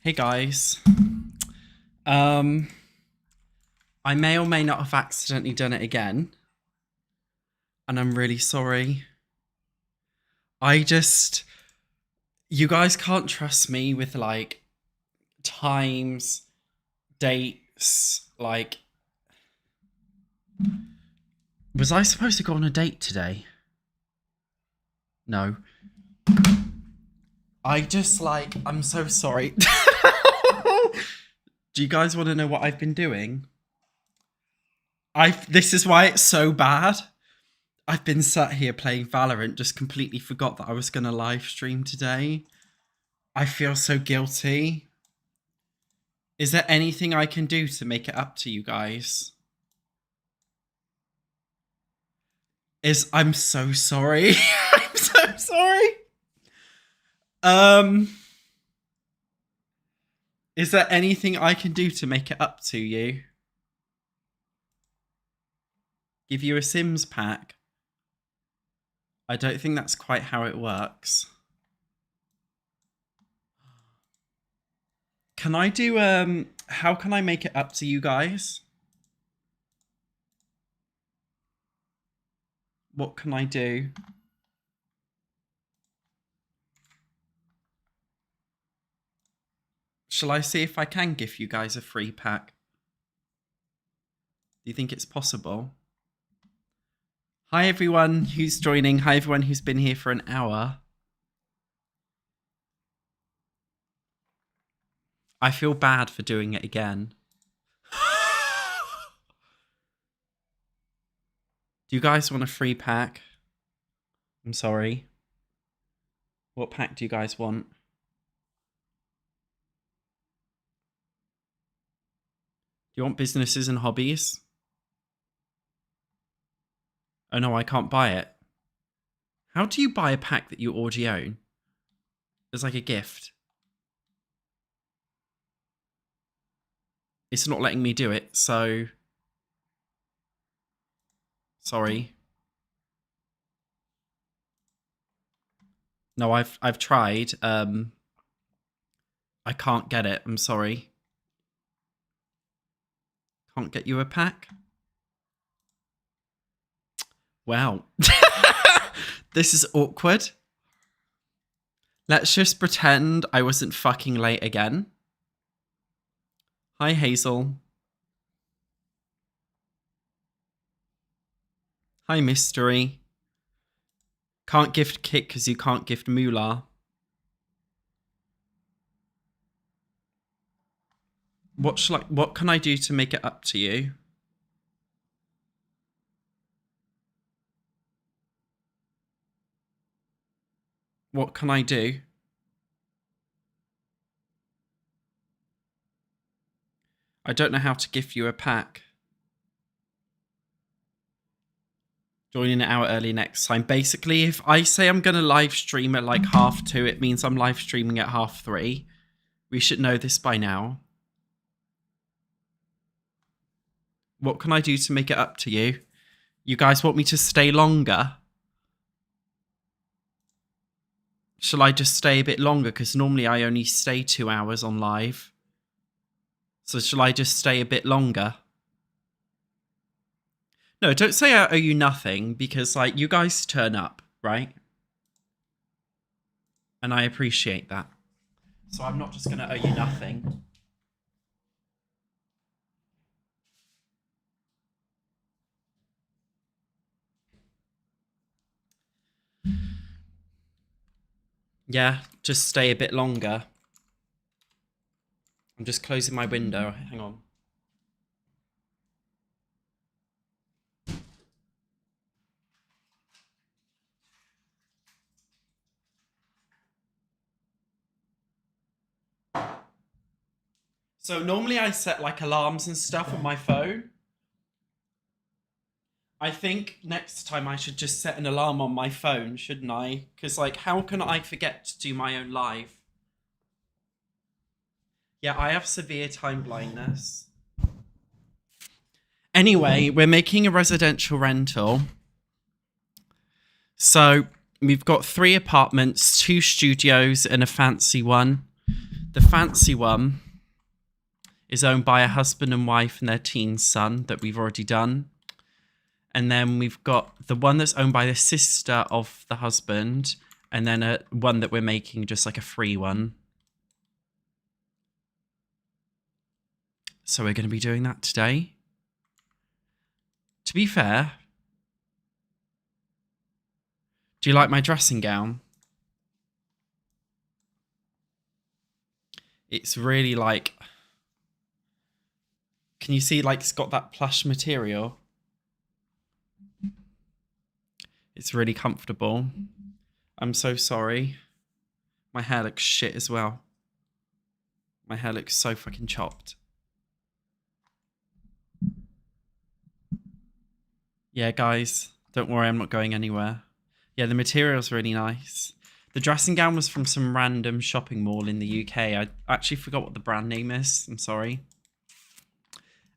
Hey guys. I may or may not have accidentally done it again. And I'm really sorry. You guys can't trust me with like times, dates, like, was I supposed to go on a date today? No. I'm so sorry. Do you guys want to know what I've been doing? This is why it's so bad. I've been sat here playing Valorant, just completely forgot that I was going to live stream today. I feel so guilty. Is there anything I can do to make it up to you guys? I'm so sorry. I'm so sorry. Is there anything I can do to make it up to you? Give you a Sims pack? I don't think that's quite how it works. Can I do, how can I make it up to you guys? What can I do? Shall I see if I can give you guys a free pack? Do you think it's possible? Hi everyone who's joining. Hi everyone who's been here for an hour. I feel bad for doing it again. Do you guys want a free pack? I'm sorry. What pack do you guys want? Do you want businesses and hobbies? Oh no, I can't buy it. How do you buy a pack that you already own? It's like a gift. It's not letting me do it, so... Sorry. No, I've tried. I can't get it. I'm sorry. Can't get you a pack? Wow. This is awkward. Let's just pretend I wasn't fucking late again. Hi, Hazel. Hi, Mystery. Can't gift Kit because you can't gift Moolah. What can I do to make it up to you? What can I do? I don't know how to gift you a pack. Join in an hour early next time. Basically, if I say I'm going to live stream at like 2:30, it means I'm live streaming at 3:30. We should know this by now. What can I do to make it up to you? You guys want me to stay longer? Shall I just stay a bit longer? Because normally I only stay 2 hours on live. So shall I just stay a bit longer? No, don't say I owe you nothing, because like you guys turn up, right? And I appreciate that. So I'm not just going to owe you nothing. Yeah, just stay a bit longer. I'm just closing my window. Hang on. So normally I set like alarms and stuff on my phone. I think next time I should just set an alarm on my phone, shouldn't I? Because like, how can I forget to do my own live? Yeah, I have severe time blindness. Anyway, we're making a residential rental. So we've got 3 apartments, 2 studios and a fancy one. The fancy one is owned by a husband and wife and their teen son that we've already done. And then we've got the one that's owned by the sister of the husband, and then one that we're making just like a free one. So we're going to be doing that today. To be fair, do you like my dressing gown? It's really like, can you see like it's got that plush material? It's really comfortable. I'm so sorry. My hair looks shit as well. My hair looks so fucking chopped. Yeah, guys, don't worry, I'm not going anywhere. Yeah, the material's really nice. The dressing gown was from some random shopping mall in the UK. I actually forgot what the brand name is. I'm sorry.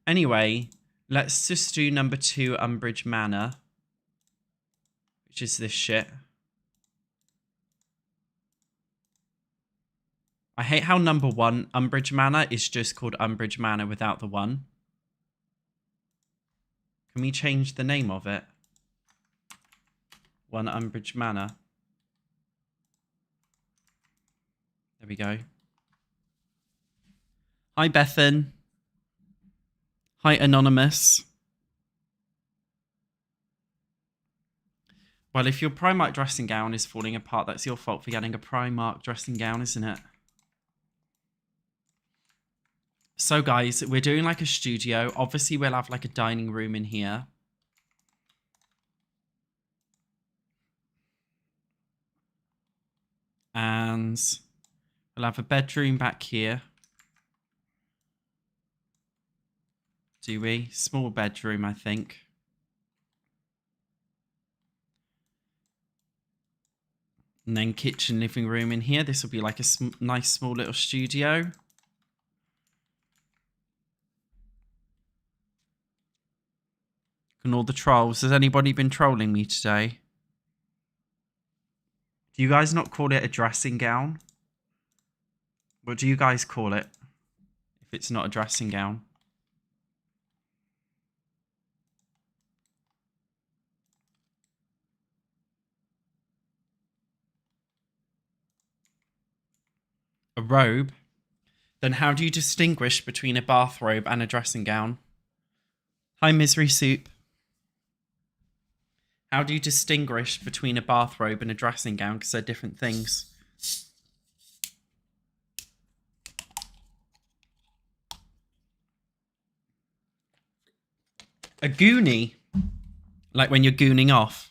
Anyway, let's just do number 2, Umbridge Manor. Which is this shit. I hate how number 1, Umbridge Manor, is just called Umbridge Manor without the 1. Can we change the name of it? 1 Umbridge Manor. There we go. Hi, Bethan. Hi, Anonymous. Well, if your Primark dressing gown is falling apart, that's your fault for getting a Primark dressing gown, isn't it? So, guys, we're doing like a studio. Obviously, we'll have like a dining room in here. And we'll have a bedroom back here. Do we? Small bedroom, I think. And then kitchen, living room in here. This will be like a nice small little studio. And all the trolls. Has anybody been trolling me today? Do you guys not call it a dressing gown? What do you guys call it? If it's not a dressing gown. A robe? Then how do you distinguish between a bathrobe and a dressing gown? Hi, Misery Soup. How do you distinguish between a bathrobe and a dressing gown? Because they're different things. A goonie? Like when you're gooning off.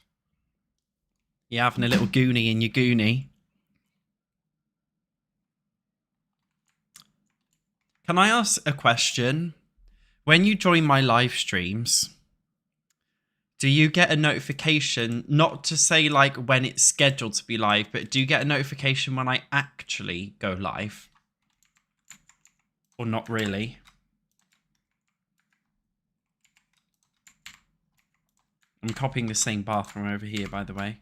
You're having a little goonie in your goonie. Can I ask a question? When you join my live streams, do you get a notification, not to say like when it's scheduled to be live, but do you get a notification when I actually go live? Or not really? I'm copying the same bathroom over here, by the way.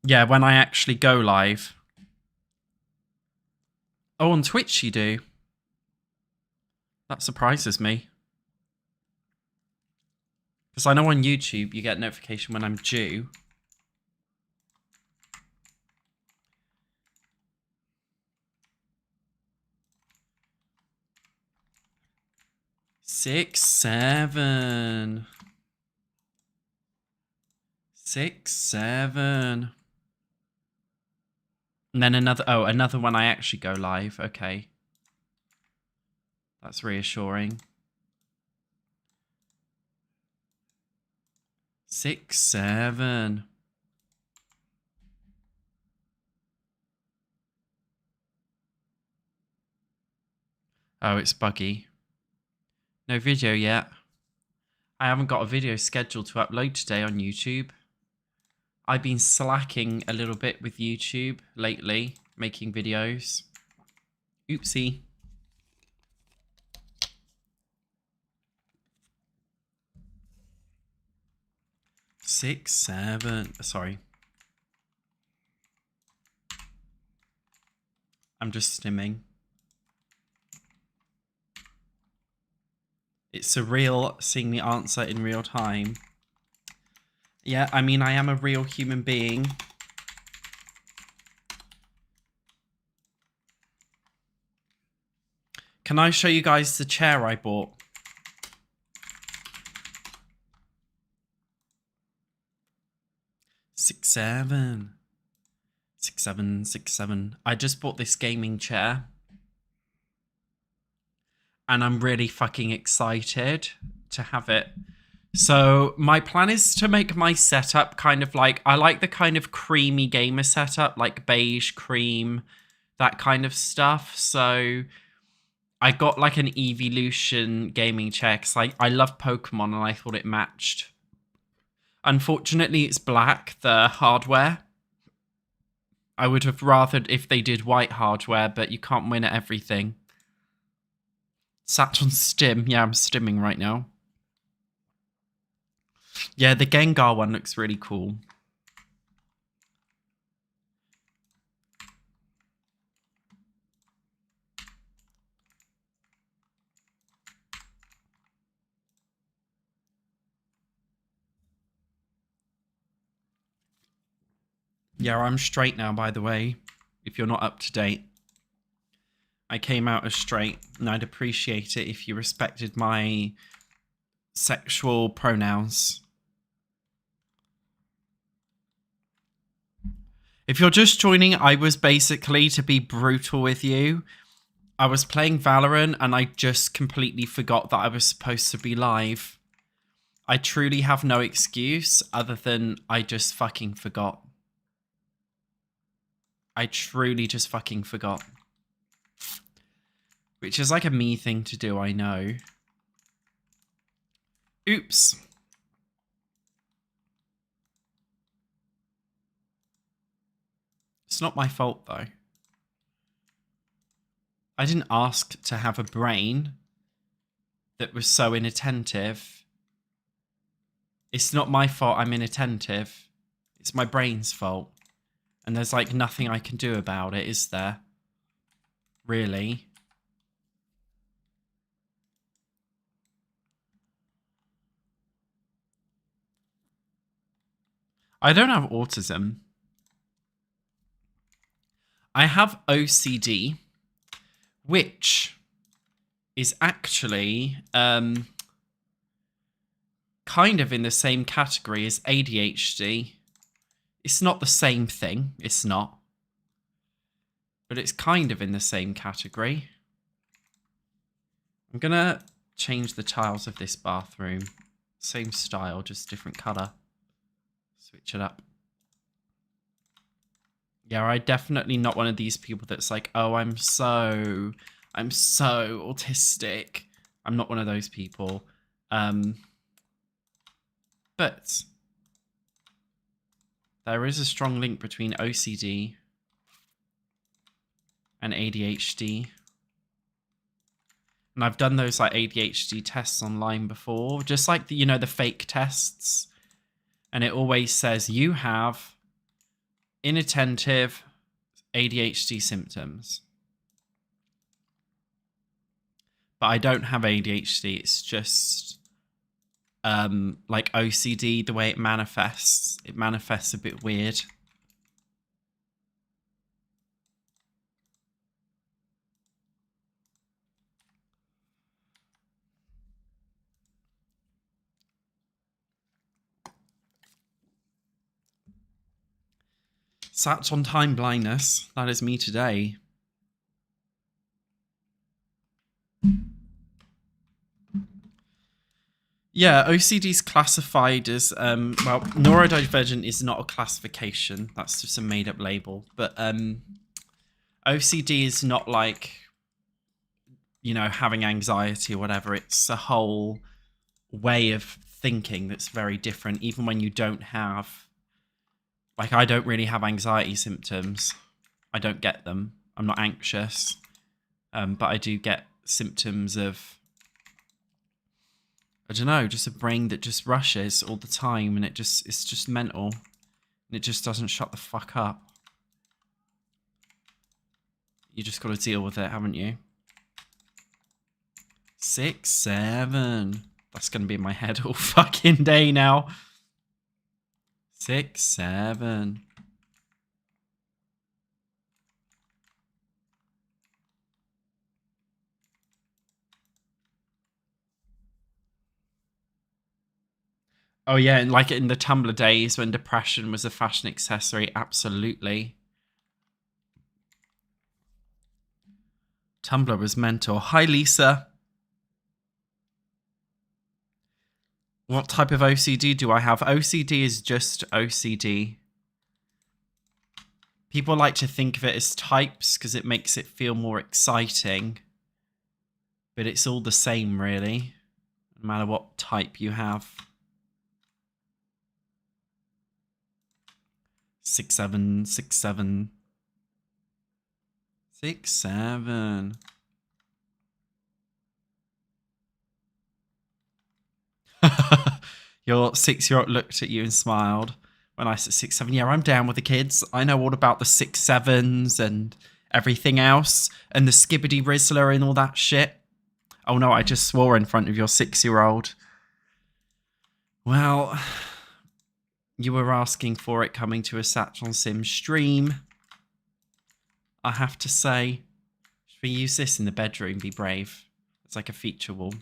Yeah, when I actually go live. Oh, on Twitch you do? That surprises me. Because I know on YouTube you get a notification when I'm due. Six, 7. 6, 7. And then another one I actually go live. Okay. That's reassuring. 6, 7. Oh, it's buggy. No video yet. I haven't got a video scheduled to upload today on YouTube. I've been slacking a little bit with YouTube lately, making videos. Oopsie. 6, 7. Sorry. I'm just stimming. It's surreal seeing the answer in real time. Yeah, I mean, I am a real human being. Can I show you guys the chair I bought? Six, 7. 6, 7, 6, 7. I just bought this gaming chair. And I'm really fucking excited to have it. So my plan is to make my setup kind of like, I like the kind of creamy gamer setup, like beige, cream, that kind of stuff. So I got like an Evolution gaming chair because I love Pokemon and I thought it matched. Unfortunately, it's black, the hardware. I would have rathered if they did white hardware, but you can't win at everything. SatchOnSim. Yeah, I'm stimming right now. Yeah, the Gengar one looks really cool. Yeah, I'm straight now, by the way, if you're not up to date. I came out as straight, and I'd appreciate it if you respected my sexual pronouns. If you're just joining, I was basically, to be brutal with you, I was playing Valorant and I just completely forgot that I was supposed to be live. I truly have no excuse other than I just fucking forgot. I truly just fucking forgot. Which is like a me thing to do, I know. Oops. It's not my fault, though. I didn't ask to have a brain that was so inattentive. It's not my fault I'm inattentive. It's my brain's fault. And there's like nothing I can do about it, is there? Really? I don't have autism. I have OCD, which is actually kind of in the same category as ADHD. It's not the same thing. It's not. But it's kind of in the same category. I'm going to change the tiles of this bathroom. Same style, just different colour. Switch it up. Yeah, I'm definitely not one of these people that's like, oh, I'm so autistic. I'm not one of those people. But there is a strong link between OCD and ADHD. And I've done those like ADHD tests online before, just like the, you know, the fake tests. And it always says you have inattentive ADHD symptoms. But I don't have ADHD. It's just like OCD, the way it manifests. It manifests a bit weird. Sat on time blindness. That is me today. Yeah, OCD is classified as, well, neurodivergent is not a classification. That's just a made-up label. But OCD is not like, you know, having anxiety or whatever. It's a whole way of thinking that's very different, even when you don't have... Like, I don't really have anxiety symptoms. I don't get them. I'm not anxious. But I do get symptoms of I don't know, just a brain that just rushes all the time and it's just mental. And it just doesn't shut the fuck up. You just got to deal with it, haven't you? 6, 7. That's going to be in my head all fucking day now. 6, 7. Oh yeah, and like in the Tumblr days when depression was a fashion accessory, absolutely. Tumblr was mental. Hi, Lisa. What type of OCD do I have? OCD is just OCD. People like to think of it as types because it makes it feel more exciting. But it's all the same, really, no matter what type you have. 6, 7, 6, 7. 6, 7. Your 6-year-old looked at you and smiled when I said 6, 7. Yeah, I'm down with the kids. I know all about the 6, 7s and everything else and the skibbity rizzler and all that shit. Oh no, I just swore in front of your 6-year-old. Well, you were asking for it coming to a SatchOnSims stream. I have to say, should we use this in the bedroom? Be brave. It's like a feature wall.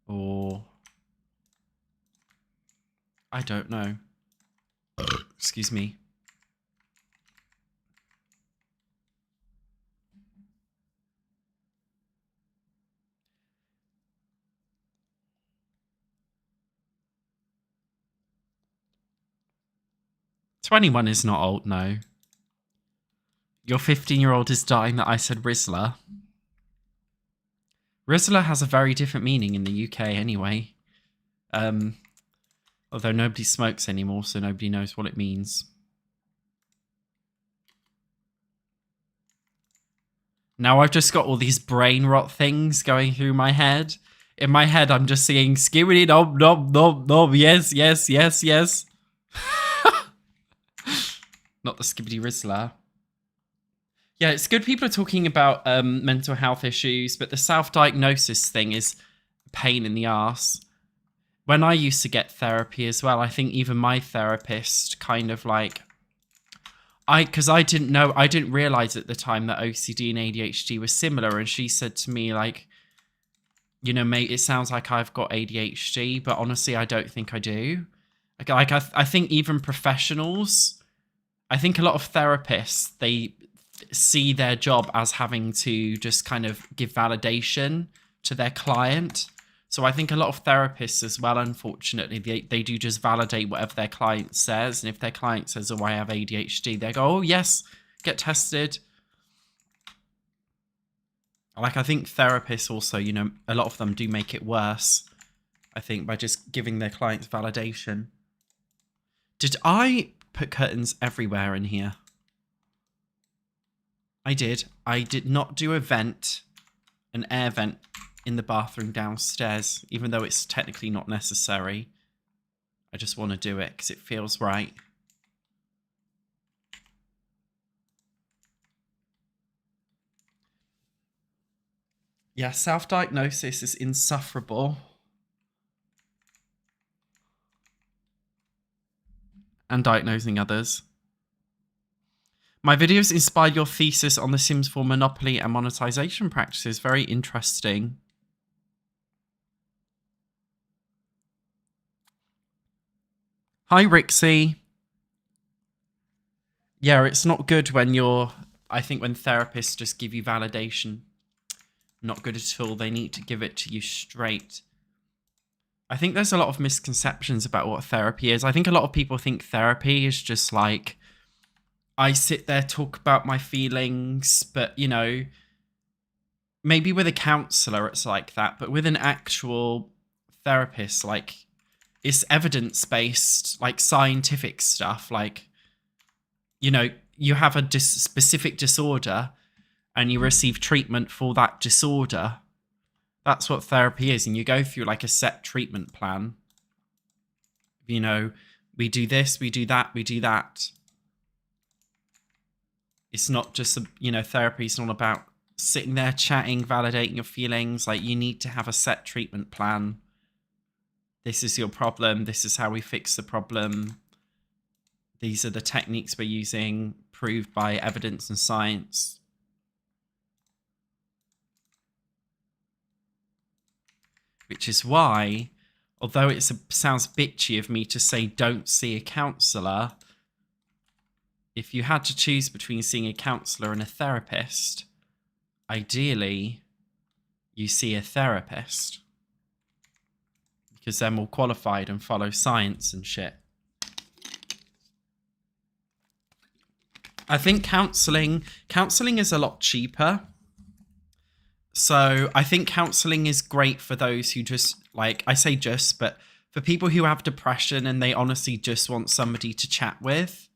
Or I don't know. Excuse me. "21 is not old, no. Your 15-year-old is dying that I said Rizzler. Rizzler has a very different meaning in the UK anyway. Although nobody smokes anymore, so nobody knows what it means. Now I've just got all these brain rot things going through my head. In my head, I'm just singing skibbity nob nob nob nob, yes, yes, yes, yes. Not the skibbity Rizzler. Yeah, it's good people are talking about mental health issues, but the self-diagnosis thing is a pain in the ass. When I used to get therapy as well, I think even my therapist kind of like... Because I didn't realize at the time that OCD and ADHD were similar, and she said to me, like, you know, mate, it sounds like I've got ADHD, but honestly, I don't think I do. Like I think even professionals, I think a lot of therapists, they see their job as having to just kind of give validation to their client. So I think a lot of therapists as well, unfortunately, they do just validate whatever their client says. And if their client says, oh, I have ADHD, they go, oh, yes, get tested. Like, I think therapists also, you know, a lot of them do make it worse, I think, by just giving their clients validation. Did I put curtains everywhere in here? I did. I did not do a vent, an air vent in the bathroom downstairs, even though it's technically not necessary. I just want to do it because it feels right. Yeah, self-diagnosis is insufferable. And diagnosing others. My videos inspired your thesis on the Sims 4 monopoly and monetization practices. Very interesting. Hi, Rixie. Yeah, it's not good when I think when therapists just give you validation. Not good at all. They need to give it to you straight. I think there's a lot of misconceptions about what therapy is. I think a lot of people think therapy is just like, I sit there, talk about my feelings, but, you know, maybe with a counselor it's like that, but with an actual therapist, like, it's evidence-based, like, scientific stuff. Like, you know, you have a specific disorder and you receive treatment for that disorder. That's what therapy is. And you go through like a set treatment plan. You know, we do this, we do that, we do that. It's not just, therapy is not about sitting there chatting, validating your feelings. Like, you need to have a set treatment plan. This is your problem. This is how we fix the problem. These are the techniques we're using, proved by evidence and science. Which is why, although it sounds bitchy of me to say don't see a counsellor, if you had to choose between seeing a counsellor and a therapist, ideally, you see a therapist. Because they're more qualified and follow science and shit. I think counselling is a lot cheaper. So I think counselling is great for those who just, like, I say just, but for people who have depression and they honestly just want somebody to chat with.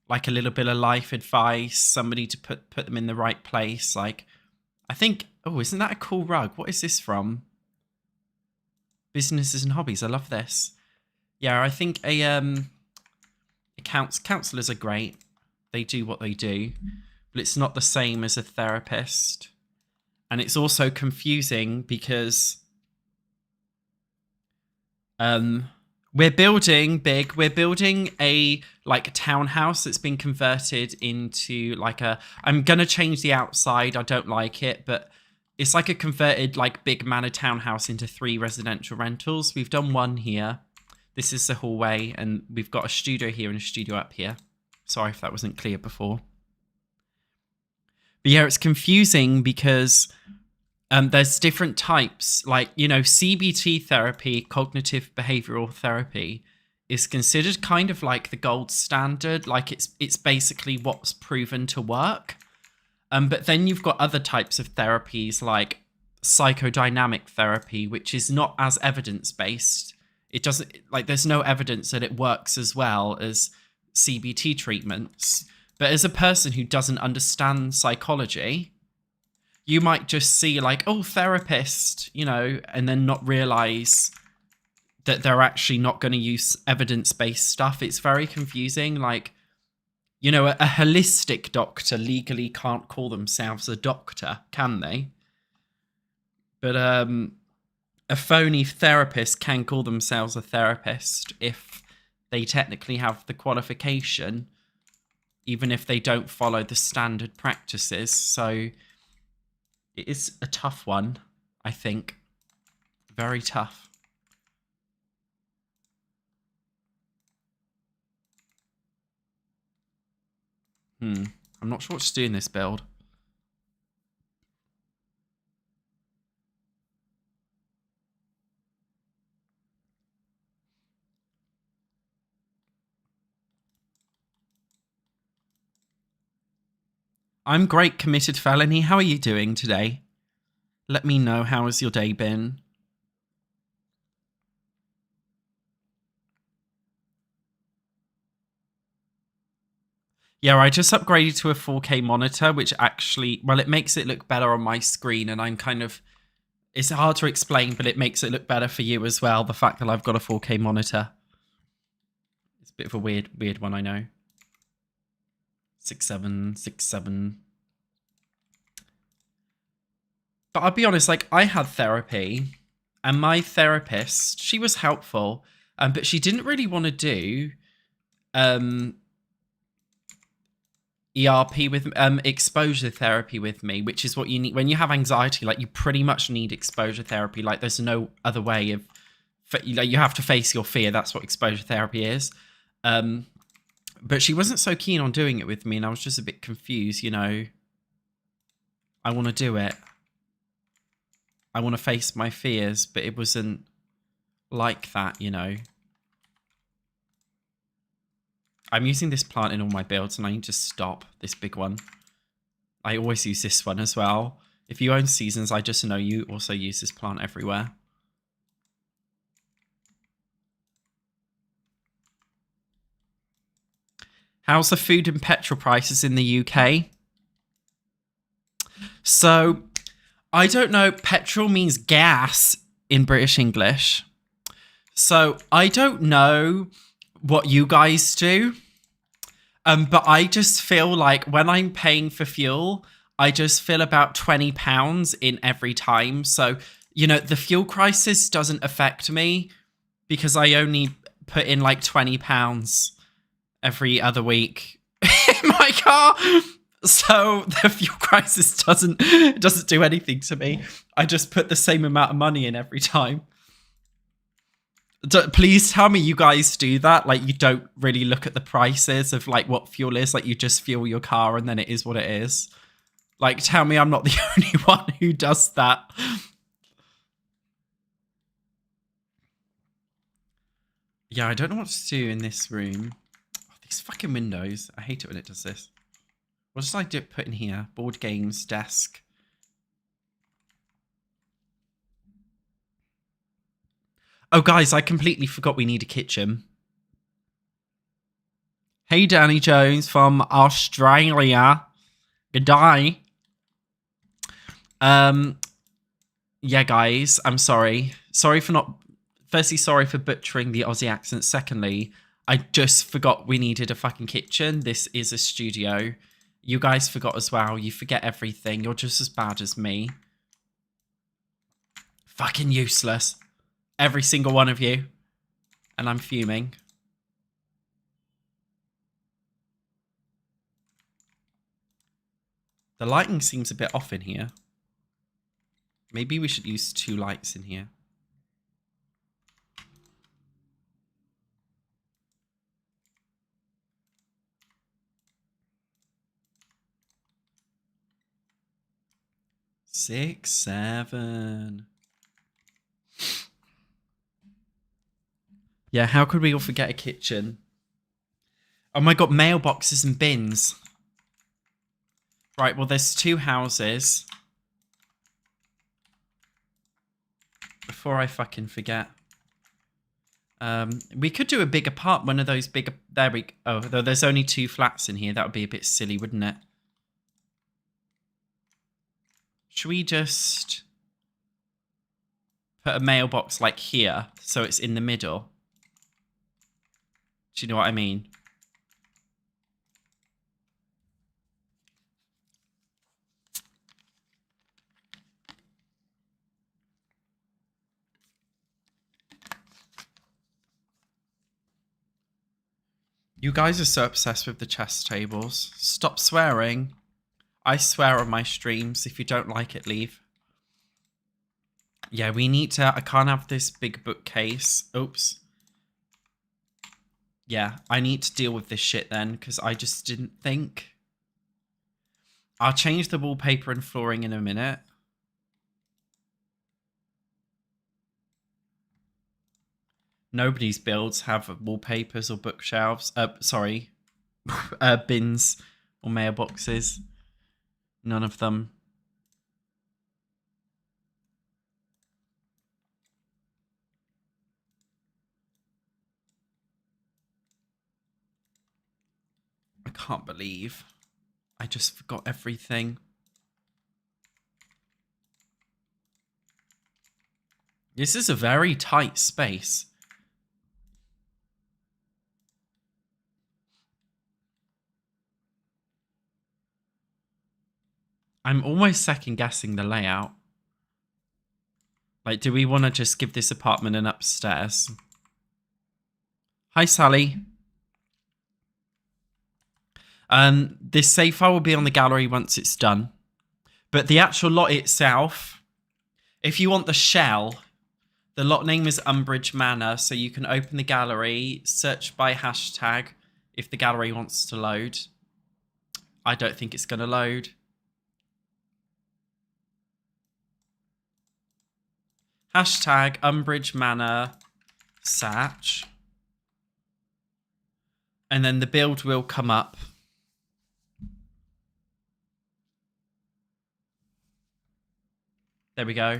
Like a little bit of life advice, somebody to put them in the right place. Like, I think, oh, isn't that a cool rug? What is this from? Businesses and Hobbies. I love this. Yeah, I think counsellors are great. They do what they do, but it's not the same as a therapist. And it's also confusing because we're building big. We're building a townhouse that's been converted into I'm going to change the outside. I don't like it, but it's like a converted big manor townhouse into 3 residential rentals. We've done one here. This is the hallway, and we've got a studio here and a studio up here. Sorry if that wasn't clear before. But yeah, it's confusing because there's different types. CBT therapy, cognitive behavioral therapy, is considered kind of like the gold standard. It's basically what's proven to work. But then you've got other types of therapies like psychodynamic therapy, which is not as evidence-based. It doesn't, there's no evidence that it works as well as CBT treatments. But as a person who doesn't understand psychology, you might just see therapist, and then not realize that they're actually not going to use evidence-based stuff. It's very confusing. A holistic doctor legally can't call themselves a doctor, can they? But a phony therapist can call themselves a therapist if they technically have the qualification, even if they don't follow the standard practices. So it is a tough one, I think. Very tough. I'm not sure what to do in this build. I'm great, Committed Felony. How are you doing today? Let me know, how has your day been? Yeah, I just upgraded to a 4K monitor, which actually, well, it makes it look better on my screen, and I'm kind of, it's hard to explain, but it makes it look better for you as well, the fact that I've got a 4K monitor. It's a bit of a weird one, I know. 6.7. But I'll be honest, I had therapy, and my therapist, she was helpful, but she didn't really want to do ERP with exposure therapy with me, which is what you need when you have anxiety. You pretty much need exposure therapy. There's no other way of, you have to face your fear. That's what exposure therapy is. But she wasn't so keen on doing it with me, and I was just a bit confused. I want to do it. I want to face my fears, but it wasn't like that. I'm using this plant in all my builds, and I need to stop this big one. I always use this one as well. If you own Seasons, I just know you also use this plant everywhere. How's the food and petrol prices in the UK? So, I don't know. Petrol means gas in British English. So, I don't know what you guys do. But I just feel like when I'm paying for fuel, I just feel about £20 in every time. So, you know, the fuel crisis doesn't affect me because I only put in like £20 every other week in my car. So the fuel crisis doesn't do anything to me. I just put the same amount of money in every time. Please tell me you guys do that. Like, you don't really look at the prices of like what fuel is. Like, you just fuel your car and then it is what it is. Like, tell me I'm not the only one who does that. Yeah, I don't know what to do in this room. Oh, these fucking windows. I hate it when it does this. What should I put in here? Board games, desk. Oh, guys, I completely forgot we need a kitchen. Hey, Danny Jones from Australia. Good day. Yeah, guys, I'm sorry. Sorry for not... Firstly, sorry for butchering the Aussie accent. Secondly, I just forgot we needed a fucking kitchen. This is a studio. You guys forgot as well. You forget everything. You're just as bad as me. Fucking useless. Every single one of you. And I'm fuming. The lighting seems a bit off in here. Maybe we should use 2 lights in here. Six, 7. Yeah, how could we all forget a kitchen? Oh my god, mailboxes and bins. Right, well, there's 2 houses. Before I fucking forget. We could do a big apartment, one of those big... There we go. Oh, though there's only 2 flats in here. That would be a bit silly, wouldn't it? Should we just put a mailbox like here so it's in the middle? Do you know what I mean? You guys are so obsessed with the chess tables. Stop swearing. I swear on my streams. If you don't like it, leave. Yeah, we need to... I can't have this big bookcase. Oops. Yeah, I need to deal with this shit then, because I just didn't think. I'll change the wallpaper and flooring in a minute. Nobody's builds have wallpapers or bookshelves. Sorry. Bins or mailboxes. None of them. I can't believe I just forgot everything. This is a very tight space. I'm almost second guessing the layout. Like, do we want to just give this apartment an upstairs? Hi, Sally. This save file will be on the gallery once it's done. But the actual lot itself, if you want the shell, the lot name is Umbridge Manor, so you can open the gallery, search by hashtag if the gallery wants to load. I don't think it's going to load. Hashtag Umbridge Manor Satch. And then the build will come up. There we go.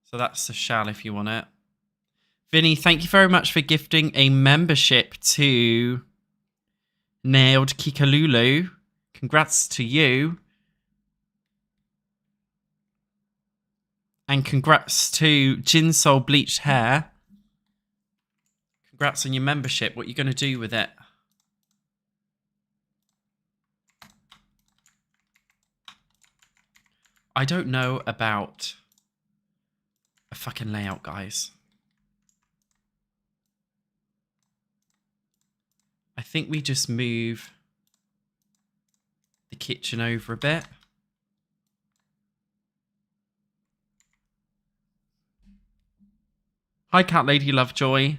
So that's the shell if you want it. Vinny, thank you very much for gifting a membership to Nailed Kikalulu. Congrats to you. And congrats to Jinsoul Bleached Hair. Congrats on your membership. What are you going to do with it? I don't know about a fucking layout, guys. I think we just move the kitchen over a bit. Hi, Cat Lady Lovejoy.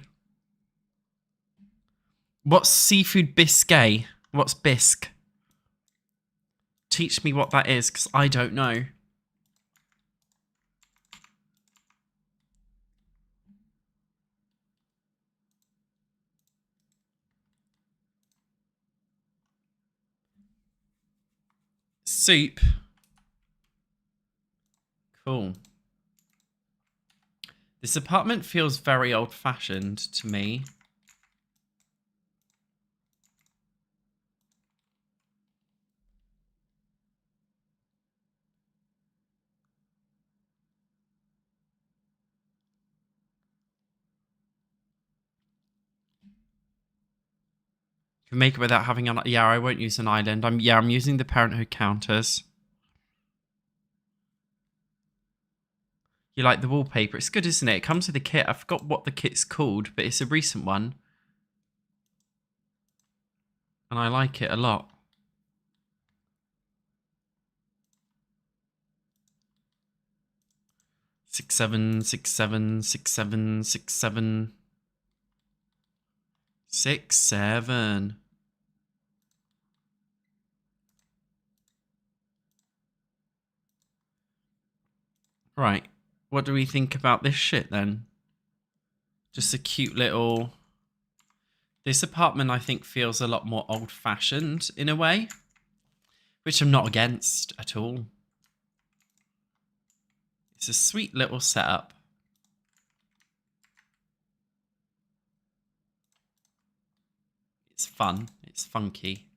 What's seafood biscuit? What's bisque? Teach me what that is, because I don't know. Soup. Cool. This apartment feels very old-fashioned to me. Can make it without having an... Yeah, I won't use an island. I'm using the Parenthood counters. You like the wallpaper? It's good, isn't it? It comes with a kit. I forgot what the kit's called, but it's a recent one. And I like it a lot. Six, seven, 6, 7, 6, 7, 6, 7. 6, 7. Right. What do we think about this shit then? Just a cute little... This apartment, I think, feels a lot more old-fashioned in a way. Which I'm not against at all. It's a sweet little setup. It's fun. It's funky.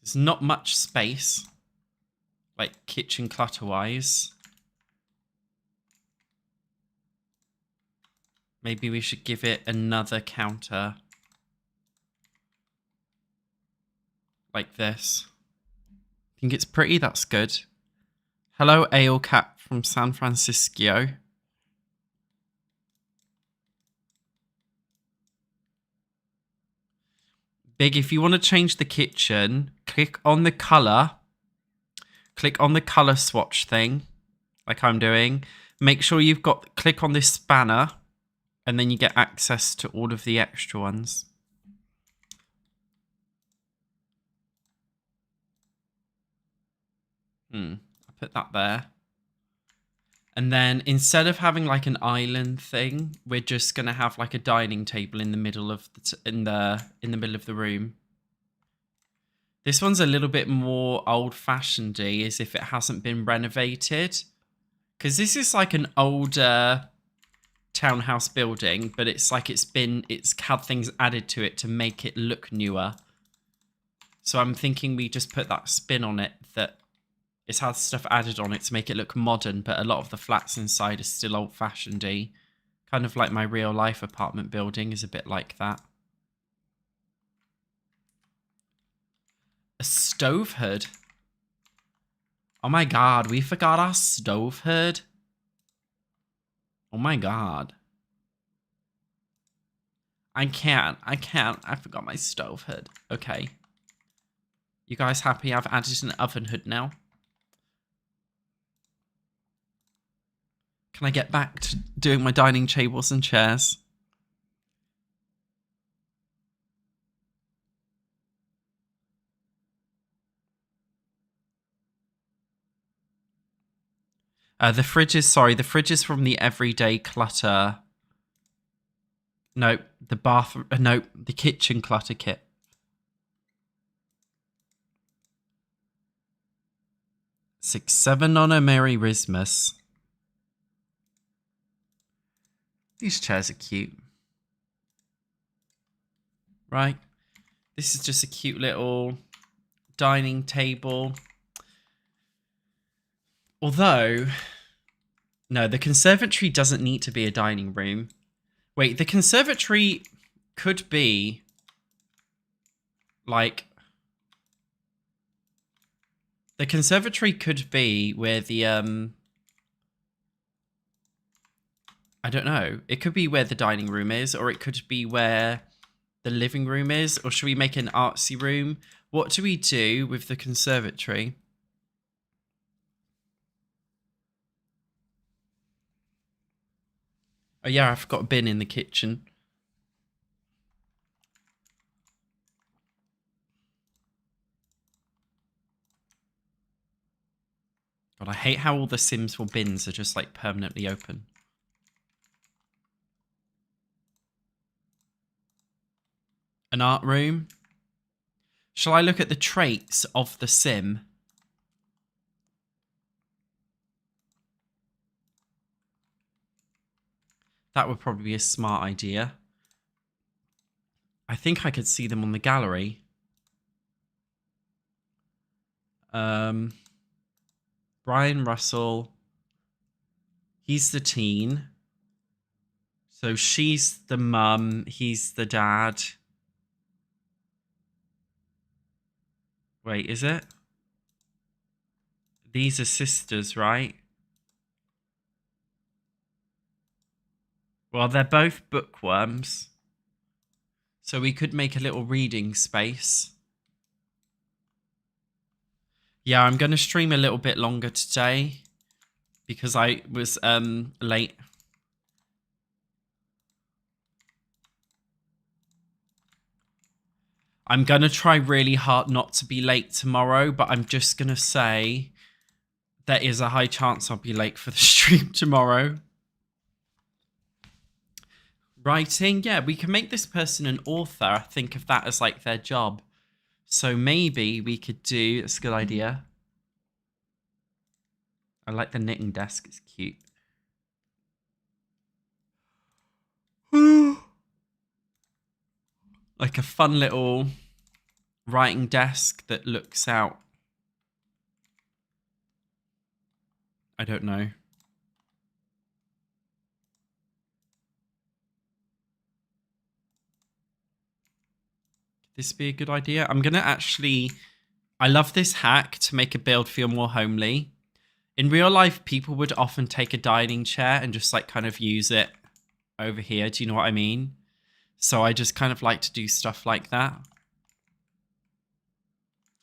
There's not much space. Like, kitchen clutter-wise. Maybe we should give it another counter. Like this. Think it's pretty? That's good. Hello, Ale Cat from San Francisco. Big, if you want to change the kitchen, click on the color. Click on the color swatch thing, like I'm doing. Make sure you've got, click on this spanner, and then you get access to all of the extra ones. I'll put that there. And then instead of having like an island thing, we're just gonna have like a dining table in the middle of in the middle of the room. This one's a little bit more old-fashioned-y, as if it hasn't been renovated. Because this is like an older townhouse building, but it's like it's had things added to it to make it look newer. So I'm thinking we just put that spin on it, that it's had stuff added on it to make it look modern, but a lot of the flats inside are still old-fashioned-y. Kind of like my real-life apartment building is a bit like that. A stove hood. Oh my god, we forgot our stove hood. Oh my god. I can't. I forgot my stove hood. Okay. You guys happy I've added an oven hood now? Can I get back to doing my dining tables and chairs? The fridge is, sorry, the fridge is from the everyday clutter. No, the bathroom, no, the kitchen clutter kit. Six, 7 on a Merry Christmas. These chairs are cute. right? This is just a cute little dining table. Although, no, the conservatory doesn't need to be a dining room. Wait, the conservatory could be like... The conservatory could be where the, I don't know. It could be where the dining room is, or it could be where the living room is, or should we make an artsy room? What do we do with the conservatory? Oh yeah, I've got a bin in the kitchen. God, I hate how all the Sims for bins are just like permanently open. An art room. Shall I look at the traits of the Sim? That would probably be a smart idea. I think I could see them on the gallery. Brian Russell. He's the teen. So she's the mum. He's the dad. Wait, is it? These are sisters, right? Well, they're both bookworms. So we could make a little reading space. Yeah, I'm going to stream a little bit longer today because I was late. I'm going to try really hard not to be late tomorrow, but I'm just going to say there is a high chance I'll be late for the stream tomorrow. Writing, yeah, we can make this person an author. Think of that as like their job. So maybe we could do, that's a good idea. I like the knitting desk, it's cute. Like a fun little writing desk that looks out. I don't know. Could this be a good idea? I'm going to actually... I love this hack to make a build feel more homely. In real life, people would often take a dining chair and just like kind of use it over here. Do you know what I mean? So I just kind of like to do stuff like that.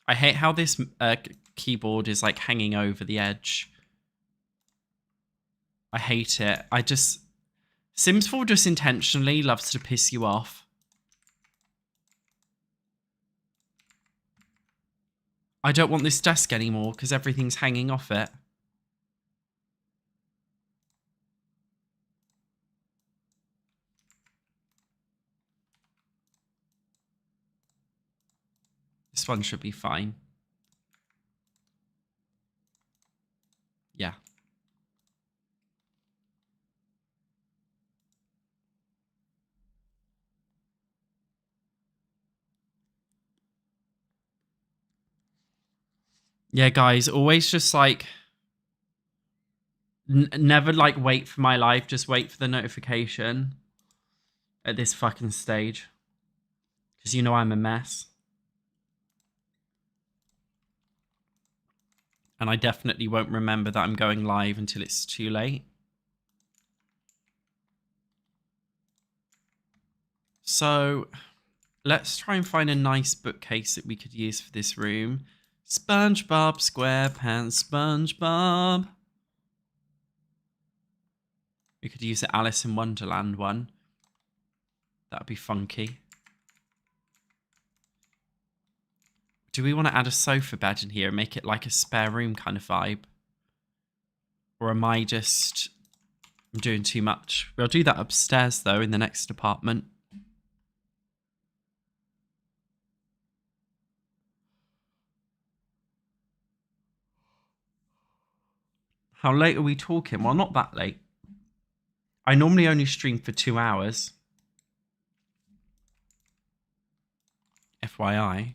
I hate how this keyboard is like hanging over the edge. I hate it. Sims 4 just intentionally loves to piss you off. I don't want this desk anymore because everything's hanging off it. This one should be fine. Yeah. Yeah, guys, always just like... never like wait for my life, just wait for the notification at this fucking stage. Because you know I'm a mess. And I definitely won't remember that I'm going live until it's too late. So let's try and find a nice bookcase that we could use for this room. SpongeBob SquarePants, SpongeBob. We could use the Alice in Wonderland one. That'd be funky. Do we want to add a sofa bed in here and make it like a spare room kind of vibe? Or am I just... I'm doing too much. We'll do that upstairs though in the next apartment. How late are we talking? Well, not that late. I normally only stream for 2 hours. FYI.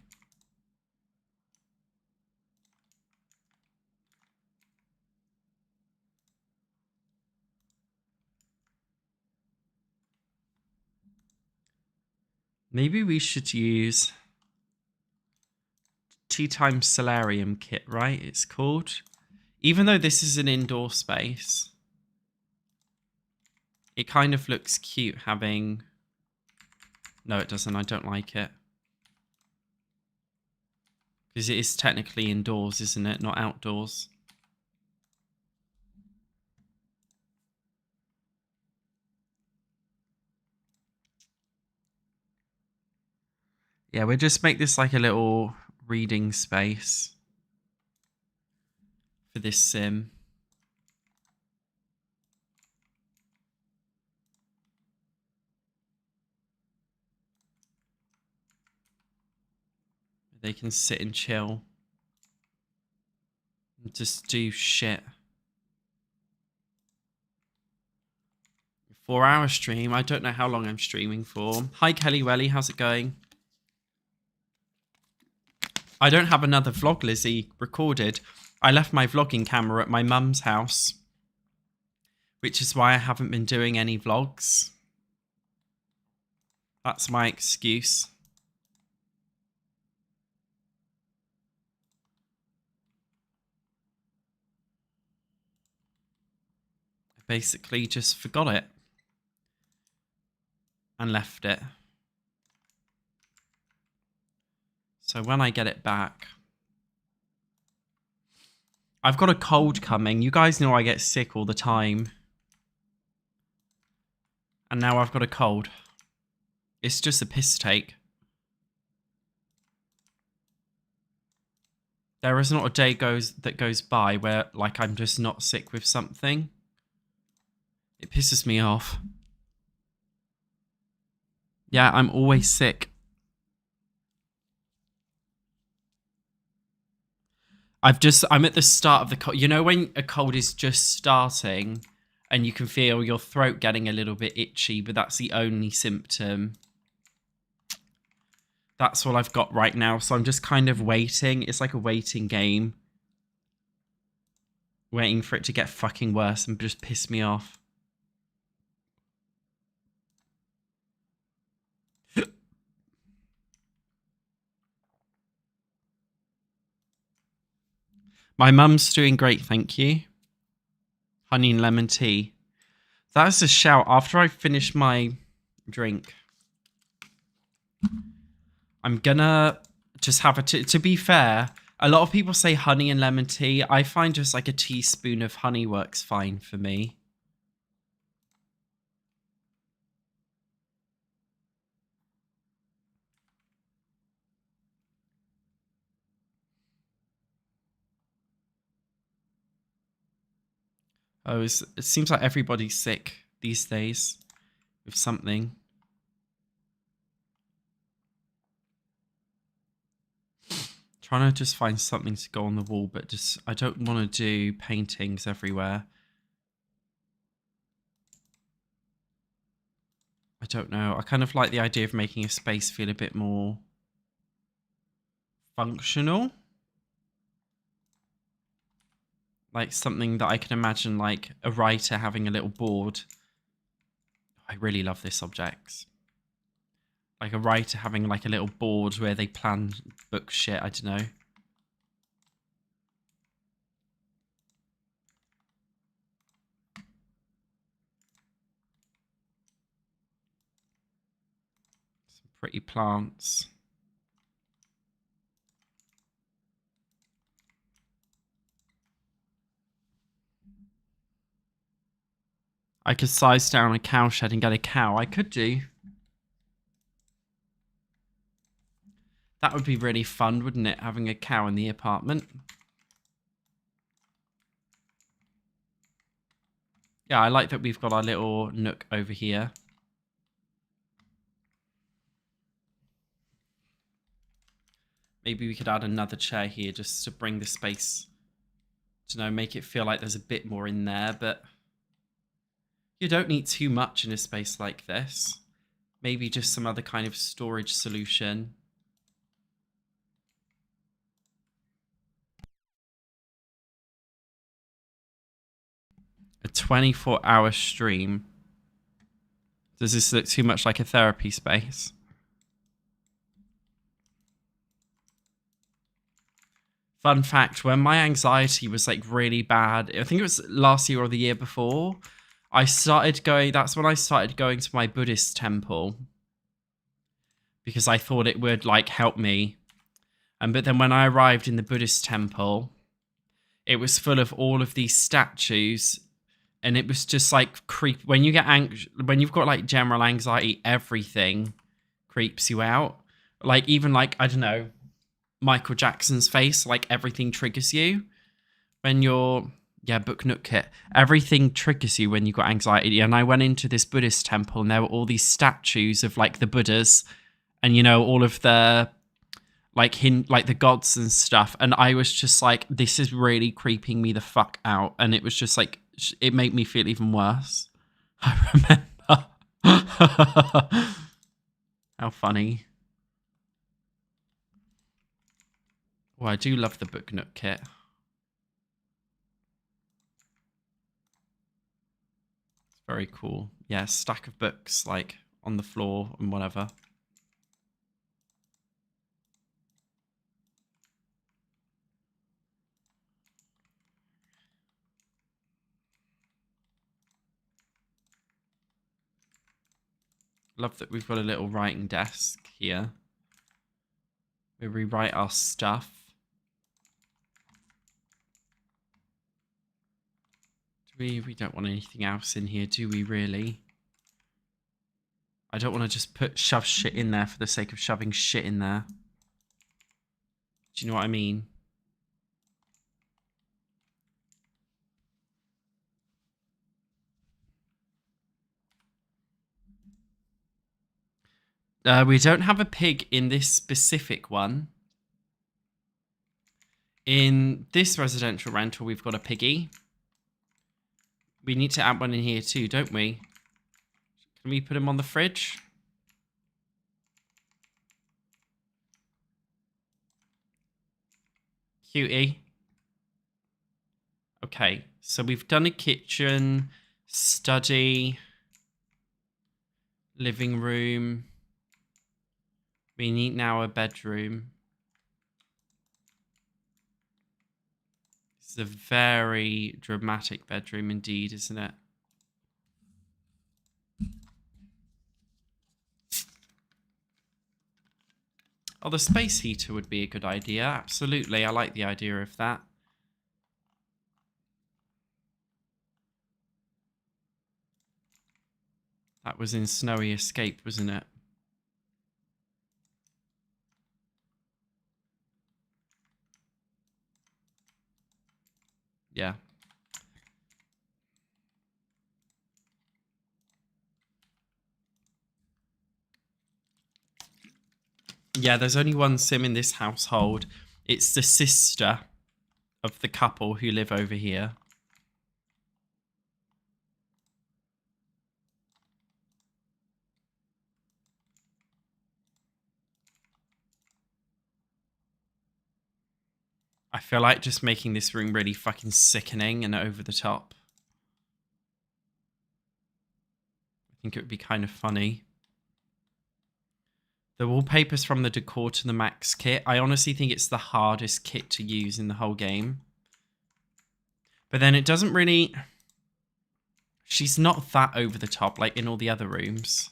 Maybe we should use Tea Time Solarium Kit, right? It's called. Even though this is an indoor space, it kind of looks cute having... No, it doesn't. I don't like it. Because it is technically indoors, isn't it? Not outdoors. Yeah, we'll just make this like a little reading space for this sim. They can sit and chill. And just do shit. 4-hour stream. I don't know how long I'm streaming for. Hi, Kelly Welly. How's it going? I don't have another vlog, Lizzie, recorded. I left my vlogging camera at my mum's house, which is why I haven't been doing any vlogs. That's my excuse. I basically just forgot it and left it. So when I get it back... I've got a cold coming. You guys know I get sick all the time. And now I've got a cold. It's just a piss take. There is not a day that goes by where like I'm just not sick with something. It pisses me off. Yeah, I'm always sick. I'm at the start of the cold. You know when a cold is just starting and you can feel your throat getting a little bit itchy, but that's the only symptom. That's all I've got right now. So I'm just kind of waiting. It's like a waiting game. Waiting for it to get fucking worse and just piss me off. My mum's doing great, thank you. Honey and lemon tea. That's a shout. After I finish my drink, I'm gonna just have to be fair, a lot of people say honey and lemon tea. I find just like a teaspoon of honey works fine for me. Oh, it seems like everybody's sick these days with something. Trying to just find something to go on the wall, but just I don't want to do paintings everywhere. I don't know. I kind of like the idea of making a space feel a bit more functional. Like something that I can imagine like a writer having a little board. I really love this object. Like a writer having like a little board where they plan book shit, I don't know. Some pretty plants. I could size down a cow shed and get a cow. I could do. That would be really fun, wouldn't it? Having a cow in the apartment. Yeah, I like that we've got our little nook over here. Maybe we could add another chair here just to bring the space, to make it feel like there's a bit more in there, but you don't need too much in a space like this. Maybe just some other kind of storage solution. A 24-hour stream. Does this look too much like a therapy space? Fun fact, when my anxiety was like really bad, I think it was last year or the year before, that's when I started going to my Buddhist temple. Because I thought it would like help me. But then when I arrived in the Buddhist temple, it was full of all of these statues. And it was just like when you get when you've got like general anxiety, everything creeps you out. Like even like, I don't know, Michael Jackson's face, like everything triggers you when you're, Book Nook Kit. Everything triggers you when you've got anxiety. And I went into this Buddhist temple and there were all these statues of like the Buddhas and, you know, all of the like the gods and stuff. And I was just like, this is really creeping me the fuck out. And it was just like, it made me feel even worse. I remember. How funny. Oh, I do love the Book Nook kit. It's very cool. Yeah, stack of books like on the floor and whatever. Love that we've got a little writing desk here. We rewrite our stuff. We don't want anything else in here, do we really? I don't want to just shove shit in there for the sake of shoving shit in there. Do you know what I mean? We don't have a pig in this specific one. In this residential rental, we've got a piggy. We need to add one in here too, don't we? Can we put him on the fridge? Cutie. Okay, so we've done a kitchen, study, living room. We need now a bedroom. It's a very dramatic bedroom indeed, isn't it? Oh, the space heater would be a good idea. Absolutely. I like the idea of that. That was in Snowy Escape, wasn't it? Yeah. Yeah, there's only one sim in this household. It's the sister of the couple who live over here. I feel like just making this room really fucking sickening and over the top. I think it would be kind of funny. The wallpaper's from the Decor to the Max kit. I honestly think it's the hardest kit to use in the whole game. But then it doesn't really... She's not that over the top like in all the other rooms.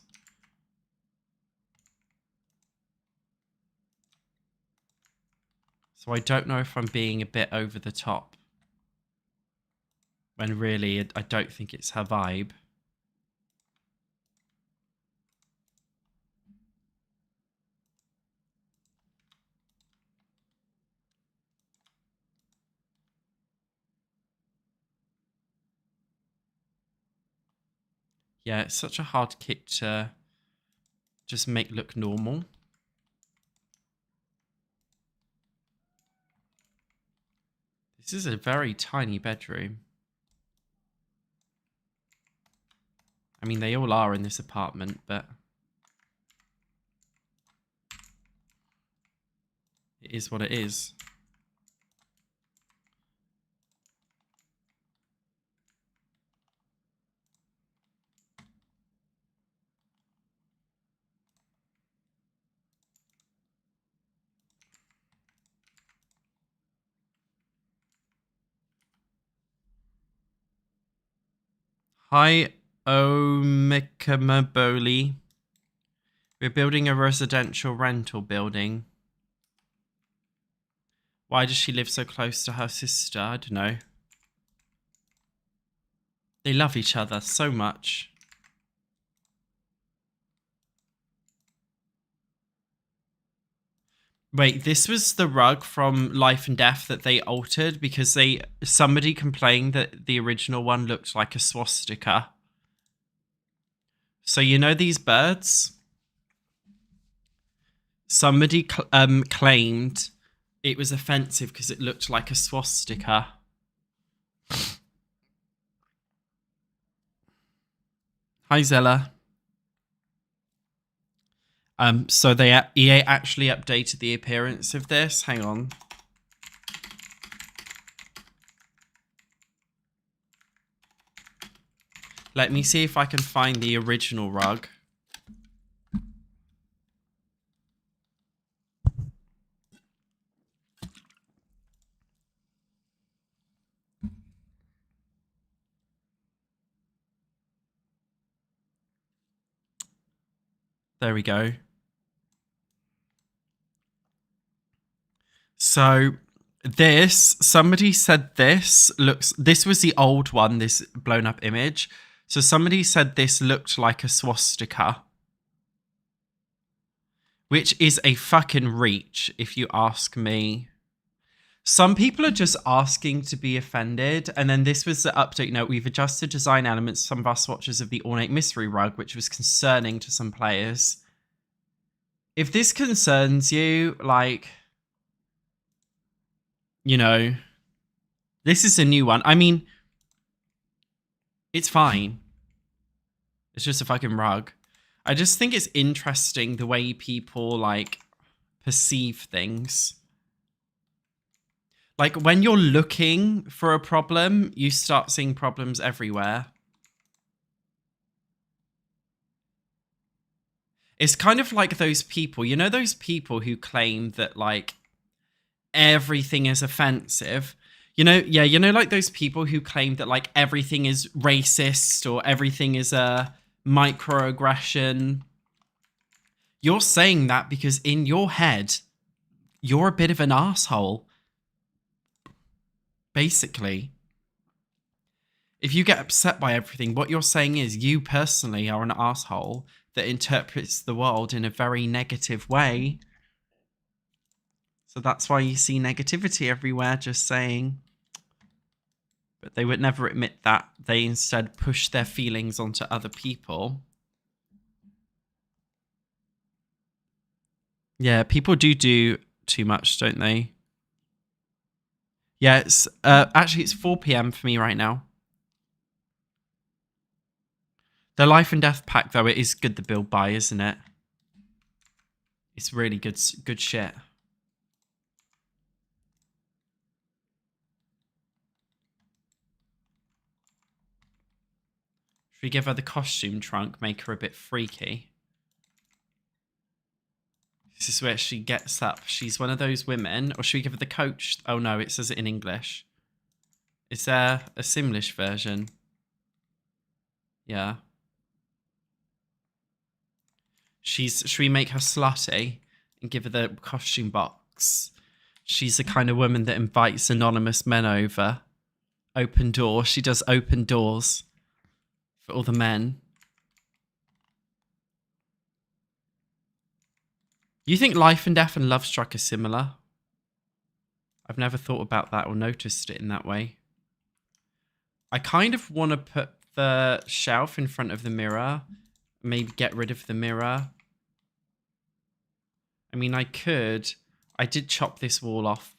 So I don't know if I'm being a bit over the top. When really, I don't think it's her vibe. Yeah, it's such a hard kit to just make look normal. This is a very tiny bedroom. I mean, they all are in this apartment, but it is what it is. Hi, Omikamaboli. We're building a residential rental building. Why does she live so close to her sister? I don't know. They love each other so much. Wait, this was the rug from Life and Death that they altered because somebody complained that the original one looked like a swastika. So you know these birds? Somebody claimed it was offensive because it looked like a swastika. Hi, Zella. So EA actually updated the appearance of this. Hang on. Let me see if I can find the original rug. There we go. So somebody said this was the old one, this blown up image. So somebody said this looked like a swastika. Which is a fucking reach, if you ask me. Some people are just asking to be offended. And then this was the update note. We've adjusted design elements some of our swatches of the ornate mystery rug, which was concerning to some players. If this concerns you, like, you know, this is a new one. I mean, it's fine. It's just a fucking rug. I just think it's interesting the way people, like, perceive things. Like, when you're looking for a problem, you start seeing problems everywhere. It's kind of like those people, you know, those people who claim that, like, everything is offensive. You know, yeah, you know, like those people who claim that, like, everything is racist or everything is a microaggression. You're saying that because in your head, you're a bit of an asshole. Basically. If you get upset by everything, what you're saying is you personally are an asshole that interprets the world in a very negative way. So that's why you see negativity everywhere, just saying. But they would never admit that. They instead push their feelings onto other people. Yeah, people do too much, don't they? Yeah, it's actually it's 4 p.m. for me right now. The Life and Death pack, though, it is good to build by, isn't it? It's really good shit. Should we give her the costume trunk, make her a bit freaky? This is where she gets up. She's one of those women. Or should we give her the coach? Oh no, it says it in English. Is there a Simlish version? Yeah. Should we make her slutty and give her the costume box? She's the kind of woman that invites anonymous men over. Open door. She does open doors for all the men. You think Life and Death and Love Struck are similar? I've never thought about that or noticed it in that way. I kind of want to put the shelf in front of the mirror. Maybe get rid of the mirror. I mean, I could. I did chop this wall off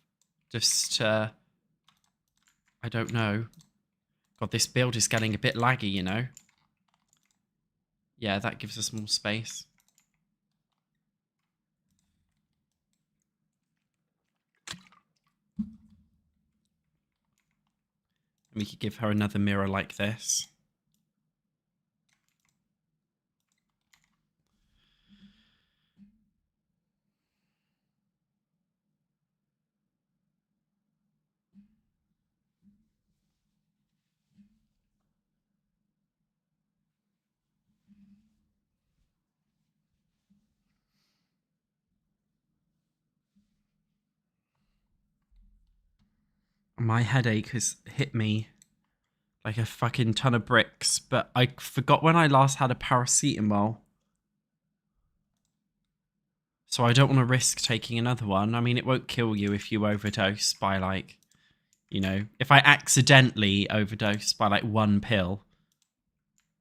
just to... I don't know. God, this build is getting a bit laggy, you know? Yeah, that gives us more space. We could give her another mirror like this. My headache has hit me like a fucking ton of bricks, but I forgot when I last had a paracetamol. So I don't want to risk taking another one. I mean, it won't kill you if you overdose by like, you know, if I accidentally overdose by like one pill,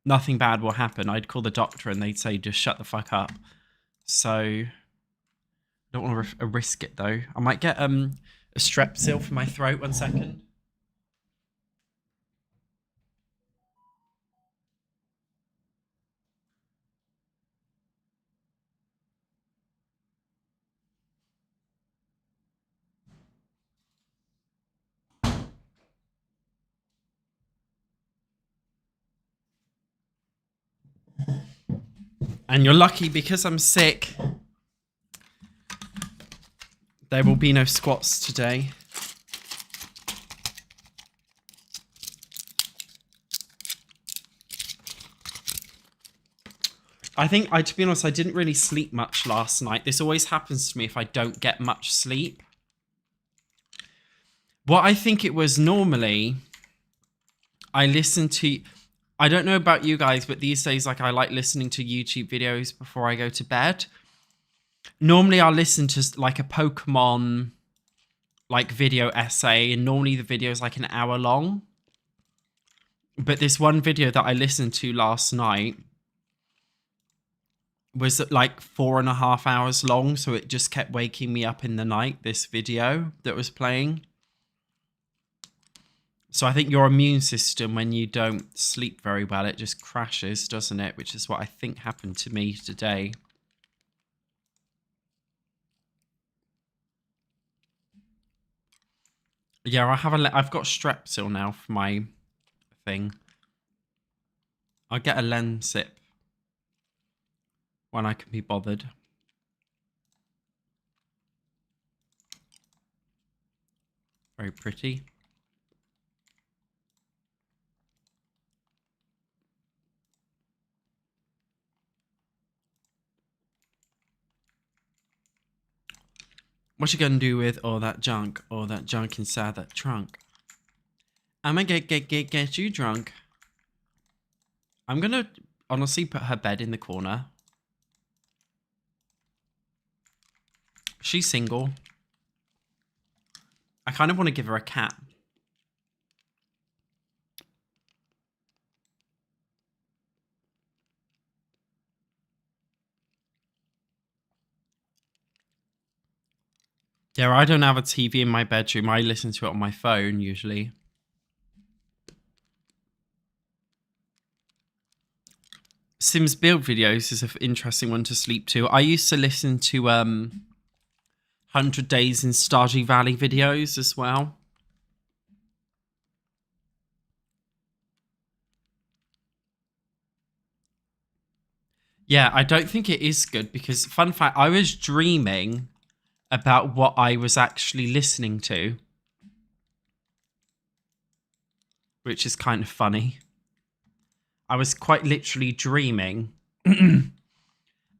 nothing bad will happen. I'd call the doctor and they'd say, just shut the fuck up. So I don't want to risk it though. I might get a Strepsil for my throat. 1 second. And you're lucky because I'm sick. There will be no squats today. I think, to be honest, I didn't really sleep much last night. This always happens to me if I don't get much sleep. What I think it was normally, I listen to, I don't know about you guys, but these days, like, I like listening to YouTube videos before I go to bed. Normally, I'll listen to, like, a Pokemon, like, video essay, and normally the video is, like, an hour long. But this one video that I listened to last night was, like, 4.5 hours long, so it just kept waking me up in the night, this video that was playing. So I think your immune system, when you don't sleep very well, it just crashes, doesn't it? Which is what I think happened to me today. Yeah, I've got Strepsil now for my thing. I'll get a Lensip when I can be bothered. Very pretty. What you gonna do with all that junk inside that trunk? I'm gonna get you drunk. I'm gonna honestly put her bed in the corner. She's single. I kind of want to give her a cat. Yeah, I don't have a TV in my bedroom. I listen to it on my phone usually. Sims build videos is an interesting one to sleep to. I used to listen to 100 Days in Stardew Valley videos as well. Yeah, I don't think it is good because, fun fact, I was dreaming about what I was actually listening to, which is kind of funny. I was quite literally dreaming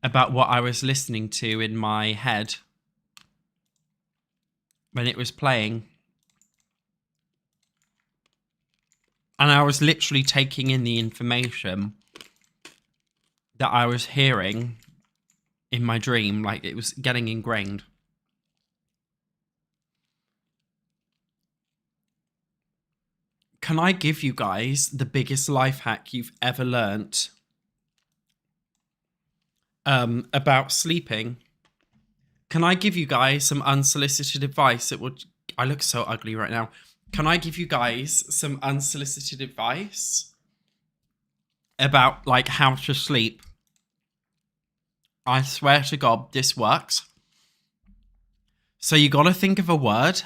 about what I was listening to in my head when it was playing. And I was literally taking in the information that I was hearing in my dream, like it was getting ingrained. Can I give you guys the biggest life hack you've ever learnt about sleeping? Can I give you guys some unsolicited advice that would... I look so ugly right now. Can I give you guys some unsolicited advice about, like, how to sleep? I swear to God, this works. So you got to think of a word.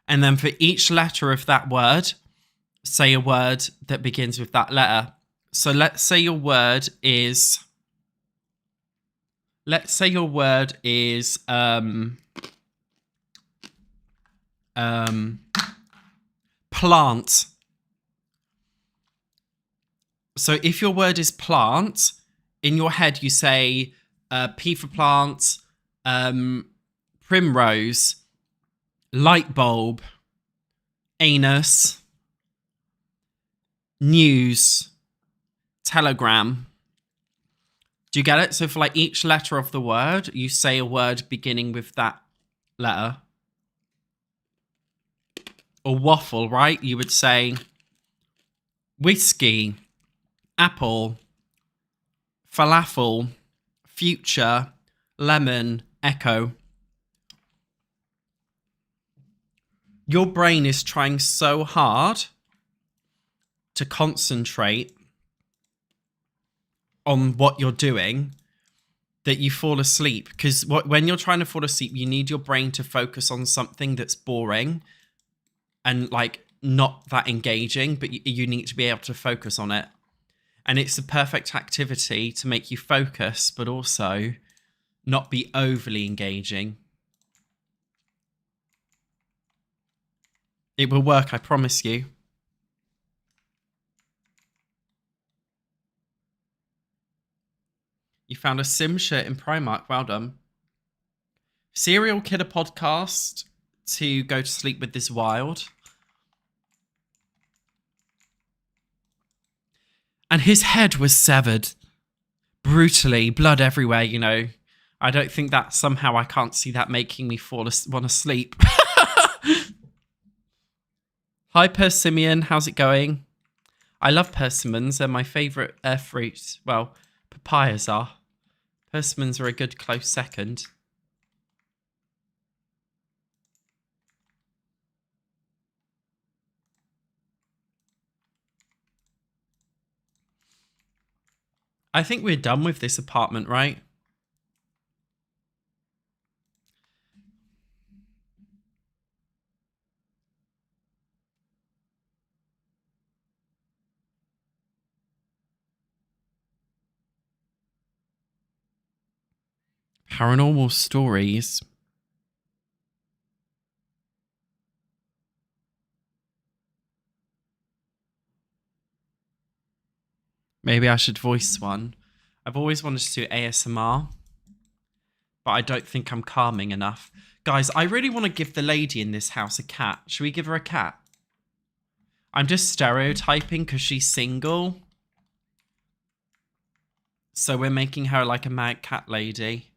And then for each letter of that word, say a word that begins with that letter. So let's say your word is... plant. So if your word is plant, in your head you say P for plant, primrose, light bulb, anus, news, telegram. Do you get it? So for like each letter of the word, you say a word beginning with that letter. Or waffle, right? You would say whiskey, apple, falafel, future, lemon, echo. Your brain is trying so hard to concentrate on what you're doing that you fall asleep. Because when you're trying to fall asleep, you need your brain to focus on something that's boring and like not that engaging, but you need to be able to focus on it. And it's the perfect activity to make you focus, but also not be overly engaging. It will work, I promise you. You found a Sim shirt in Primark. Well done. Serial killer podcast to go to sleep with this wild. And his head was severed. Brutally. Blood everywhere, you know. I don't think that somehow I can't see that making me want to sleep. Hi, Persimmon. How's it going? I love persimmons. They're my favourite fruits. Well, papayas are. Persimmons are a good close second. I think we're done with this apartment, right? Paranormal stories. Maybe I should voice one. I've always wanted to do ASMR, but I don't think I'm calming enough. Guys, I really want to give the lady in this house a cat. Should we give her a cat? I'm just stereotyping because she's single. So we're making her like a mad cat lady.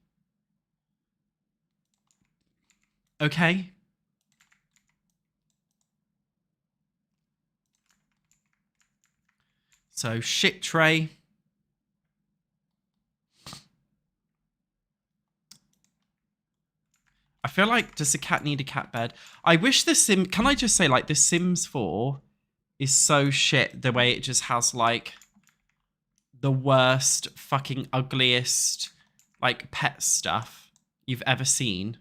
Okay. So shit tray. I feel like, does the cat need a cat bed? I wish the Sim... Can I just say, like, the Sims 4 is so shit the way it just has, like, the worst, fucking ugliest, like, pet stuff you've ever seen.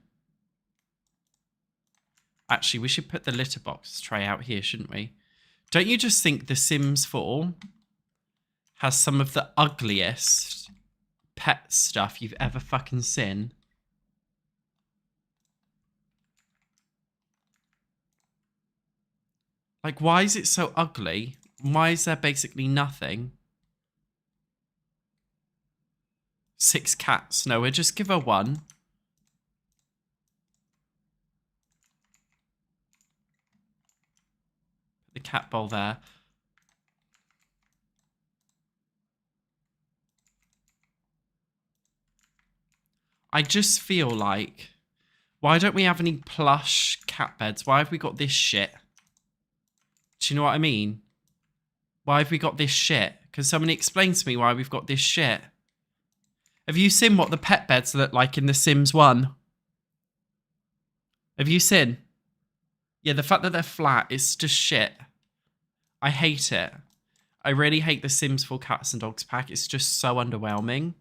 Actually, we should put the litter box tray out here, shouldn't we? Don't you just think The Sims 4 has some of the ugliest pet stuff you've ever fucking seen? Like, why is it so ugly? Why is there basically nothing? 6 cats. No, we'll just give her 1. The cat bowl there. I just feel like, why don't we have any plush cat beds? Why have we got this shit? Do you know what I mean? Why have we got this shit? Can someone explain to me why we've got this shit? Have you seen what the pet beds look like in The Sims 1? Have you seen? Yeah, the fact that they're flat is just shit. I hate it. I really hate the Sims 4 Cats and Dogs pack. It's just so underwhelming.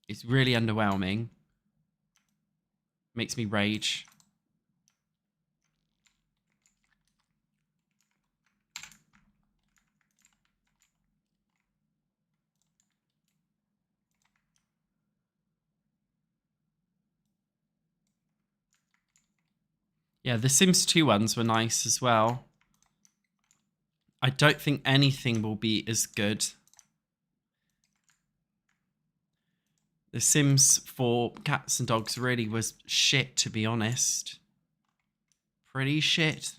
It's really underwhelming. Makes me rage. Yeah, the Sims 2 ones were nice as well. I don't think anything will be as good. The Sims for cats and dogs really was shit, to be honest. Pretty shit.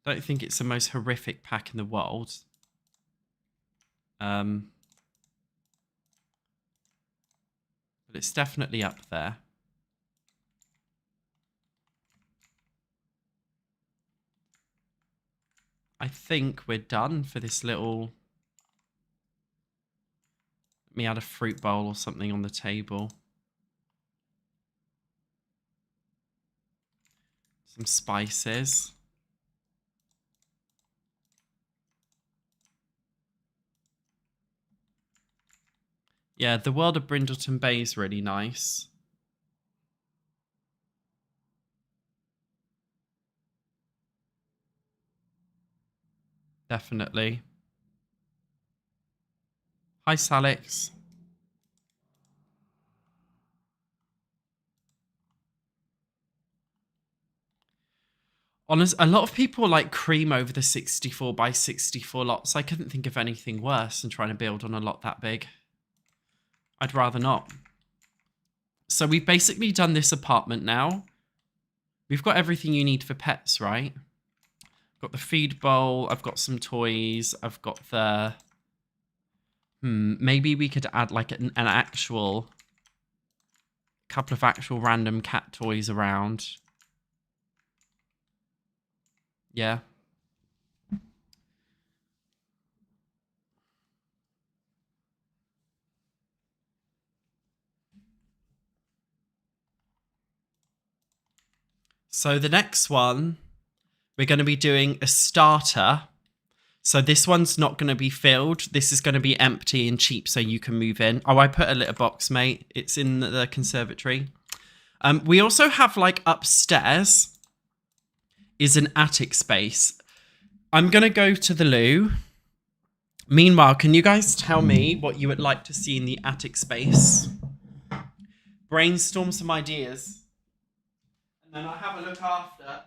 Don't think it's the most horrific pack in the world. But it's definitely up there. I think we're done for this little... Let me add a fruit bowl or something on the table. Some spices. Yeah, the world of Brindleton Bay is really nice. Definitely. Hi, Salix. Honest, a lot of people like cream over the 64 by 64 lots. I couldn't think of anything worse than trying to build on a lot that big. I'd rather not. So we've basically done this apartment now. We've got everything you need for pets, right? Got the feed bowl. I've got some toys. I've got the... maybe we could add like an actual... couple of actual random cat toys around. Yeah. So the next one, we're going to be doing a starter. So this one's not going to be filled. This is going to be empty and cheap so you can move in. Oh, I put a litter box, mate. It's in the conservatory. We also have, like, upstairs is an attic space. I'm going to go to the loo. Meanwhile, can you guys tell me what you would like to see in the attic space? Brainstorm some ideas. And then I'll have a look after.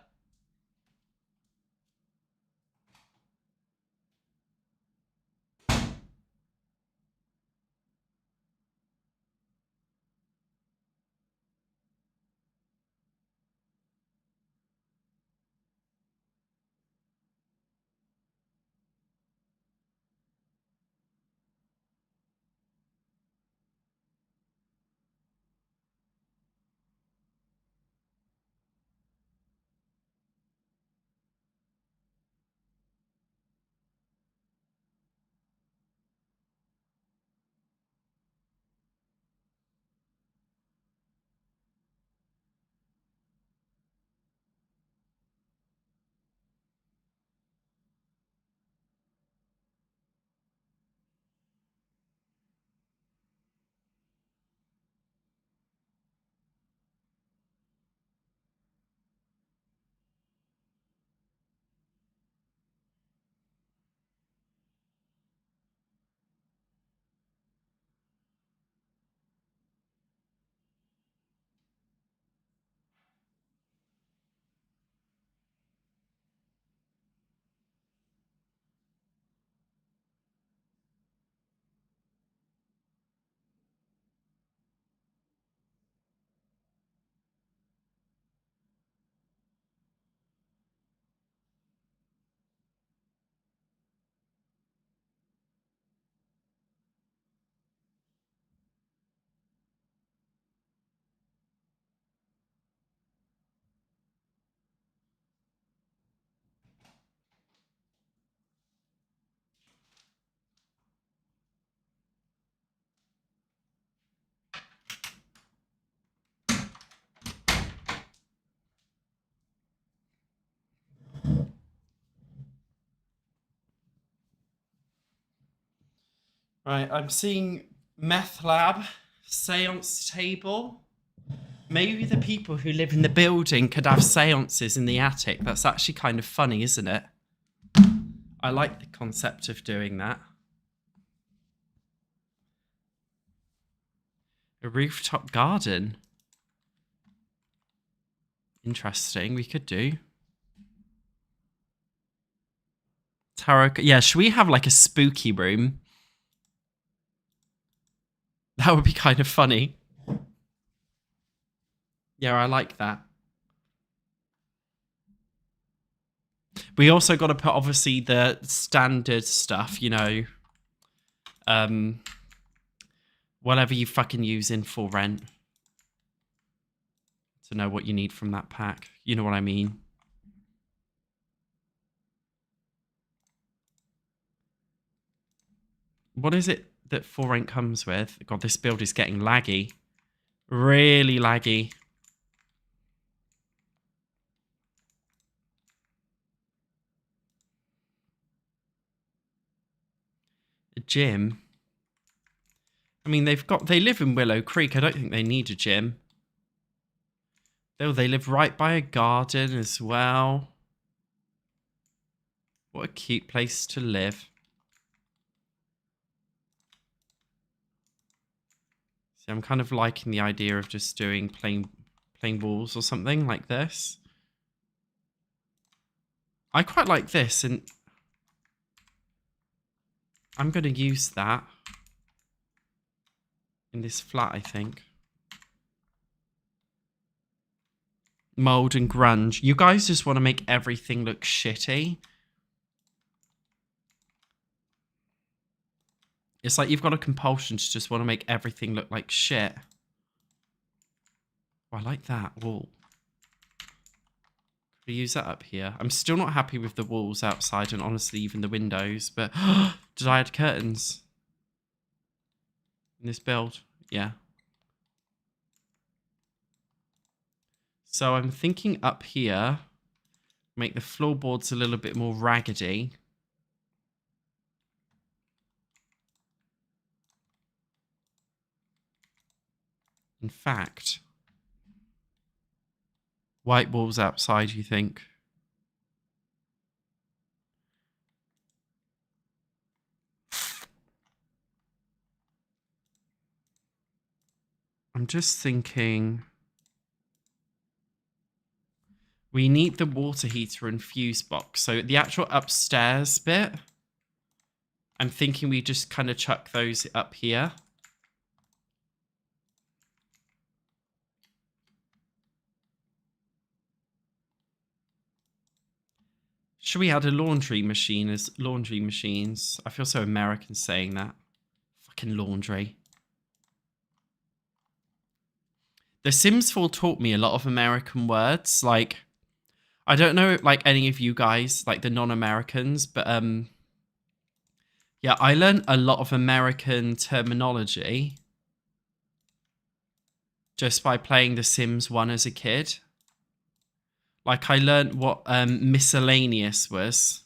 Right, I'm seeing meth lab, seance table. Maybe the people who live in the building could have seances in the attic. That's actually kind of funny, isn't it? I like the concept of doing that. A rooftop garden. Interesting, we could do. tarot. Yeah, should we have like a spooky room? That would be kind of funny. Yeah, I like that. We also got to put, obviously, the standard stuff, you know. Whatever you fucking use in for rent. To know what you need from that pack. You know what I mean? What is it that for rent comes with? God, this build is getting laggy. Really laggy. A gym? I mean, they live in Willow Creek. I don't think they need a gym. Oh, they live right by a garden as well. What a cute place to live. See, I'm kind of liking the idea of just doing plain walls or something like this. I quite like this, and I'm going to use that in this flat, I think. Mold and grunge. You guys just want to make everything look shitty. It's like you've got a compulsion to just want to make everything look like shit. Oh, I like that wall. Could we use that up here? I'm still not happy with the walls outside and honestly even the windows, but did I add curtains in this build? Yeah. So I'm thinking up here, make the floorboards a little bit more raggedy. In fact, white walls outside, you think? I'm just thinking we need the water heater and fuse box. So the actual upstairs bit, I'm thinking we just kind of chuck those up here. Should we add a laundry machine as laundry machines? I feel so American saying that. Fucking laundry. The Sims 4 taught me a lot of American words. Like, I don't know, like, any of you guys, like the non-Americans, but, yeah, I learned a lot of American terminology just by playing The Sims 1 as a kid. Like, I learned what miscellaneous was.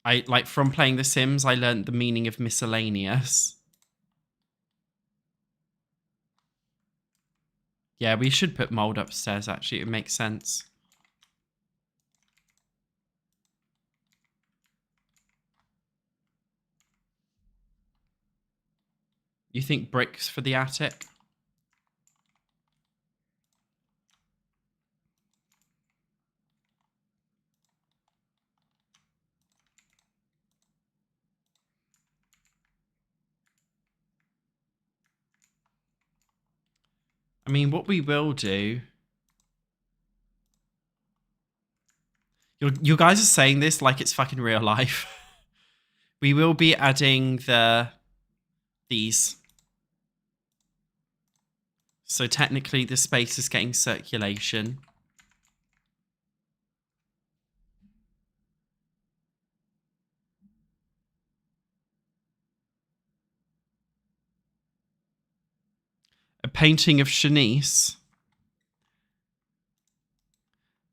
Like, from playing The Sims, I learned the meaning of miscellaneous. Yeah, we should put mold upstairs, actually. It makes sense. You think bricks for the attic? I mean, what we will do... You guys are saying this like it's fucking real life. We will be adding these. So technically the space is getting circulation. A painting of Shanice.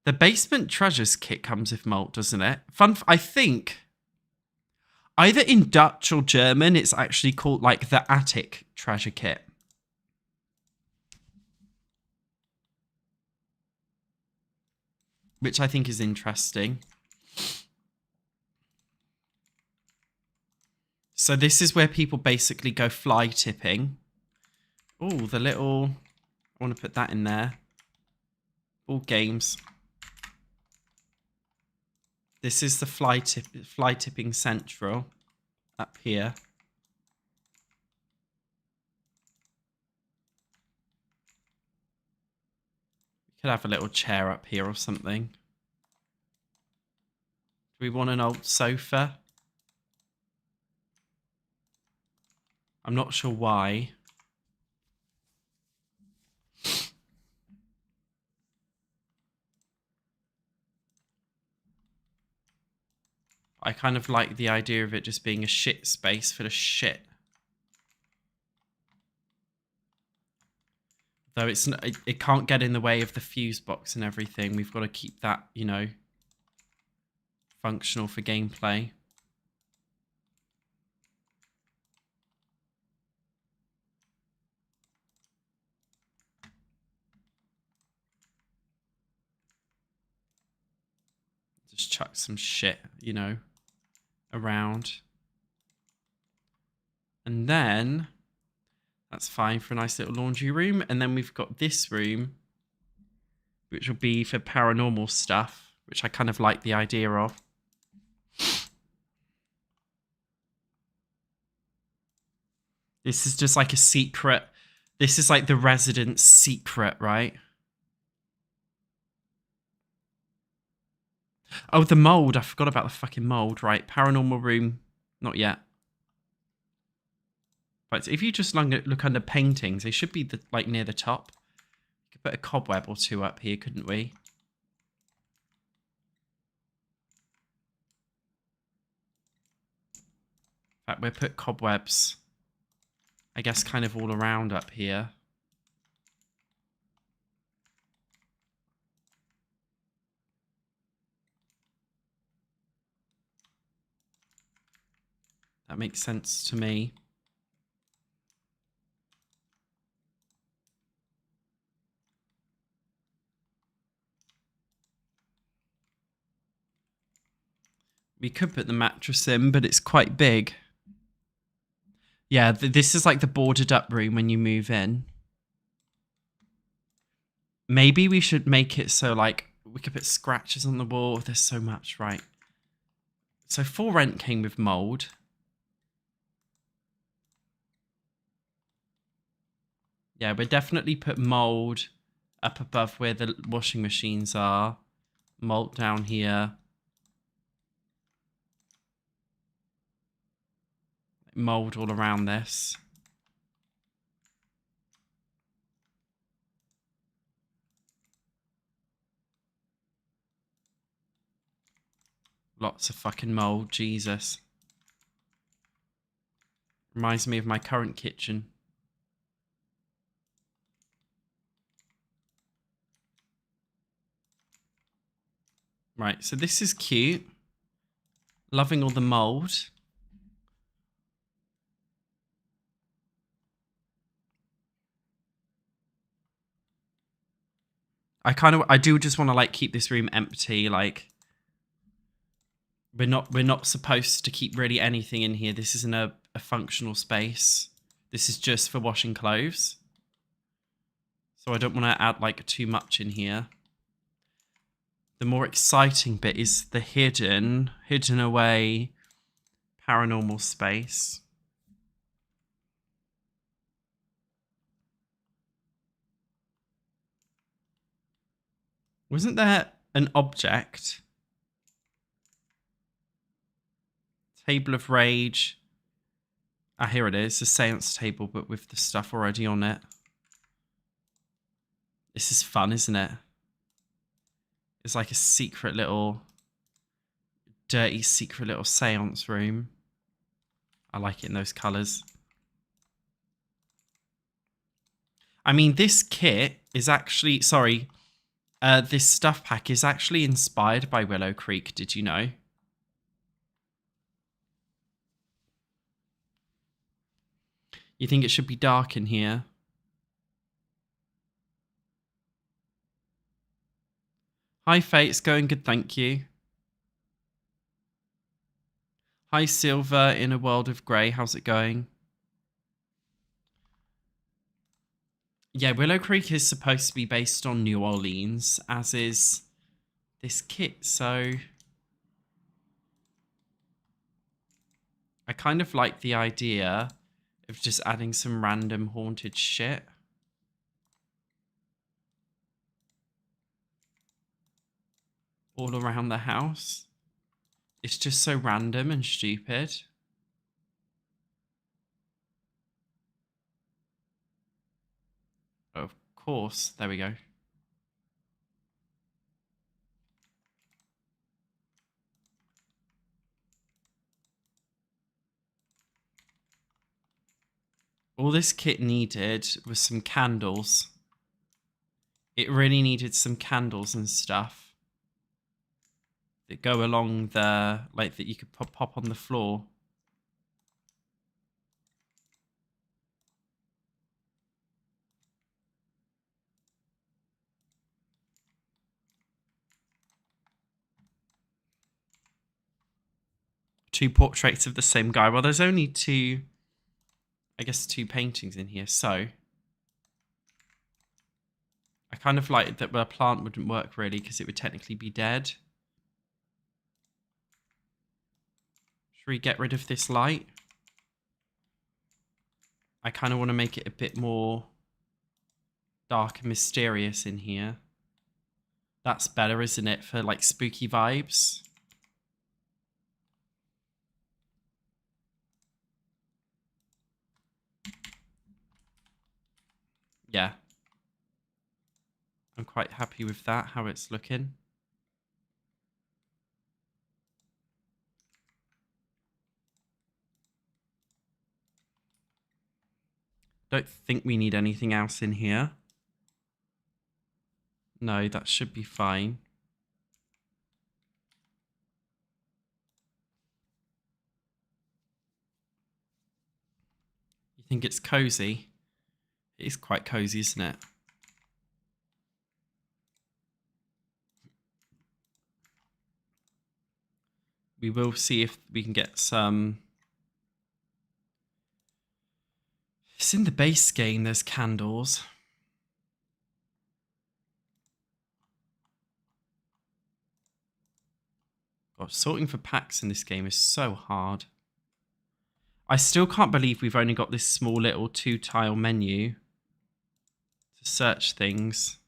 The basement treasures kit comes with malt, doesn't it? I think either in Dutch or German, it's actually called like the attic treasure kit. Which I think is interesting. So this is where people basically go fly tipping. Oh, the little... I want to put that in there. All games. This is the fly tipping central up here. We could have a little chair up here or something. Do we want an old sofa? I'm not sure why. I kind of like the idea of it just being a shit space full of shit. Though it can't get in the way of the fuse box and everything. We've got to keep that, you know, functional for gameplay. Just chuck some shit, you know, around. And then that's fine for a nice little laundry room. And then we've got this room, which will be for paranormal stuff, which I kind of like the idea of. This is just like a secret. This is like the resident's secret, right? Oh, the mold. I forgot about the fucking mold, right? Paranormal room. Not yet. But if you just look under paintings, they should be like near the top. We could put a cobweb or two up here, couldn't we? In fact, we'll put cobwebs, I guess, kind of all around up here. That makes sense to me. We could put the mattress in, but it's quite big. Yeah, this is like the boarded up room when you move in. Maybe we should make it so like we could put scratches on the wall. There's so much, right? So For Rent came with mold. Yeah, we'll definitely put mold up above where the washing machines are. Mold down here. Mold all around this. Lots of fucking mold, Jesus. Reminds me of my current kitchen. Right, so this is cute. Loving all the mold. I do just want to like keep this room empty. Like we're not supposed to keep really anything in here. This isn't a functional space. This is just for washing clothes. So I don't want to add like too much in here. The more exciting bit is the hidden away paranormal space. Wasn't there an object? Table of Rage. Ah, here it is. A seance table, but with the stuff already on it. This is fun, isn't it? It's like a secret little, dirty secret little seance room. I like it in those colours. I mean, this kit is actually, sorry, this stuff pack is actually inspired by Willow Creek. Did you know? You think it should be dark in here? Hi, Faye. It's going good, thank you. Hi, Silver in a World of Grey. How's it going? Yeah, Willow Creek is supposed to be based on New Orleans, as is this kit, so I kind of like the idea of just adding some random haunted shit. All around the house. It's just so random and stupid. Of course, there we go. All this kit needed was some candles. It really needed some candles and stuff that go along the, like, that you could pop on the floor. Two portraits of the same guy. Well, there's only two, I guess, two paintings in here, so I kind of like that a plant wouldn't work really because it would technically be dead. Should we get rid of this light? I kind of want to make it a bit more dark and mysterious in here. That's better, isn't it, for like spooky vibes? Yeah. I'm quite happy with that, how it's looking. Don't think we need anything else in here. No, that should be fine. You think it's cozy? It is quite cozy, isn't it? We will see if we can get some... It's in the base game, there's candles. God, sorting for packs in this game is so hard. I still can't believe we've only got this small little 2-tile menu to search things.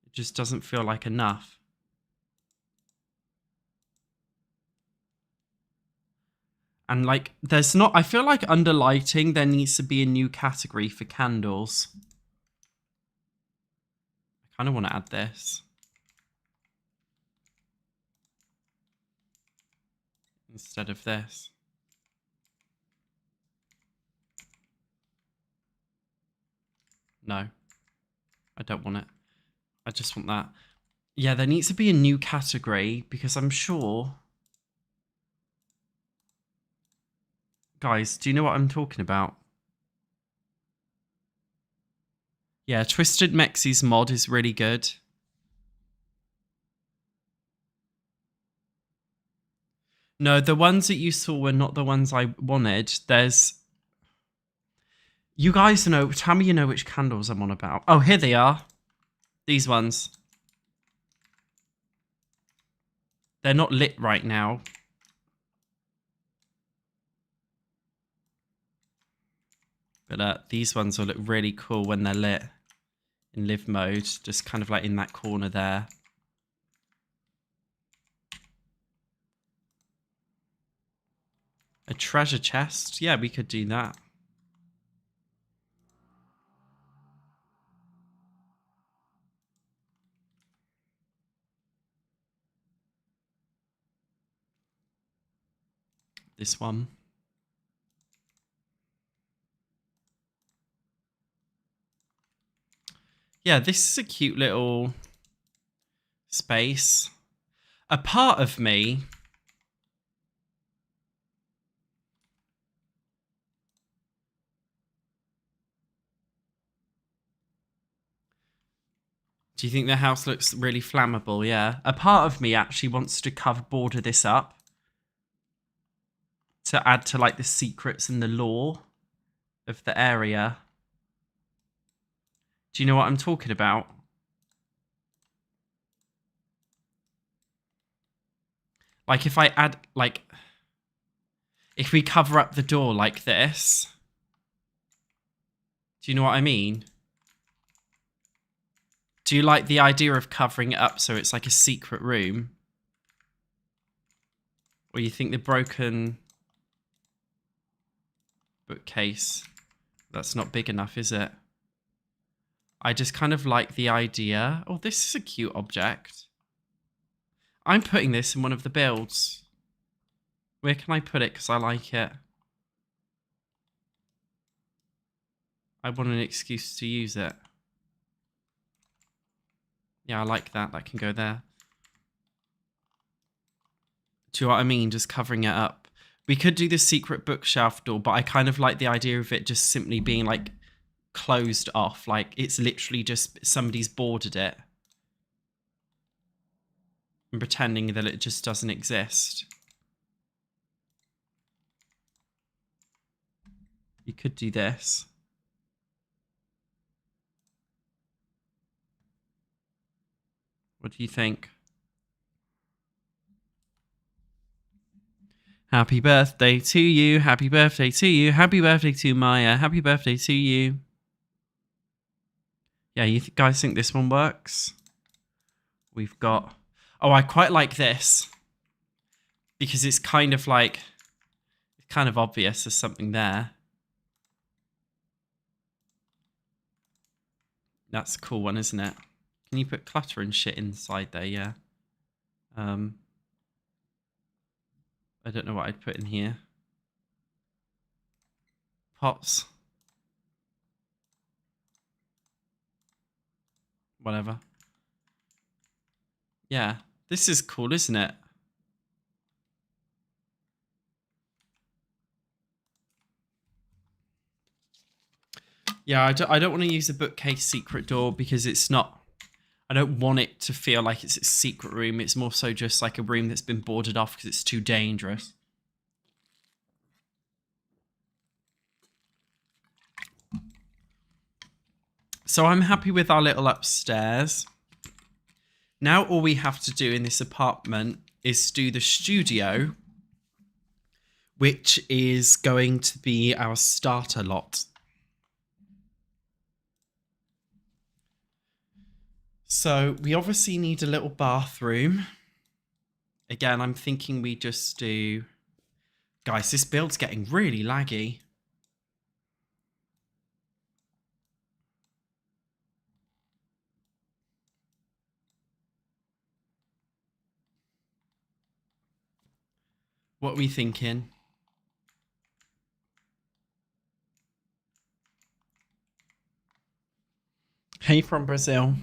It just doesn't feel like enough. And like, there's not, I feel like under lighting, there needs to be a new category for candles. I kind of want to add this. Instead of this. No, I don't want it. I just want that. Yeah, there needs to be a new category because I'm sure... Guys, do you know what I'm talking about? Yeah, Twisted Mexie's mod is really good. No, the ones that you saw were not the ones I wanted. There's... You guys know, tell me you know which candles I'm on about. Oh, here they are. These ones. They're not lit right now. But these ones will look really cool when they're lit in live mode. Just kind of like in that corner there. A treasure chest? Yeah, we could do that. This one. Yeah, this is a cute little space. A part of me... Do you think the house looks really flammable? Yeah. A part of me actually wants to border this up. To add to like the secrets and the lore of the area. Do you know what I'm talking about? Like if I add like... If we cover up the door like this, do you know what I mean? Do you like the idea of covering it up so it's like a secret room? Or you think the broken bookcase, that's not big enough, is it? I just kind of like the idea. Oh, this is a cute object. I'm putting this in one of the builds. Where can I put it? Because I like it. I want an excuse to use it. Yeah, I like that. That can go there. Do you know what I mean? Just covering it up. We could do the secret bookshelf door, but I kind of like the idea of it just simply being like closed off. Like it's literally just somebody's boarded it. And pretending that it just doesn't exist. You could do this. What do you think? Happy birthday to you. Happy birthday to you. Happy birthday to Maya. Happy birthday to you. Yeah, you guys think this one works? We've got... Oh, I quite like this. Because it's kind of like... It's kind of obvious there's something there. That's a cool one, isn't it? Can you put clutter and shit inside there? Yeah. I don't know what I'd put in here. Pots. Whatever. Yeah. This is cool, isn't it? Yeah, I don't want to use the bookcase secret door because it's not... I don't want it to feel like it's a secret room. It's more so just like a room that's been boarded off because it's too dangerous. So I'm happy with our little upstairs. Now all we have to do in this apartment is do the studio, which is going to be our starter lot. So we obviously need a little bathroom. Again, I'm thinking we just do... Guys, this build's getting really laggy. What are we thinking? Hey from Brazil.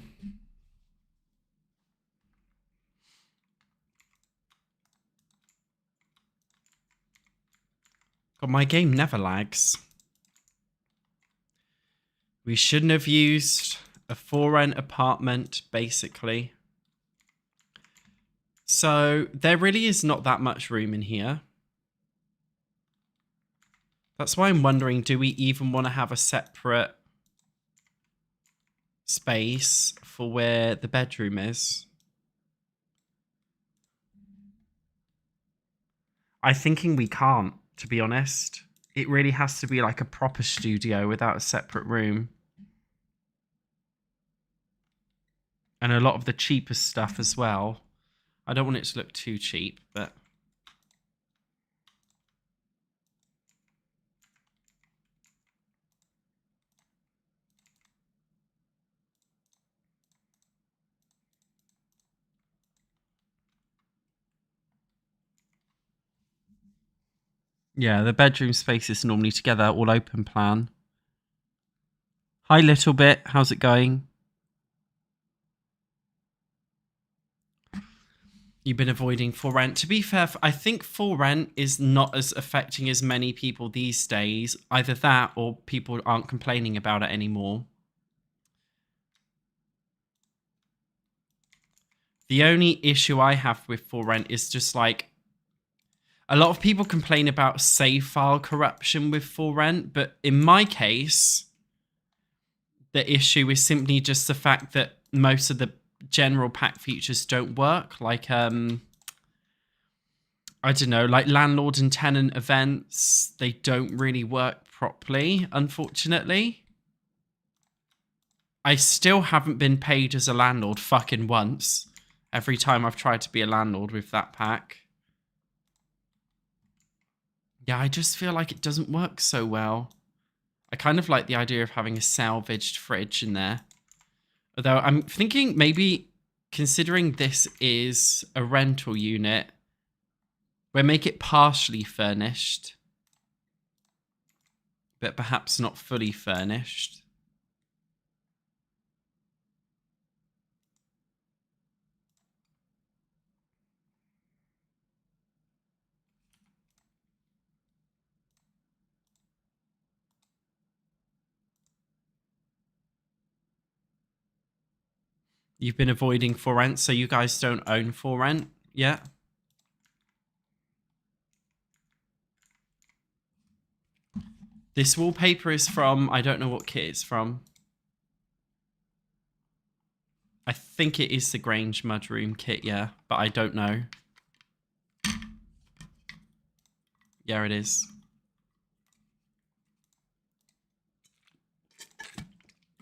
God, my game never lags. We shouldn't have used a for-rent apartment, basically. So there really is not that much room in here. That's why I'm wondering, do we even want to have a separate space for where the bedroom is? I'm thinking we can't, to be honest. It really has to be like a proper studio without a separate room. And a lot of the cheapest stuff as well. I don't want it to look too cheap, but... Yeah, the bedroom space is normally together, all open plan. Hi, Little Bit. How's it going? You've been avoiding for rent. To be fair, I think for rent is not as affecting as many people these days. Either that or people aren't complaining about it anymore. The only issue I have with for rent is just like... A lot of people complain about save file corruption with for rent, but in my case, the issue is simply just the fact that most of the general pack features don't work. Like, I'm I don't know, like landlord and tenant events, they don't really work properly, unfortunately. I still haven't been paid as a landlord fucking once. Every time I've tried to be a landlord with that pack. Yeah, I just feel like it doesn't work so well. I kind of like the idea of having a salvaged fridge in there. Although I'm thinking maybe considering this is a rental unit, we'll make it partially furnished, but perhaps not fully furnished. You've been avoiding for rent, so you guys don't own for rent yet? This wallpaper is from, I don't know what kit it's from. I think it is the Grange Mudroom kit, yeah, but I don't know. Yeah, it is.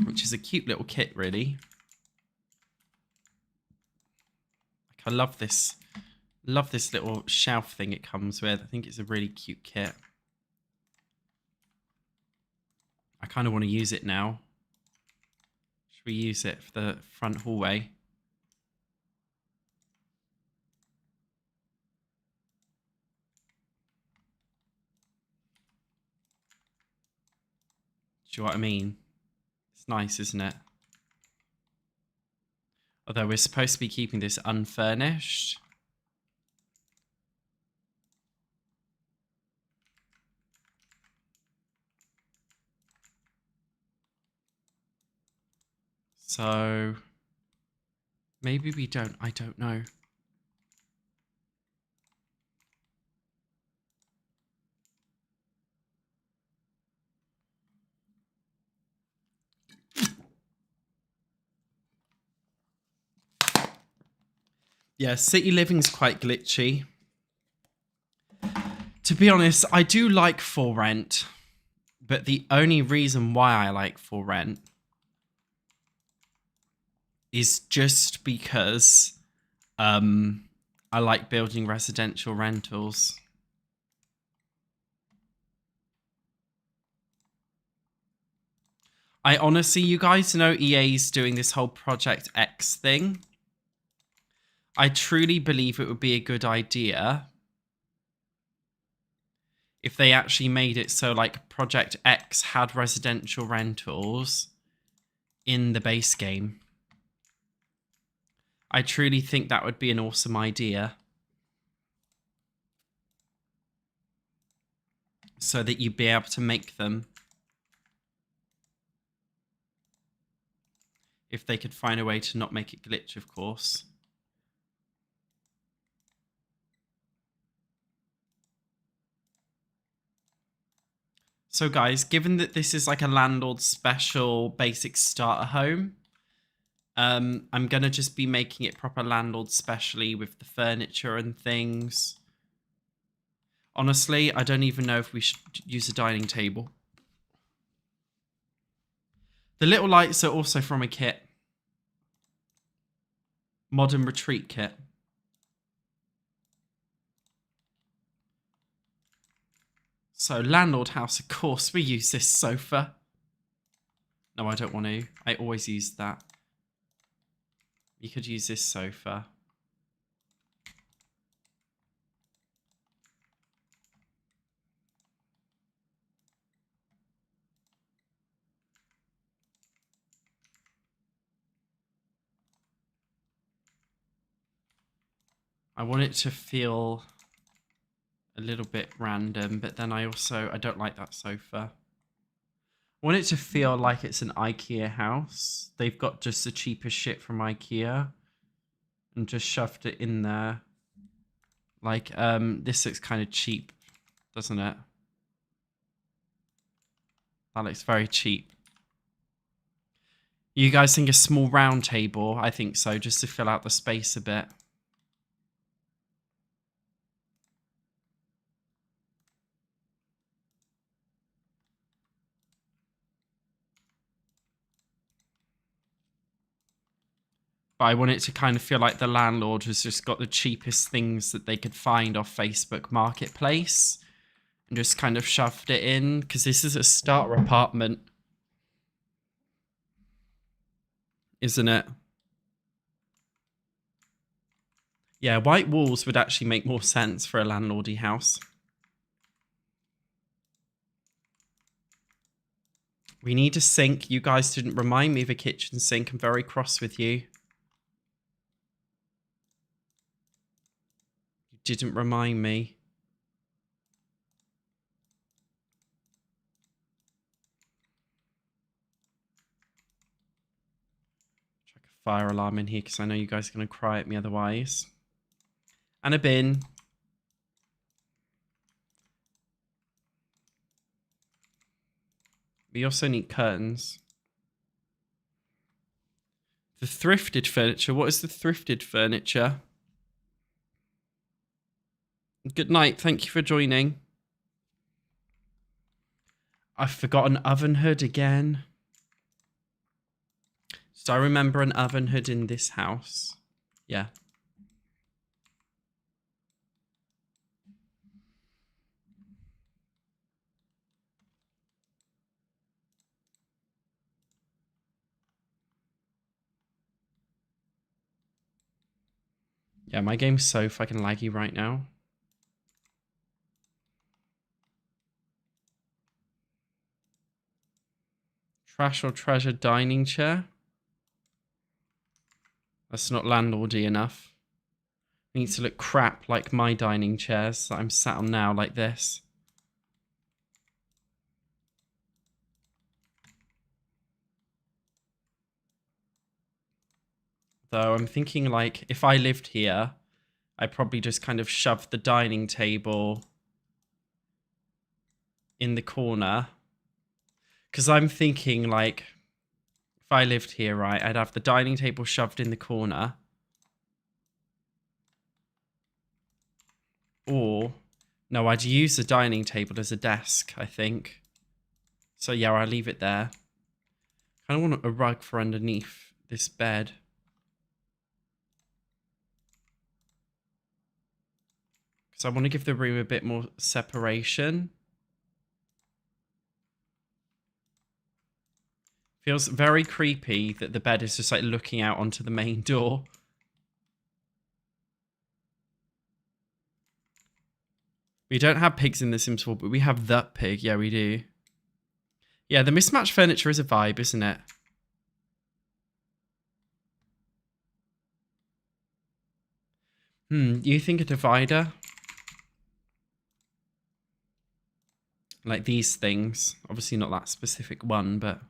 Which is a cute little kit, really. Like, I love this. Love this little shelf thing it comes with. I think it's a really cute kit. I kind of want to use it now. Should we use it for the front hallway? Do you know what I mean? It's nice, isn't it? Although we're supposed to be keeping this unfurnished. So maybe we don't. I don't know. Yeah, city living's quite glitchy. To be honest, I do like for rent, but the only reason why I like for rent is just because I like building residential rentals. I honestly, you guys know EA's doing this whole Project X thing. I truly believe it would be a good idea if they actually made it so like Project X had residential rentals in the base game. I truly think that would be an awesome idea. So that you'd be able to make them. If they could find a way to not make it glitch, of course. So guys, given that this is like a landlord special basic starter home, I'm going to just be making it proper landlord specially with the furniture and things. Honestly, I don't even know if we should use a dining table. The little lights are also from a kit. Modern Retreat kit. So, landlord house, of course, we use this sofa. No, I don't want to. I always use that. You could use this sofa. I want it to feel a little bit random, but then I don't like that sofa. I want it to feel like it's an IKEA house. They've got just the cheapest shit from IKEA and just shoved it in there. Like, this looks kind of cheap, doesn't it? That looks very cheap. You guys think a small round table? I think so, just to fill out the space a bit. But I want it to kind of feel like the landlord has just got the cheapest things that they could find off Facebook Marketplace and just kind of shoved it in, because this is a starter apartment, isn't it? Yeah, white walls would actually make more sense for a landlordy house. We need a sink. You guys didn't remind me of a kitchen sink. I'm very cross with you. You didn't remind me. Check a fire alarm in here because I know you guys are going to cry at me otherwise. And a bin. We also need curtains. The thrifted furniture. What is the thrifted furniture? Good night. Thank you for joining. I've forgotten oven hood again. So I remember an oven hood in this house. Yeah. Yeah, my game's so fucking laggy right now. Trash or treasure dining chair. That's not landlordy enough. It needs to look crap like my dining chairs that I'm sat on now, like this. Though I'm thinking, like, if I lived here, I'd probably just kind of shove the dining table in the corner. Because I'm thinking, like, if I lived here, right, I'd have the dining table shoved in the corner. Or, no, I'd use the dining table as a desk, I think. So, yeah, I'll leave it there. I kind of want a rug for underneath this bed. Because I want to give the room a bit more separation. Feels very creepy that the bed is just like looking out onto the main door. We don't have pigs in the Sims 4, but we have the pig. Yeah, we do. Yeah, the mismatched furniture is a vibe, isn't it? You think a divider? Like these things. Obviously not that specific one, but...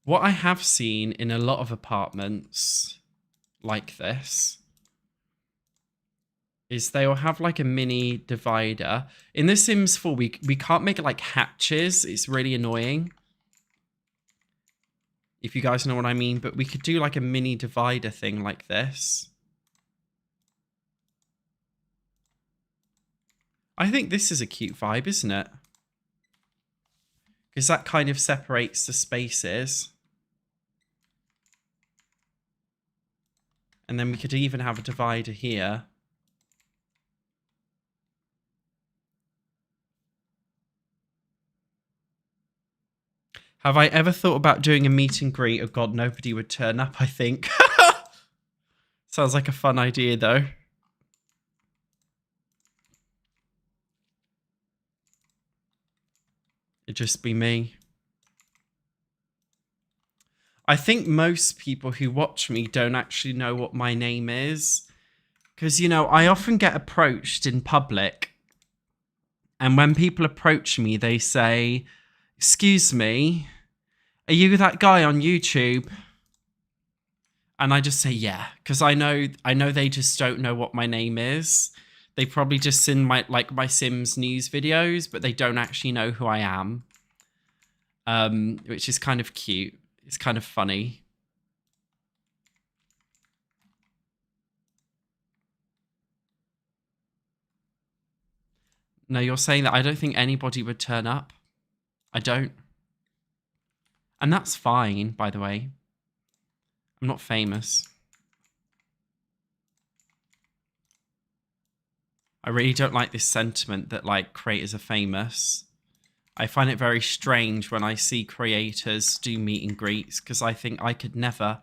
What I have seen in a lot of apartments like this is they'll have like a mini divider. In The Sims 4, we can't make it like hatches. It's really annoying. If you guys know what I mean. But we could do like a mini divider thing like this. I think this is a cute vibe, isn't it? Because that kind of separates the spaces. And then we could even have a divider here. Have I ever thought about doing a meet and greet? Oh god, nobody would turn up, I think. Sounds like a fun idea, though. It'd just be me. I think most people who watch me don't actually know what my name is. Because, you know, I often get approached in public. And when people approach me, they say, "Excuse me, are you that guy on YouTube?" And I just say, yeah, because I know they just don't know what my name is. They probably just seen my Sims news videos, but they don't actually know who I am. Which is kind of cute. It's kind of funny. No, you're saying that I don't think anybody would turn up. I don't. And that's fine, by the way. I'm not famous. I really don't like this sentiment that, like, creators are famous. I find it very strange when I see creators do meet and greets, because I think I could never.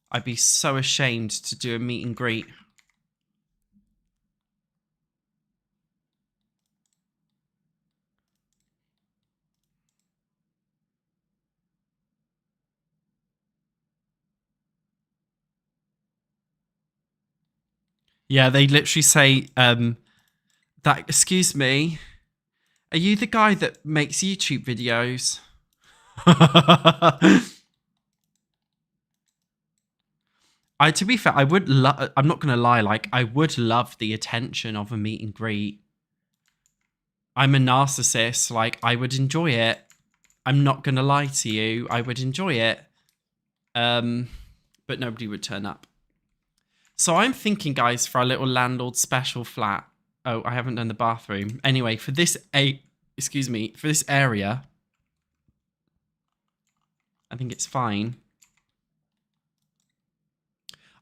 I'd be so ashamed to do a meet and greet. Yeah, they literally say, that, excuse me, are you the guy that makes YouTube videos? To be fair, I would love, I'm not going to lie, like, I would love the attention of a meet and greet. I'm a narcissist, like, I would enjoy it. I'm not going to lie to you, I would enjoy it. But nobody would turn up. So I'm thinking, guys, for our little landlord special flat. Oh, I haven't done the bathroom. Anyway, for this for this area, I think it's fine.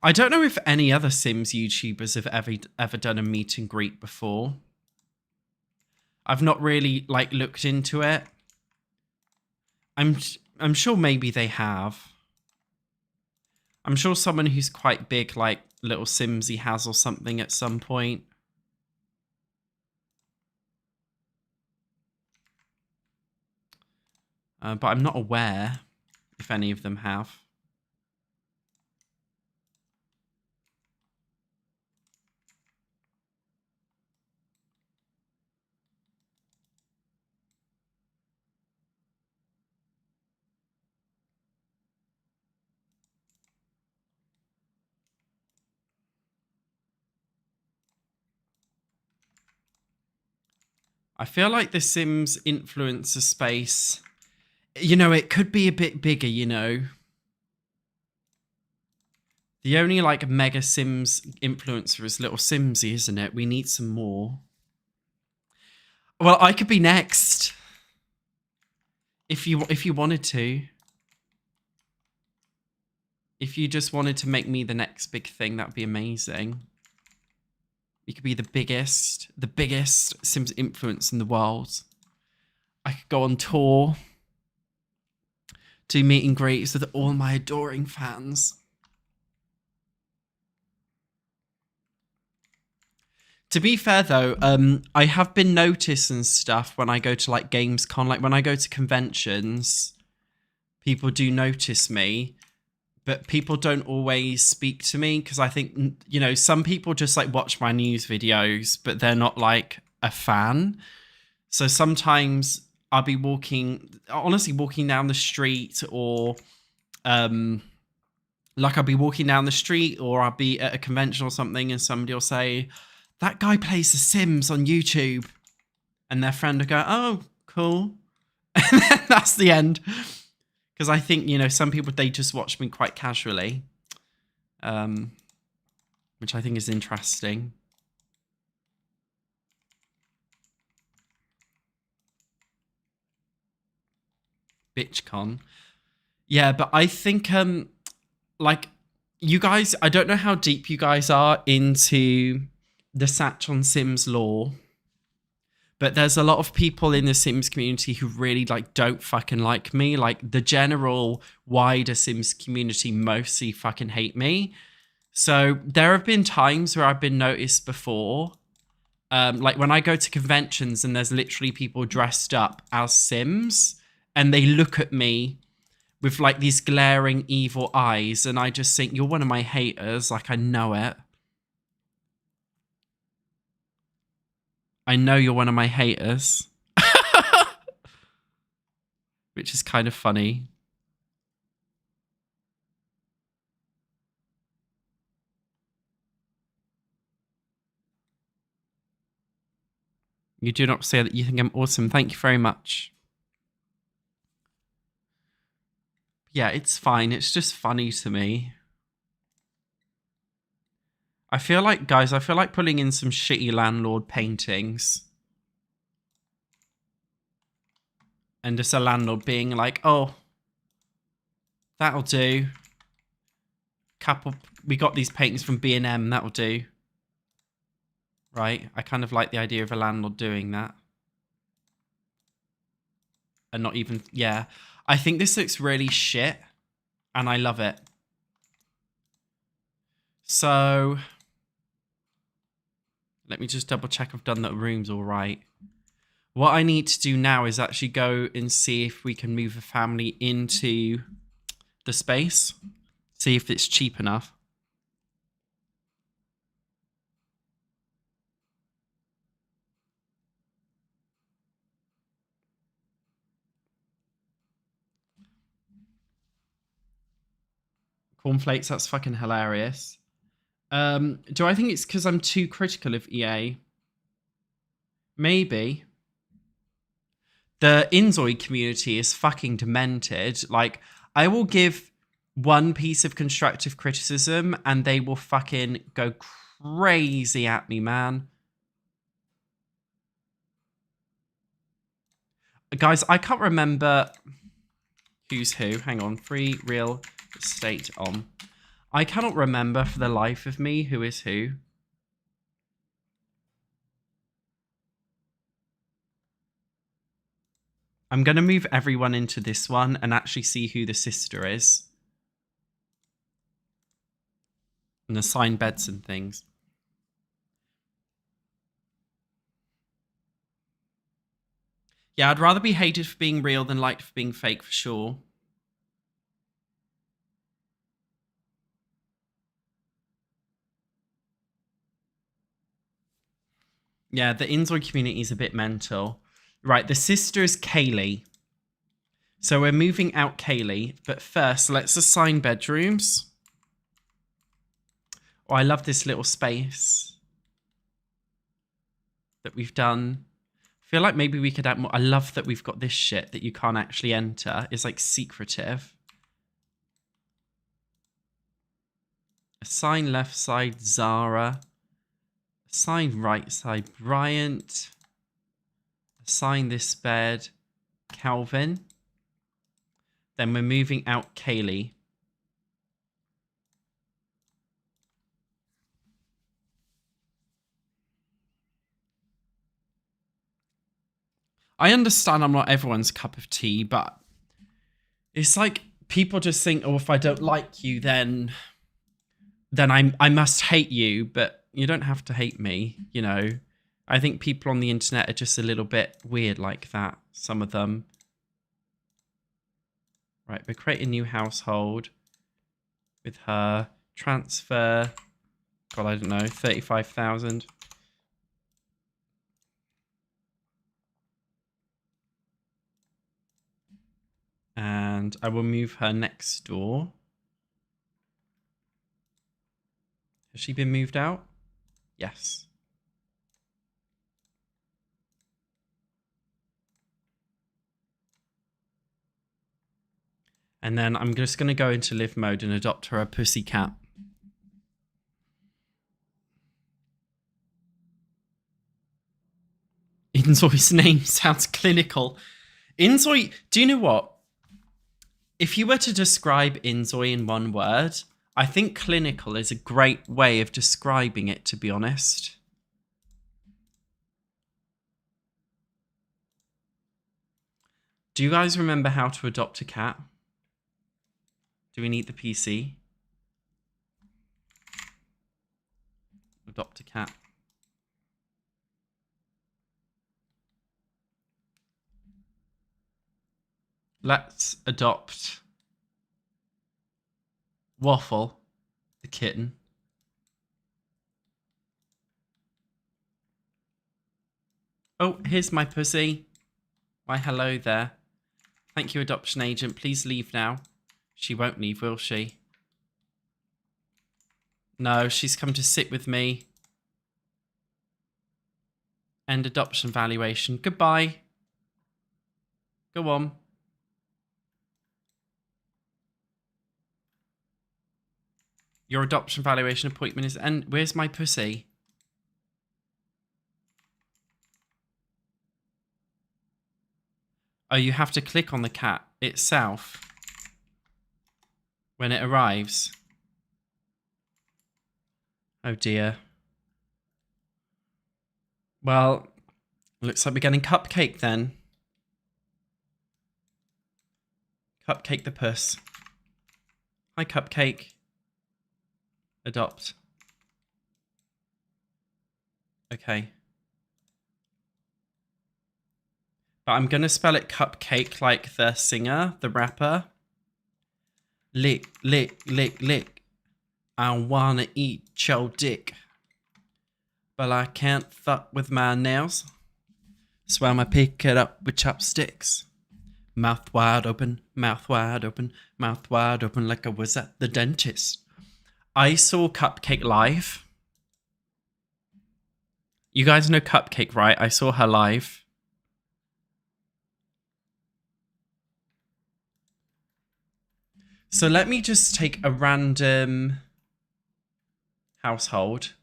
I don't know if any other Sims YouTubers have ever done a meet and greet before. I've not really, like, looked into it. I'm sure maybe they have. I'm sure someone who's quite big, like Little Simsy, has or something at some point. But I'm not aware if any of them have. I feel like the Sims influencer space, you know, it could be a bit bigger, you know. The only, like, mega Sims influencer is Little Simsy, isn't it? We need some more. Well, I could be next. If you wanted to. If you just wanted to make me the next big thing, that would be amazing. You could be the biggest Sims influence in the world. I could go on tour, do meet and greets with all my adoring fans. To be fair, though, I have been noticed and stuff when I go to, like, Gamescom, like when I go to conventions, people do notice me, but people don't always speak to me because I think, you know, some people just, like, watch my news videos, but they're not, like, a fan. So sometimes I'll be honestly walking down the street, or like, I'll be walking down the street, or I'll be at a convention or something, and somebody will say, that guy plays The Sims on YouTube. And their friend will go, oh, cool. And then that's the end. Because I think, you know, some people, they just watch me quite casually. Which I think is interesting. BitchCon. Yeah, but I think, like, you guys, I don't know how deep you guys are into the SatchOnSims lore, but there's a lot of people in the Sims community who really, like, don't fucking like me. Like, the general wider Sims community mostly fucking hate me. So there have been times where I've been noticed before, like when I go to conventions and there's literally people dressed up as Sims, and they look at me with, like, these glaring evil eyes, and I just think, you're one of my haters. Like, I know it. I know you're one of my haters. Which is kind of funny. You do not say that you think I'm awesome. Thank you very much. Yeah, it's fine. It's just funny to me. I feel like, guys, I feel like pulling in some shitty landlord paintings. And just a landlord being like, oh, that'll do. We got these paintings from B&M, that'll do. Right? I kind of like the idea of a landlord doing that. And not even, yeah. I think this looks really shit. And I love it. So, let me just double check I've done the rooms all right. What I need to do now is actually go and see if we can move a family into the space. See if it's cheap enough. Cornflakes, that's fucking hilarious. Do I think it's because I'm too critical of EA? Maybe. The Inzoi community is fucking demented. Like, I will give one piece of constructive criticism and they will fucking go crazy at me, man. Guys, I can't remember who's who. Hang on. Free real estate on. I cannot remember for the life of me who is who. I'm going to move everyone into this one and actually see who the sister is. And assign beds and things. Yeah, I'd rather be hated for being real than liked for being fake, for sure. Yeah, the Inzoi community is a bit mental. Right, the sister is Kaylee. So we're moving out Kaylee. But first, let's assign bedrooms. Oh, I love this little space that we've done. I feel like maybe we could add more. I love that we've got this shit that you can't actually enter. It's like secretive. Assign left side Zara. Assign right side Bryant. Assign this bed Calvin. Then we're moving out Kaylee. I understand I'm not everyone's cup of tea, but it's like people just think, oh, if I don't like you, then I must hate you. But you don't have to hate me, you know. I think people on the internet are just a little bit weird like that. Some of them. Right, we're creating a new household with her. Transfer. God, I don't know. 35,000. And I will move her next door. Has she been moved out? Yes. And then I'm just going to go into live mode and adopt her a pussycat. Inzoi's name sounds clinical. Inzoi, do you know what? If you were to describe Inzoi in one word, I think clinical is a great way of describing it, to be honest. Do you guys remember how to adopt a cat? Do we need the PC? Adopt a cat. Let's adopt Waffle, the kitten. Oh, here's my pussy. Why, hello there. Thank you, adoption agent. Please leave now. She won't leave, will she? No, she's come to sit with me. End adoption valuation. Goodbye. Go on. Your adoption valuation appointment is... And where's my pussy? Oh, you have to click on the cat itself when it arrives. Oh dear. Well, looks like we're getting Cupcake then. Cupcake the puss. Hi, Cupcake. Adopt. Okay. But I'm going to spell it Cupcake like the singer, the rapper. Lick, lick, lick, lick. I wanna eat your dick. But I can't fuck with my nails. So I'ma pick it up with chopsticks. Mouth wide open, mouth wide open, mouth wide open like I was at the dentist. I saw Cupcake live. You guys know Cupcake, right? I saw her live. So let me just take a random household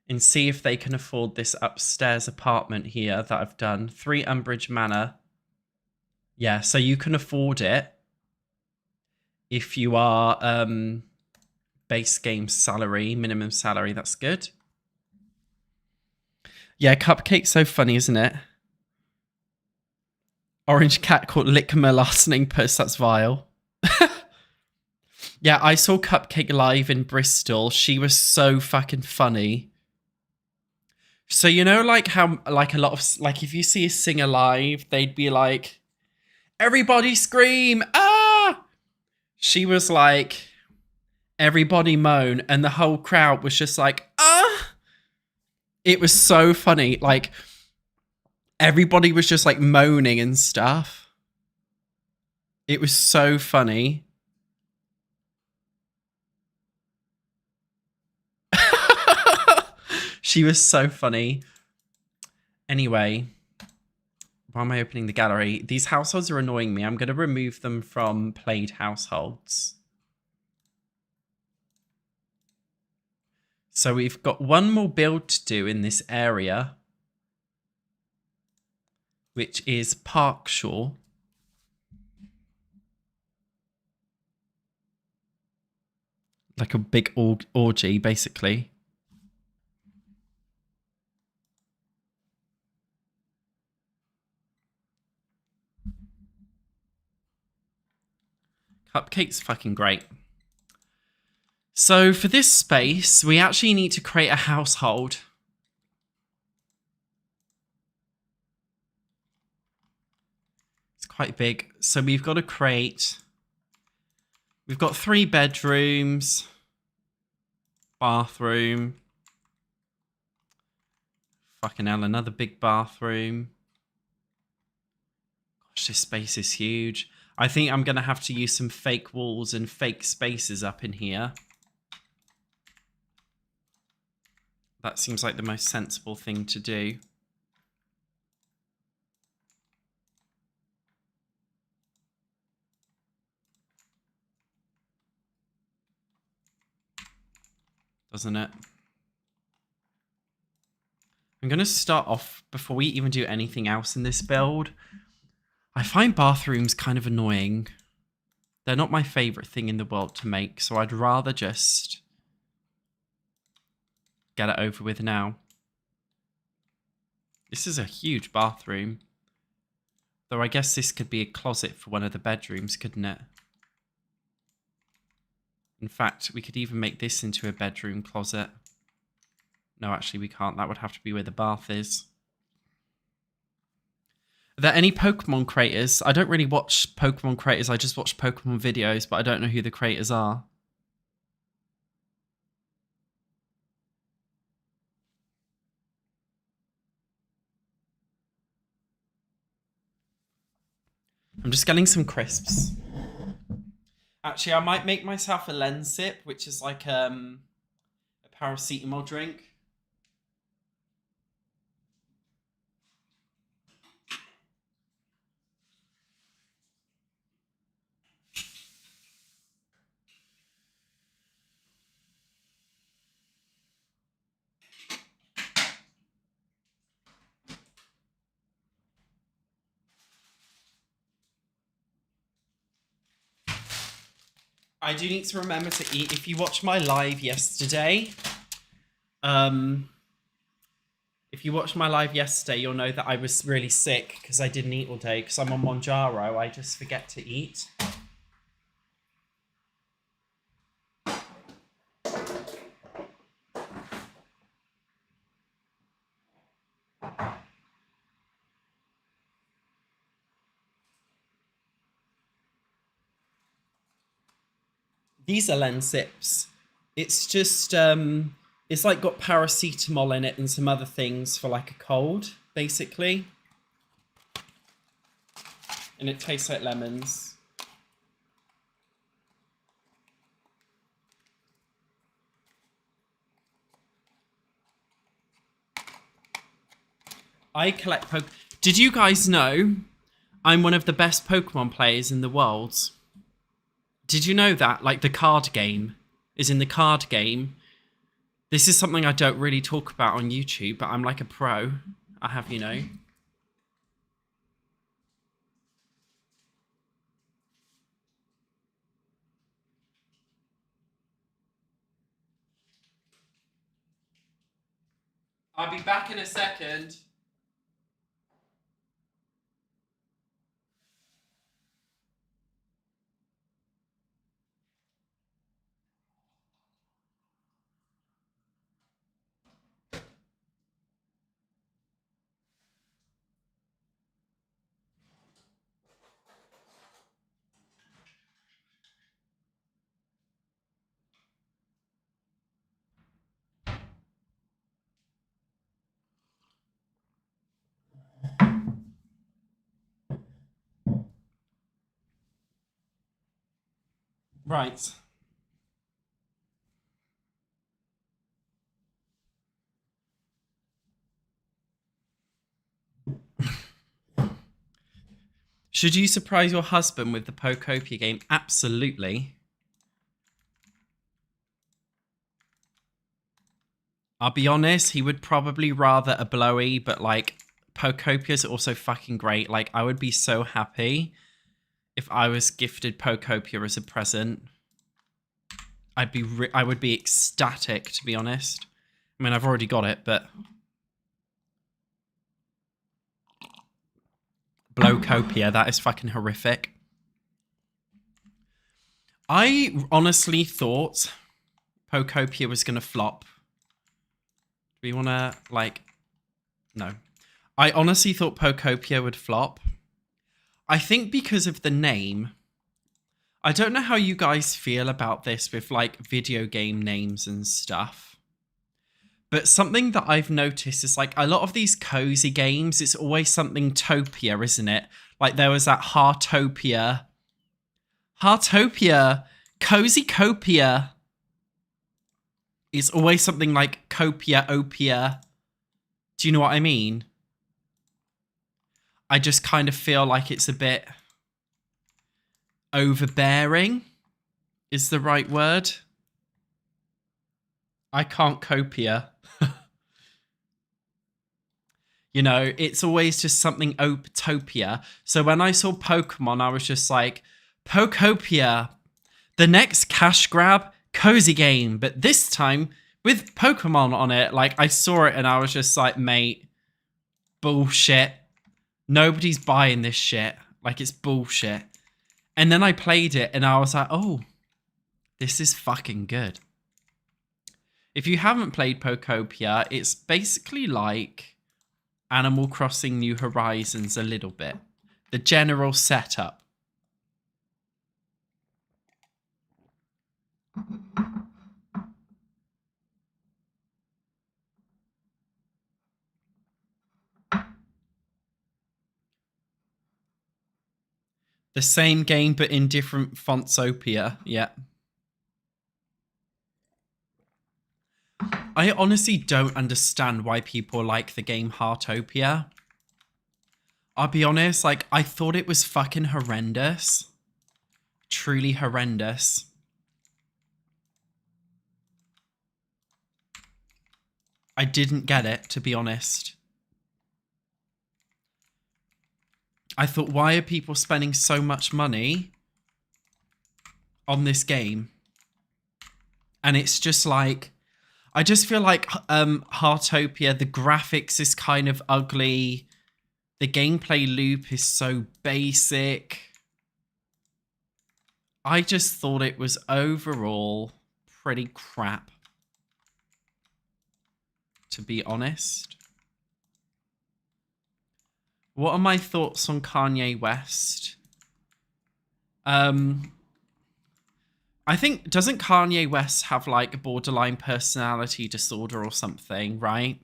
and see if they can afford this upstairs apartment here that I've done. 3 Umbridge Manor. Yeah, so you can afford it if you are base game salary, minimum salary. That's good. Yeah, Cupcake's so funny, isn't it? Orange cat called Lick My Larcening Puss. That's vile. Yeah, I saw Cupcake live in Bristol. She was so fucking funny. So you know, like how, like a lot of, like if you see a singer live, they'd be like, "Everybody scream, ah!" She was like, "Everybody moan," and the whole crowd was just like, "Ah!" It was so funny. Like everybody was just like moaning and stuff. It was so funny. She was so funny. Anyway, why am I opening the gallery? These households are annoying me. I'm going to remove them from played households. So we've got one more build to do in this area, which is Parkshaw. Like a big orgy, basically. Cupcake's fucking great. So for this space, we actually need to create a household. It's quite big. So we've got to create... We've got 3 bedrooms, bathroom. Fucking hell, another big bathroom. Gosh, this space is huge. I think I'm going to have to use some fake walls and fake spaces up in here. That seems like the most sensible thing to do. Doesn't it? I'm going to start off, before we even do anything else in this build, I find bathrooms kind of annoying. They're not my favourite thing in the world to make, so I'd rather just get it over with now. This is a huge bathroom. Though I guess this could be a closet for one of the bedrooms, couldn't it? In fact, we could even make this into a bedroom closet. No, actually we can't. That would have to be where the bath is. Are there any Pokemon creators? I don't really watch Pokemon creators. I just watch Pokemon videos, but I don't know who the creators are. I'm just getting some crisps. Actually, I might make myself a lens sip, which is like a paracetamol drink. I do need to remember to eat. If you watched my live yesterday, you'll know that I was really sick because I didn't eat all day because I'm on Monjaro. I just forget to eat. These are Lensips. It's just, it's like got paracetamol in it and some other things for like a cold, basically. And it tastes like lemons. I collect Pokemon. Did you guys know I'm one of the best Pokemon players in the world? Did you know that? Like, the card game is in the card game. This is something I don't really talk about on YouTube, but I'm like a pro. I have, you know. I'll be back in a second. Right. Should you surprise your husband with the Pokopia game? Absolutely. I'll be honest, he would probably rather a blowy, but like Pocopia's also fucking great. Like, I would be so happy if I was gifted Pokopia as a present. I would be ecstatic, to be honest. I mean, I've already got it, but Blowcopia, that is fucking horrific. I honestly thought Pokopia was gonna flop. Do we wanna, like... No. I honestly thought Pokopia would flop. I think because of the name. I don't know how you guys feel about this with, like, video game names and stuff. But something that I've noticed is, like, a lot of these cozy games, it's always something Topia, isn't it? Like, there was that Heartopia. Heartopia! Cozy Copia! It's always something like Copia, Opia. Do you know what I mean? I just kind of feel like it's a bit overbearing is the right word. I can't copia. You know, it's always just something Optopia. So when I saw Pokemon, I was just like, Pokopia, the next cash grab cozy game, but this time with Pokemon on it. Like, I saw it and I was just like, mate, bullshit. Nobody's buying this shit. Like, it's bullshit. And then I played it and I was like, oh, this is fucking good. If you haven't played Pokopia, it's basically like Animal Crossing New Horizons a little bit. The general setup. The same game, but in different fontsopia. Yeah. I honestly don't understand why people like the game Heartopia. I'll be honest, like, I thought it was fucking horrendous. Truly horrendous. I didn't get it, to be honest. I thought, why are people spending so much money on this game. And it's just like, I just feel like Heartopia, the graphics is kind of ugly. The gameplay loop is so basic. I just thought it was overall pretty crap, to be honest. What are my thoughts on Kanye West? I think, doesn't Kanye West have like a borderline personality disorder or something, right?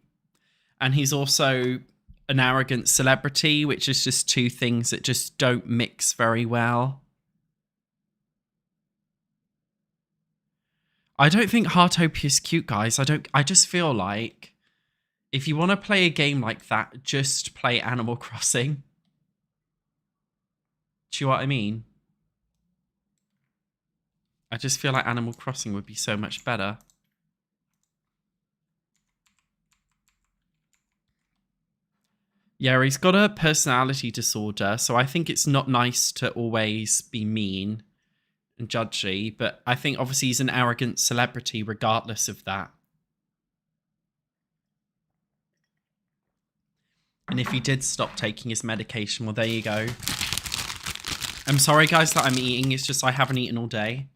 And he's also an arrogant celebrity, which is just two things that just don't mix very well. I don't think Heartopia is cute, guys. I just feel like if you want to play a game like that, just play Animal Crossing. Do you know what I mean? I just feel like Animal Crossing would be so much better. Yeah, he's got a personality disorder, so I think it's not nice to always be mean and judgy, but I think obviously he's an arrogant celebrity regardless of that. And if he did stop taking his medication, well, there you go. I'm sorry, guys, that I'm eating. It's just I haven't eaten all day.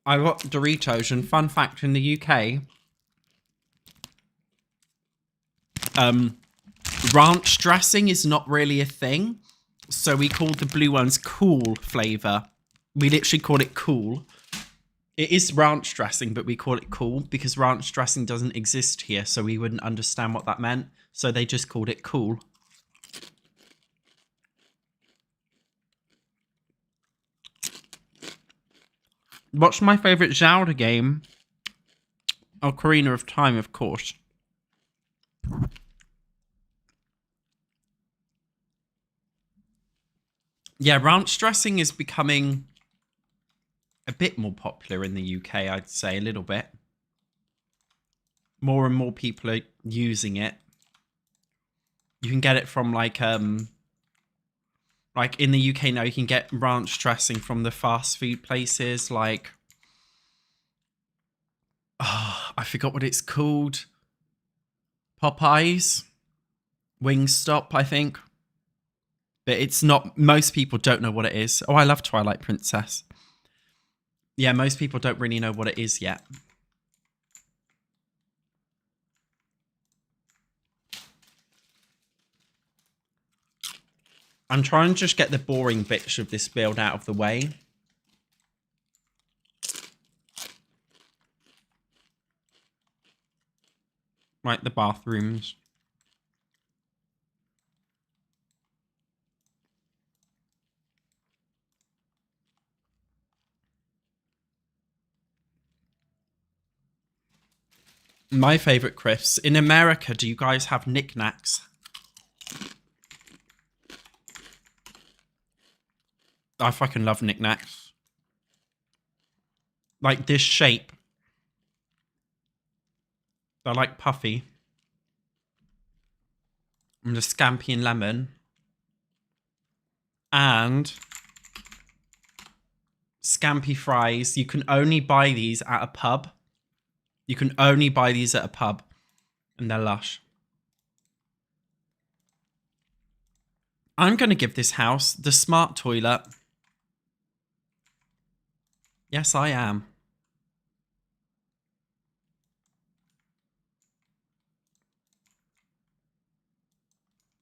I got Doritos, and fun fact, in the UK, ranch dressing is not really a thing. So we call the blue ones cool flavor. We literally call it cool. It is ranch dressing, but we call it cool because ranch dressing doesn't exist here, so we wouldn't understand what that meant. So they just called it cool. What's my favourite Zelda game? Ocarina of Time, of course. Yeah, ranch dressing is becoming a bit more popular in the UK, I'd say, a little bit. More and more people are using it. You can get it from like in the UK now, you can get ranch dressing from the fast food places like, oh, I forgot what it's called. Popeyes, Wingstop, I think. But it's not, most people don't know what it is. Oh, I love Twilight Princess. Yeah, most people don't really know what it is yet. I'm trying to just get the boring bits of this build out of the way. Like the bathrooms. My favourite crafts. In America, do you guys have knickknacks? I fucking love knickknacks. Like this shape. They're like puffy. And the scampi and lemon. And scampi fries. You can only buy these at a pub. You can only buy these at a pub. And they're lush. I'm going to give this house the smart toilet. Yes, I am.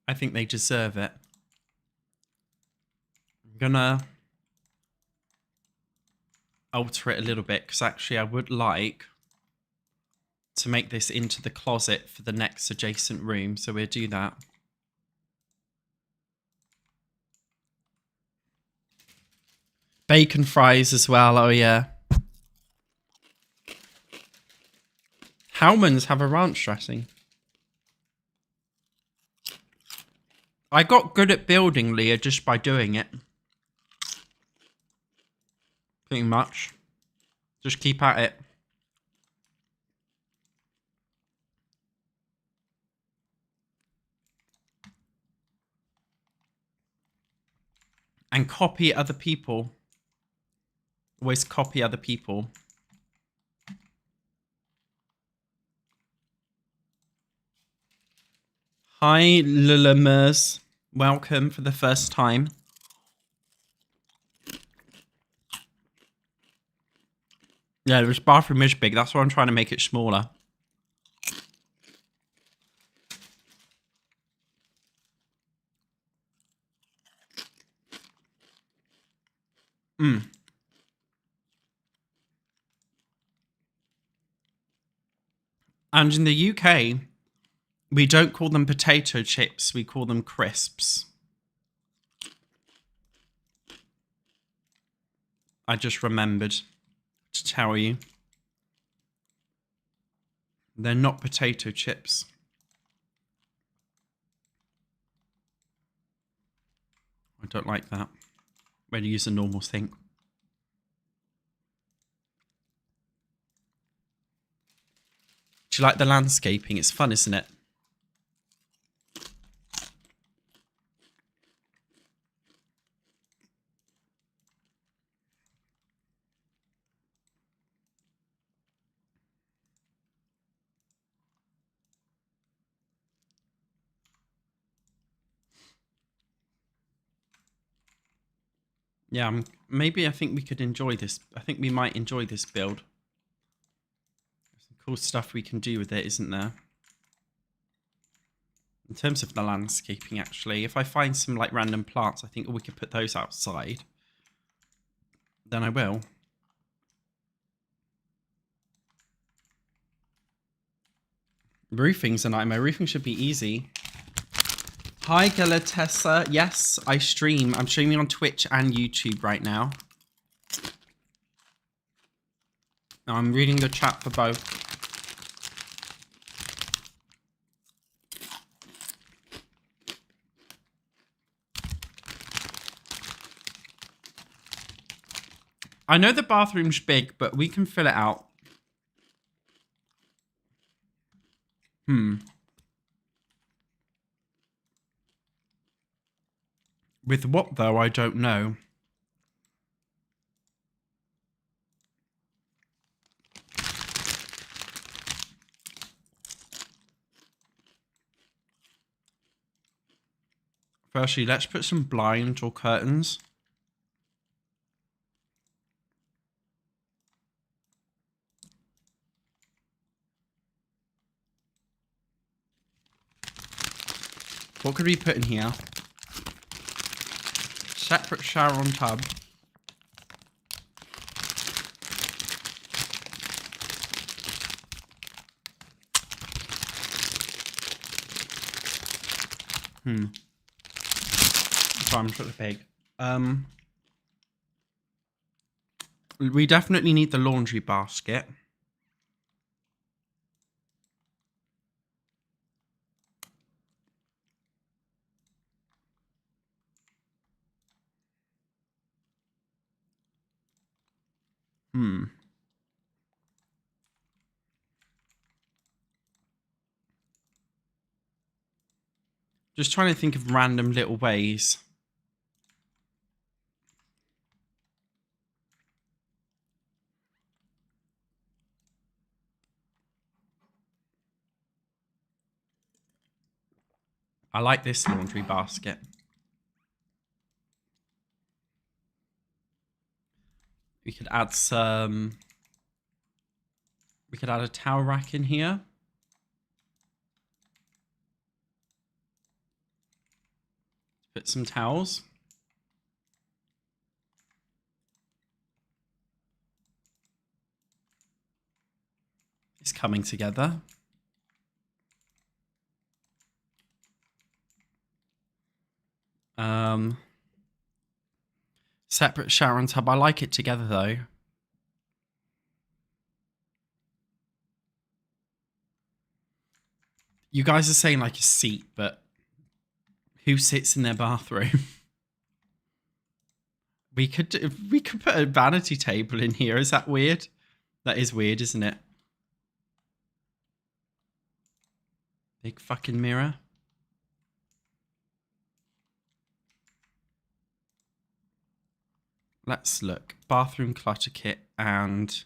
I think they deserve it. I'm going to alter it a little bit because actually I would like to make this into the closet for the next adjacent room. So we'll do that. Bacon fries as well. Oh, yeah. Howmans have a ranch dressing. I got good at building, Leah, just by doing it. Pretty much. Just keep at it. And copy other people. Always copy other people. Hi, Lulamers. Welcome for the first time. Yeah, this bathroom is big. That's why I'm trying to make it smaller. And in the UK, we don't call them potato chips. We call them crisps. I just remembered to tell you. They're not potato chips. I don't like that. I'm going to use a normal thing. Do you like the landscaping? It's fun, isn't it? Yeah, maybe I think we could enjoy this. I think we might enjoy this build. There's some cool stuff we can do with it, isn't there? In terms of the landscaping, actually, if I find some like random plants, I think we could put those outside. Then I will. Roofing's a nightmare. Roofing should be easy. Hi, Galatessa. Yes, I stream. I'm streaming on Twitch and YouTube right now. I'm reading the chat for both. I know the bathroom's big, but we can fill it out. With what, though, I don't know. Firstly, let's put some blinds or curtains. What could we put in here? Separate shower on tub. Sorry, I'm sort of big. We definitely need the laundry basket. Just trying to think of random little ways. I like this laundry basket. We could add some... We could add a towel rack in here. Put some towels. It's coming together. Separate shower and tub. I like it together though. You guys are saying like a seat, but who sits in their bathroom? We could put a vanity table in here. Is that weird? That is weird, isn't it? Big fucking mirror. Let's look. Bathroom clutter kit and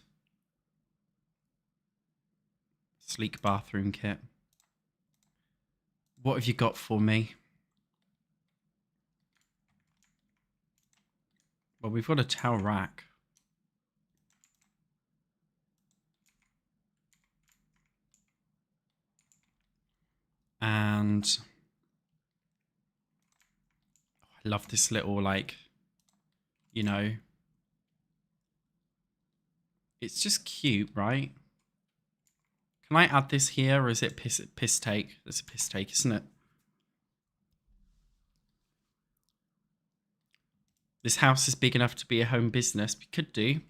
sleek bathroom kit. What have you got for me? Well, we've got a towel rack. And I love this little, like, you know, it's just cute, right? Can I add this here, or is it piss take? It's a piss take, isn't it? This house is big enough to be a home business. We could do.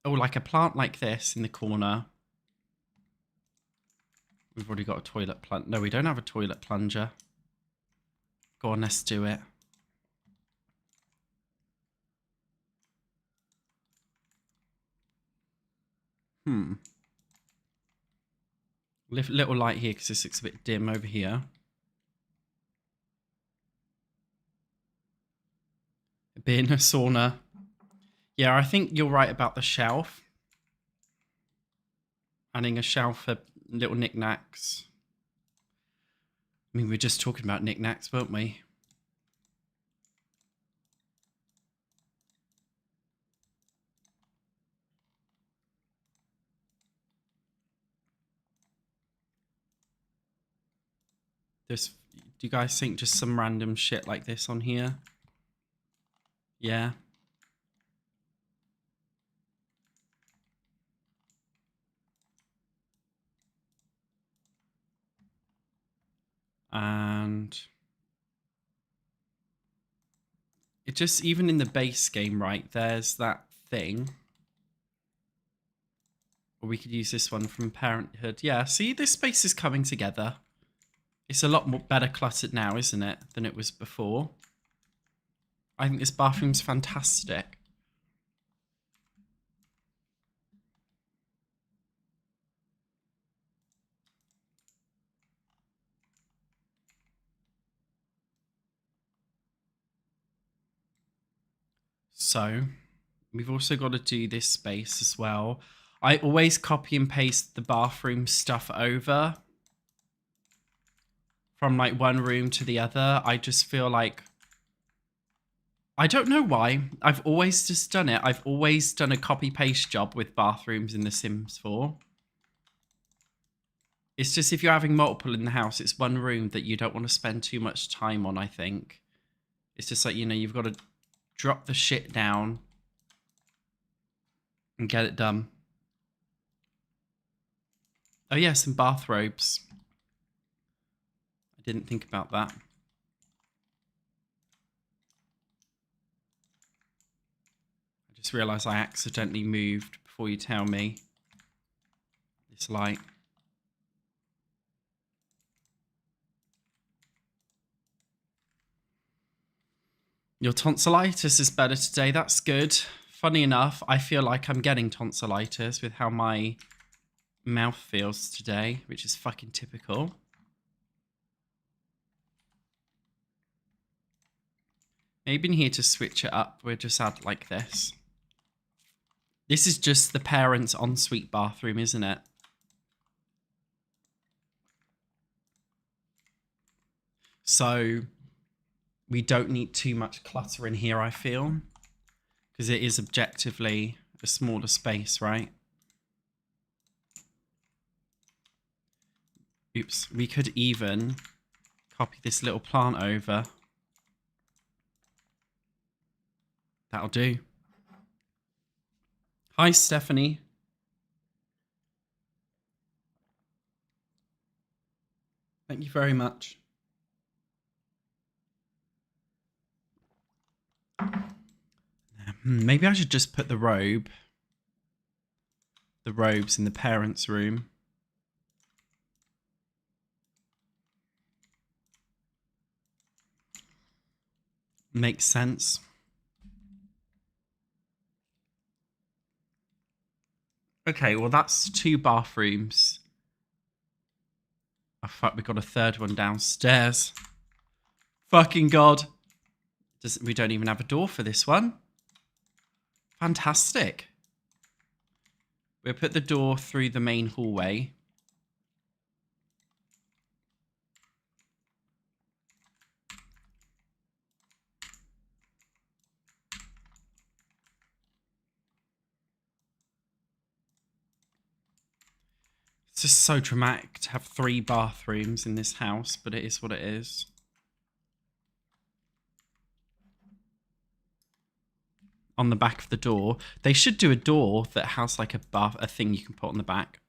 Oh, like a plant like this in the corner. We've already got a toilet plunge. No, we don't have a toilet plunger. Go on, let's do it. Little light here because this looks a bit dim over here. A bin, a sauna. Yeah, I think you're right about the shelf. Adding a shelf for little knickknacks. I mean, we were just talking about knickknacks, weren't we? Do you guys think just some random shit like this on here? Yeah. And it just, even in the base game, right, there's that thing. Or we could use this one from Parenthood. Yeah, see, this space is coming together. It's a lot more better cluttered now, isn't it, than it was before. I think this bathroom's fantastic. So, we've also got to do this space as well. I always copy and paste the bathroom stuff over from like one room to the other. I just feel like, I don't know why. I've always just done it. I've always done a copy paste job with bathrooms in The Sims 4. It's just if you're having multiple in the house, it's one room that you don't want to spend too much time on, I think. It's just like, you know, you've got to drop the shit down and get it done. Oh yeah, some bathrobes. I didn't think about that. I just realised I accidentally moved before you tell me. This light. Your tonsillitis is better today. That's good. Funny enough, I feel like I'm getting tonsillitis with how my mouth feels today, which is fucking typical. Maybe in here to switch it up, we'll just add like this. This is just the parents' ensuite bathroom, isn't it? So we don't need too much clutter in here, I feel, because it is objectively a smaller space, right? Oops, we could even copy this little plant over. That'll do. Hi, Stephanie. Thank you very much. Maybe I should just put the robes in the parents' room. Makes sense. Okay, well that's 2 bathrooms. Oh fuck, we got a third one downstairs. Fucking god. We don't even have a door for this one. Fantastic. We'll put the door through the main hallway. It's just so dramatic to have 3 bathrooms in this house, but it is what it is. On the back of the door. They should do a door that has like a thing you can put on the back.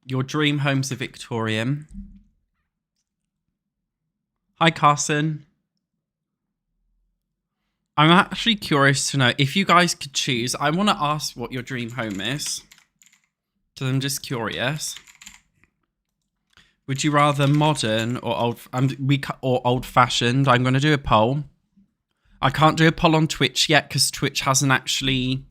Your dream home's a Victorian. Hi, Carson. I'm actually curious to know if you guys could choose. I want to ask what your dream home is. So I'm just curious. Would you rather modern or old-fashioned? I'm going to do a poll. I can't do a poll on Twitch yet because Twitch hasn't actually.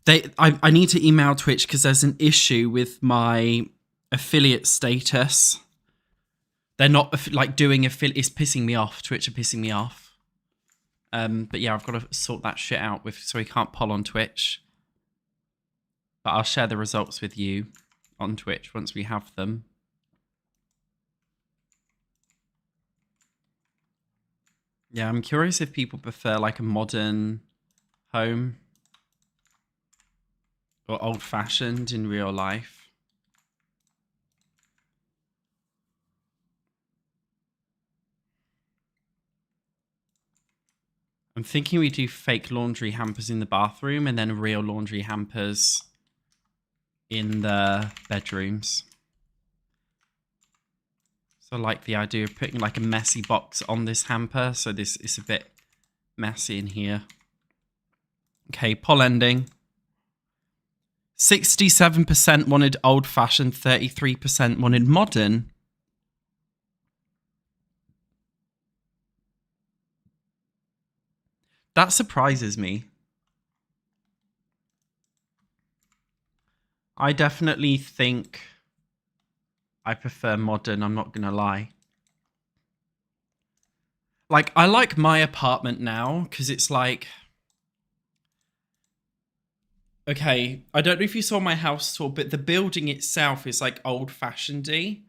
I need to email Twitch because there's an issue with my affiliate status. They're not like doing affiliate. It's pissing me off. Twitch are pissing me off. But yeah, I've got to sort that shit out so we can't poll on Twitch. But I'll share the results with you on Twitch once we have them. Yeah, I'm curious if people prefer like a modern home or old-fashioned in real life. I'm thinking we do fake laundry hampers in the bathroom and then real laundry hampers in the bedrooms. So I like the idea of putting like a messy box on this hamper. So this is a bit messy in here. Okay, poll ending. 67% wanted old-fashioned, 33% wanted modern. That surprises me. I definitely think I prefer modern, I'm not gonna lie. Like, I like my apartment now, because it's like... Okay, I don't know if you saw my house tour, but the building itself is like old-fashioned-y.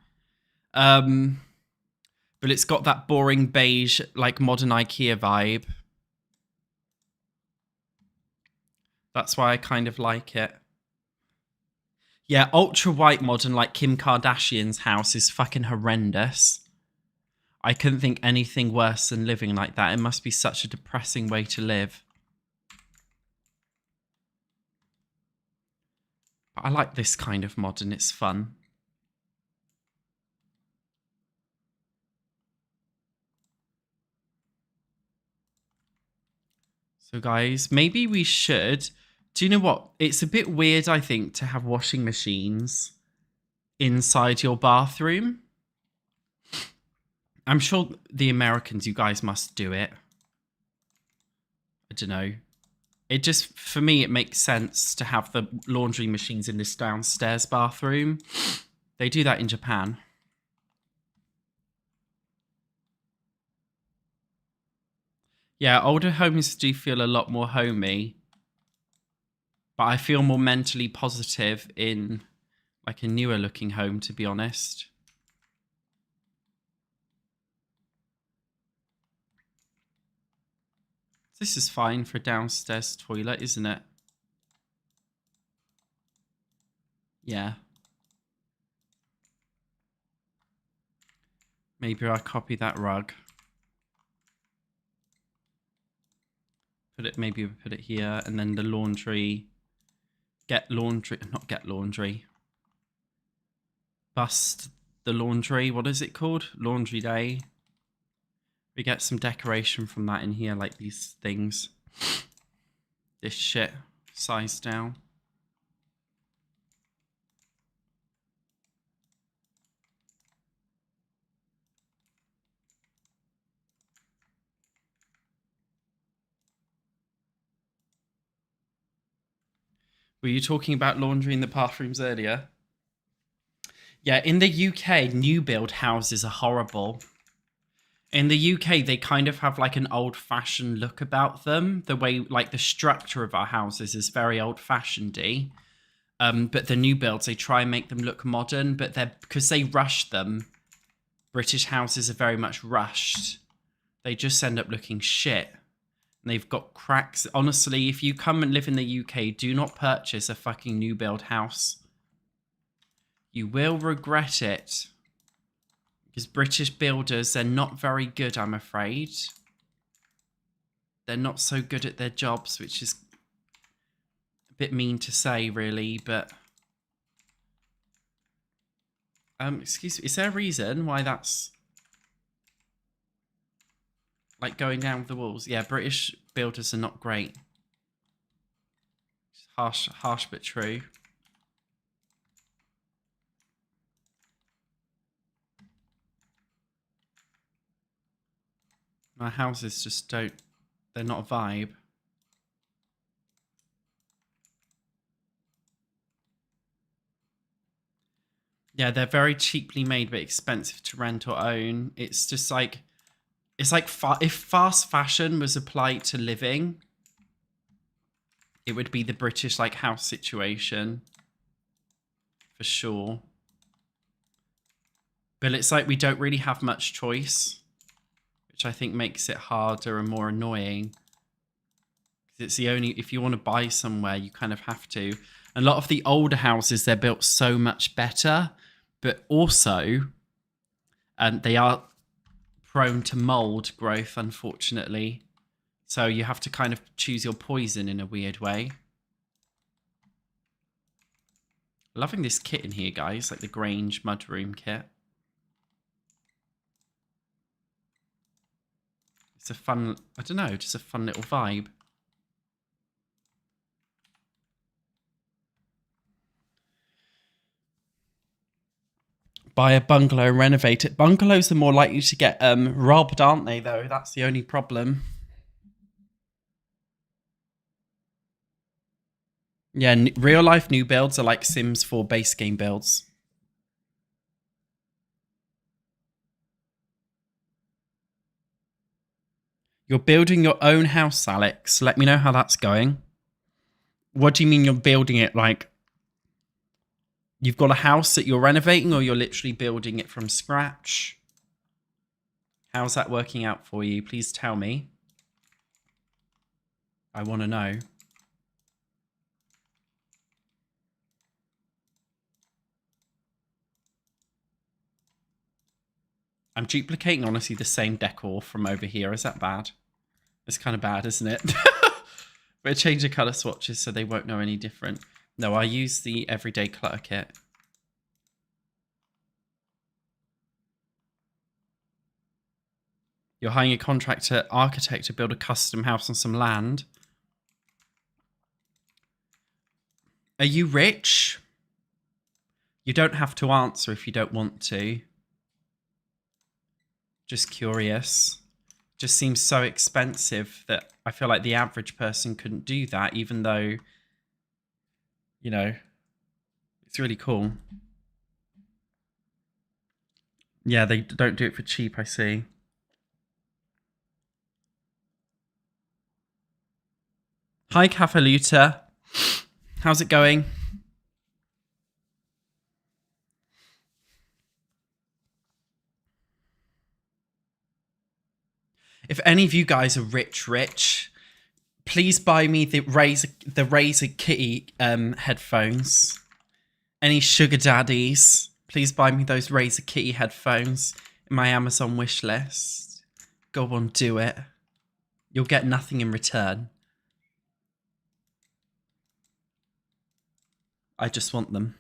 But it's got that boring beige, like modern IKEA vibe. That's why I kind of like it. Yeah, ultra white modern like Kim Kardashian's house is fucking horrendous. I couldn't think anything worse than living like that. It must be such a depressing way to live. But I like this kind of modern. It's fun. So guys, maybe we should... Do you know what? It's a bit weird, I think, to have washing machines inside your bathroom. I'm sure the Americans, you guys must do it. I don't know. It just, for me, it makes sense to have the laundry machines in this downstairs bathroom. They do that in Japan. Yeah, older homes do feel a lot more homey. But I feel more mentally positive in like a newer looking home, to be honest. This is fine for a downstairs toilet, isn't it? Yeah. Maybe I'll copy that rug. Maybe we'll put it here, and then the laundry. Not get laundry. Bust the laundry. What is it called? Laundry day. We get some decoration from that in here, like these things. This shit. Size down. Were you talking about laundry in the bathrooms earlier? Yeah, in the UK, new build houses are horrible. In the UK, they kind of have like an old-fashioned look about them. The way, like, the structure of our houses is very old-fashioned-y. But the new builds, they try and make them look modern, but because they rush them, British houses are very much rushed. They just end up looking shit. And they've got cracks. Honestly, if you come and live in the UK, do not purchase a fucking new build house. You will regret it. Because British builders, they're not very good, I'm afraid. They're not so good at their jobs, which is a bit mean to say, really, but... excuse me, is there a reason why that's... like going down the walls? Yeah, British builders are not great. Harsh but true. My houses just don't... they're not a vibe. Yeah, they're very cheaply made but expensive to rent or own. It's just like... it's like if fast fashion was applied to living, it would be the British like house situation. For sure. But it's like we don't really have much choice, which I think makes it harder and more annoying. It's the only, if you want to buy somewhere, you kind of have to. A lot of the older houses, they're built so much better, but also they are prone to mold growth, unfortunately. So you have to kind of choose your poison in a weird way. Loving this kit in here, guys, like the Grange Mudroom kit. It's a fun, I don't know, just a fun little vibe. Buy a bungalow and renovate it. Bungalows are more likely to get robbed, aren't they, though? That's the only problem. Yeah, real life new builds are like Sims 4 base game builds. You're building your own house, Alex. Let me know how that's going. What do you mean you're building it? Like, you've got a house that you're renovating, or you're literally building it from scratch? How's that working out for you? Please tell me. I want to know. I'm duplicating, honestly, the same decor from over here. Is that bad? It's kind of bad, isn't it? We'll change the color swatches so they won't know any different. No, I use the everyday clutter kit. You're hiring a contractor architect to build a custom house on some land. Are you rich? You don't have to answer if you don't want to. Just curious. Just seems so expensive that I feel like the average person couldn't do that, even though, you know, it's really cool. Yeah, they don't do it for cheap, I see. Hi, Cafaluta. How's it going? If any of you guys are rich, please buy me the Razer Kitty headphones. Any sugar daddies, please buy me those Razer Kitty headphones in my Amazon wish list. Go on, do it. You'll get nothing in return. I just want them.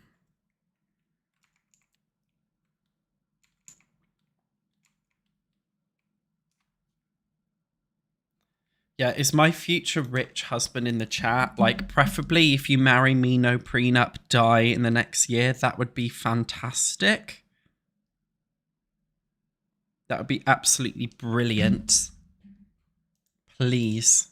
Yeah, is my future rich husband in the chat? Like, preferably if you marry me, no prenup, die in the next year. That would be fantastic. That would be absolutely brilliant. Please.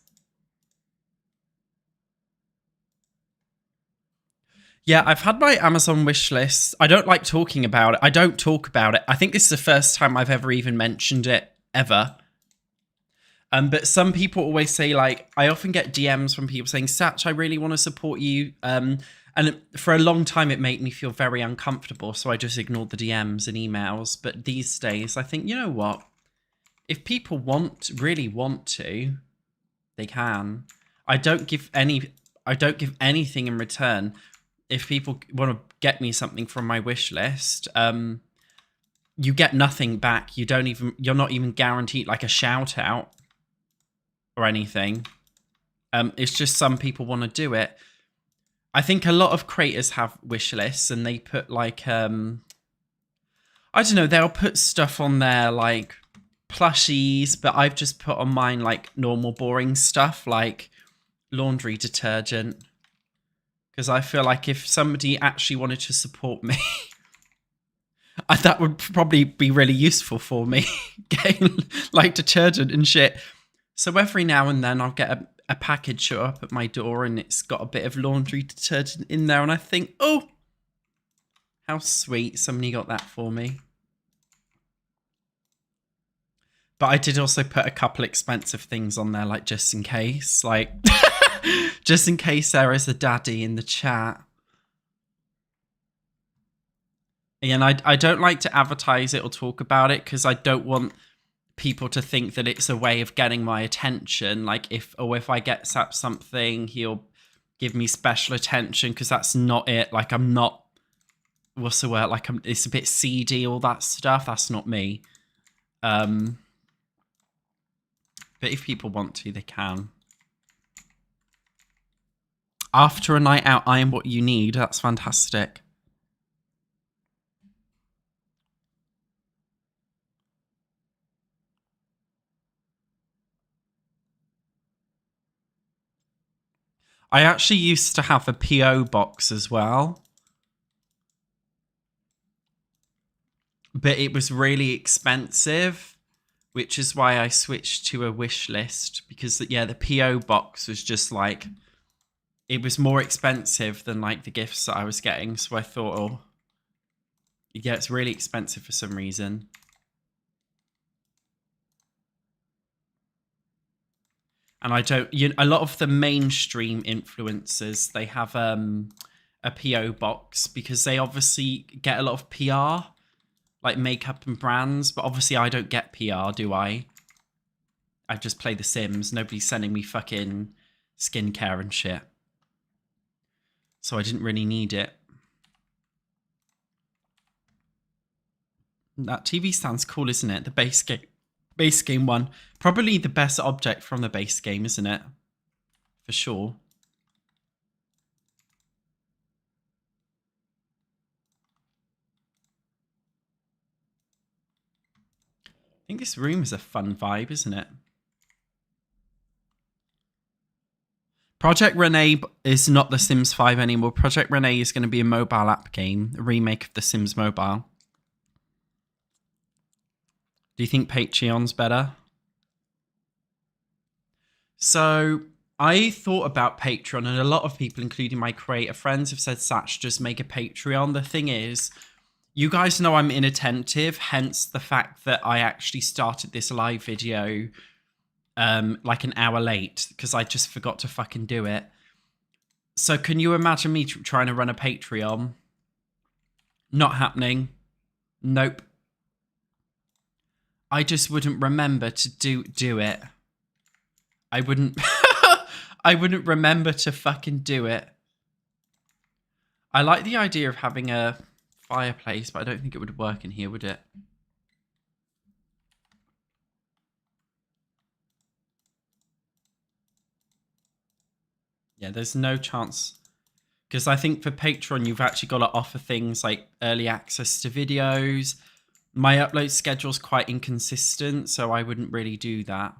Yeah, I've had my Amazon wish list. I don't like talking about it. I don't talk about it. I think this is the first time I've ever even mentioned it, ever. But some people always say, like, I often get DMs from people saying, Satch, I really want to support you. And for a long time, it made me feel very uncomfortable. So I just ignored the DMs and emails. But these days, I think, you know what? If people really want to, they can. I don't give anything in return. If people want to get me something from my wish list, you get nothing back. You're not even guaranteed like a shout out or anything. It's just some people want to do it. I think a lot of creators have wish lists and they put like, I don't know, they'll put stuff on there like plushies, but I've just put on mine like normal boring stuff like laundry detergent. Because I feel like if somebody actually wanted to support me, that would probably be really useful for me, getting like detergent and shit. So every now and then I'll get a package show up at my door and it's got a bit of laundry detergent in there. And I think, oh, how sweet. Somebody got that for me. But I did also put a couple expensive things on there, like just in case. Like, just in case there is a daddy in the chat. And I don't like to advertise it or talk about it because I don't want people to think that it's a way of getting my attention. Like if I get something, he'll give me special attention, because that's not it. Like I'm not, what's the word? Like it's a bit seedy, all that stuff. That's not me. But if people want to, they can. After a night out, I am what you need. That's fantastic. I actually used to have a PO box as well. But it was really expensive, which is why I switched to a wish list. Because, yeah, the PO box was just like, it was more expensive than like the gifts that I was getting. So I thought, oh, yeah, it's really expensive for some reason. And I don't, a lot of the mainstream influencers, they have a PO box because they obviously get a lot of PR, like makeup and brands. But obviously I don't get PR, do I? I just play The Sims. Nobody's sending me fucking skincare and shit. So I didn't really need it. That TV stand's cool, isn't it? The base game one. Probably the best object from the base game, isn't it? For sure. I think this room is a fun vibe, isn't it? Project Renee is not The Sims 5 anymore. Project Renee is going to be a mobile app game, a remake of The Sims Mobile. Do you think Patreon's better? So I thought about Patreon, and a lot of people, including my creator friends, have said, Satch, just make a Patreon. The thing is, you guys know I'm inattentive, hence the fact that I actually started this live video like an hour late because I just forgot to fucking do it. So can you imagine me trying to run a Patreon? Not happening. Nope. I just wouldn't remember to do it. I wouldn't I wouldn't remember to fucking do it. I like the idea of having a fireplace, but I don't think it would work in here, would it? Yeah, there's no chance. Because I think for Patreon, you've actually got to offer things like early access to videos. My upload schedule's quite inconsistent, so I wouldn't really do that.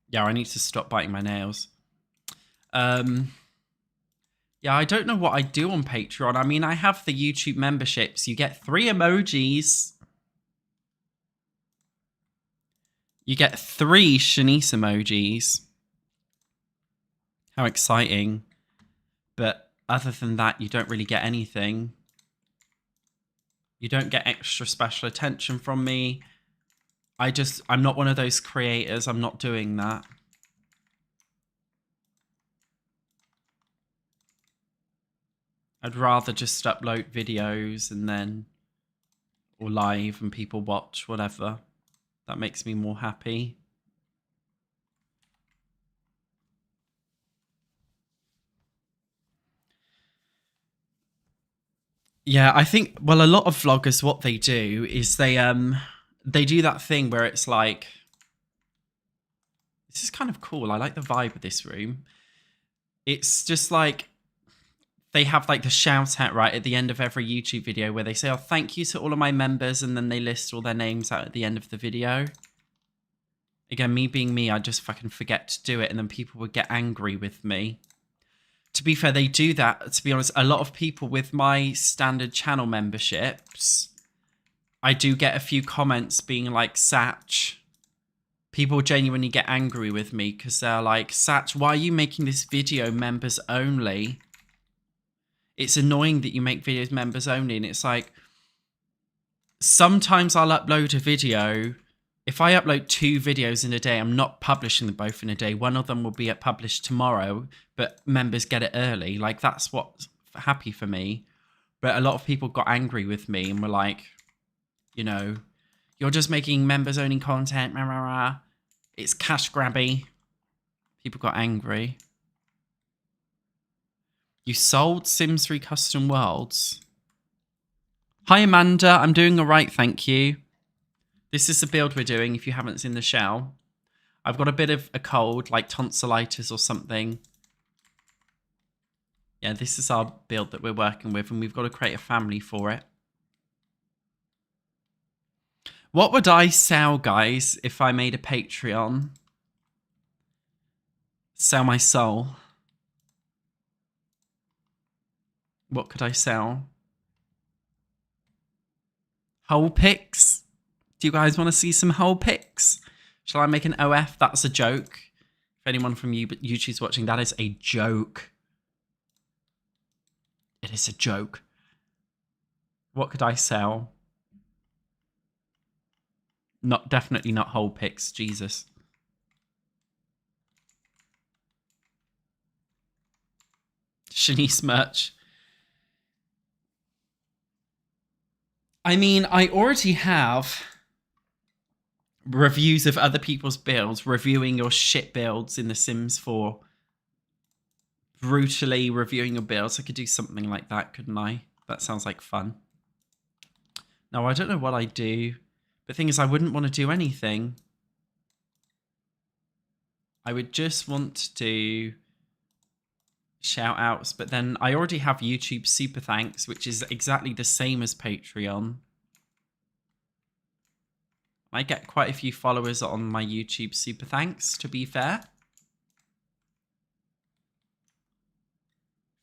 Yeah, I need to stop biting my nails. Yeah, I don't know what I do on Patreon. I mean, I have the YouTube memberships. You get 3 emojis. You get 3 Shanice emojis. How exciting. But other than that, you don't really get anything. You don't get extra special attention from me. I'm not one of those creators. I'm not doing that. I'd rather just upload videos and then, or live and people watch, whatever. That makes me more happy. Yeah, I think, well, a lot of vloggers, what they do is they do that thing where it's like, this is kind of cool. I like the vibe of this room. It's just like, they have like the shout out right at the end of every YouTube video where they say, oh, thank you to all of my members. And then they list all their names out at the end of the video. Again, me being me, I just fucking forget to do it. And then people would get angry with me. To be fair, they do that. To be honest, a lot of people with my standard channel memberships, I do get a few comments being like, Satch. People genuinely get angry with me because they're like, Satch, why are you making this video members only? It's annoying that you make videos members only. And it's like, sometimes I'll upload a video. If I upload 2 videos in a day, I'm not publishing them both in a day. One of them will be published tomorrow, but members get it early. Like, that's what's happy for me. But a lot of people got angry with me and were like, you know, you're just making members only content. Rah, rah, rah. It's cash grabby. People got angry. You sold Sims 3 Custom Worlds. Hi, Amanda. I'm doing all right, thank you. This is the build we're doing, if you haven't seen the shell. I've got a bit of a cold, like tonsillitis or something. Yeah, this is our build that we're working with, and we've got to create a family for it. What would I sell, guys, if I made a Patreon? Sell my soul. What could I sell? Whole pics? Do you guys want to see some whole pics? Shall I make an OF? That's a joke. If anyone from YouTube's watching, that is a joke. It is a joke. What could I sell? Definitely not whole pics. Jesus. Shanice merch. I mean, I already have reviews of other people's builds, reviewing your shit builds in The Sims 4. Brutally reviewing your builds. I could do something like that, couldn't I? That sounds like fun. No, I don't know what I do. The thing is, I wouldn't want to do anything. I would just want to do shout outs, but then I already have YouTube Super Thanks, which is exactly the same as Patreon. I get quite a few followers on my YouTube Super Thanks, to be fair.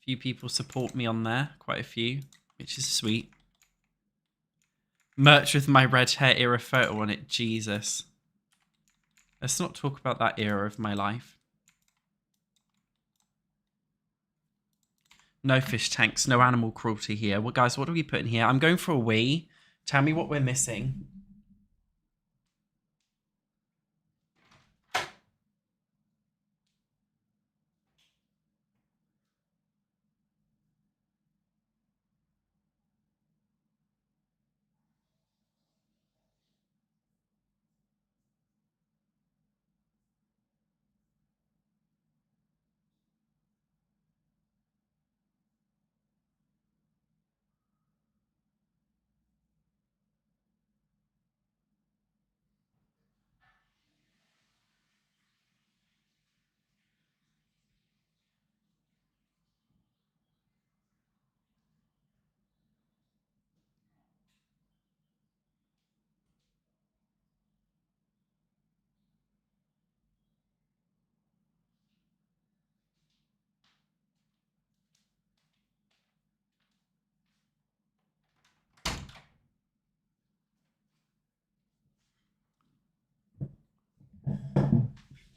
A few people support me on there, quite a few, which is sweet. Merch with my red hair era photo on it, Jesus. Let's not talk about that era of my life. No fish tanks, no animal cruelty here. Well, guys, what are we putting here? I'm going for a wee. Tell me what we're missing.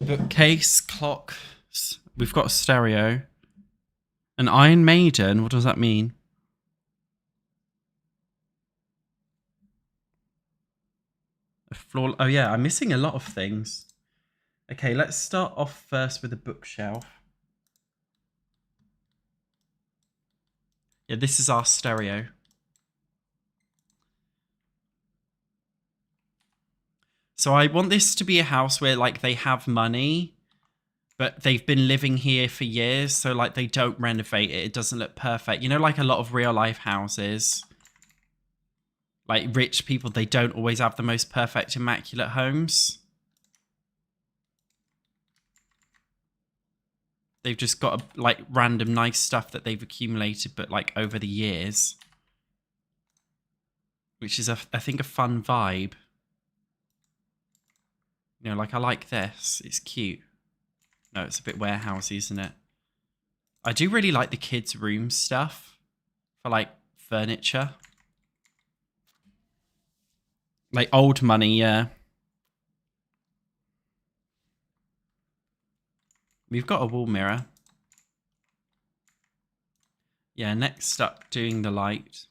Bookcase, clock. We've got a stereo. An Iron Maiden. What does that mean? A floor. Oh yeah, I'm missing a lot of things. Okay, let's start off first with a bookshelf. Yeah, this is our stereo. So I want this to be a house where like they have money, but they've been living here for years. So like they don't renovate it. It doesn't look perfect. You know, like a lot of real life houses, like rich people, they don't always have the most perfect, immaculate homes. They've just got like random nice stuff that they've accumulated, but like over the years, which is I think a fun vibe. You know, like I like this. It's cute. No, it's a bit warehousey, isn't it? I do really like the kids' room stuff for like furniture. Like old money, yeah. We've got a wall mirror. Yeah, next up, doing the light.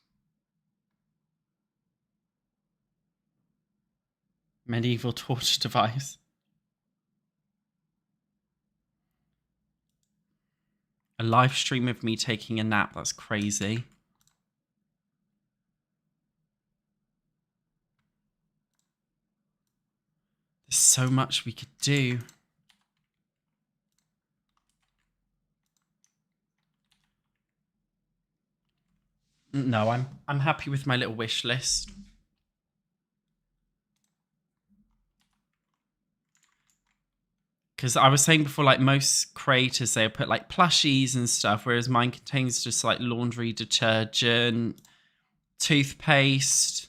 Medieval torch device. A live stream of me taking a nap. That's crazy. There's so much we could do. No, I'm happy with my little wish list. Because I was saying before, like most creators, they'll put like plushies and stuff, whereas mine contains just like laundry detergent, toothpaste,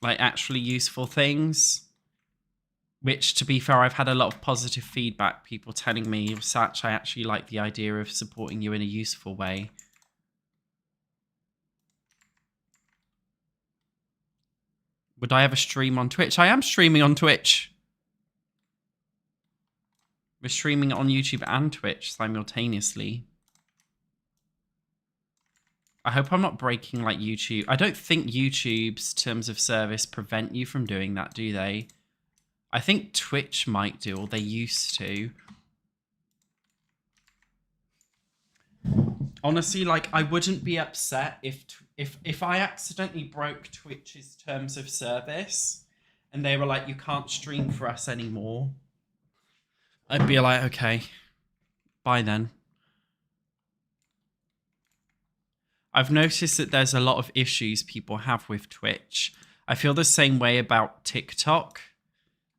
like actually useful things. Which, to be fair, I've had a lot of positive feedback. People telling me, Satch, I actually like the idea of supporting you in a useful way. Would I ever stream on Twitch? I am streaming on Twitch. We're streaming on YouTube and Twitch simultaneously. I hope I'm not breaking like YouTube. I don't think YouTube's terms of service prevent you from doing that, do they? I think Twitch might do, or they used to. Honestly, like I wouldn't be upset if I accidentally broke Twitch's terms of service and they were like, you can't stream for us anymore. I'd be like, okay, bye then. I've noticed that there's a lot of issues people have with Twitch. I feel the same way about TikTok.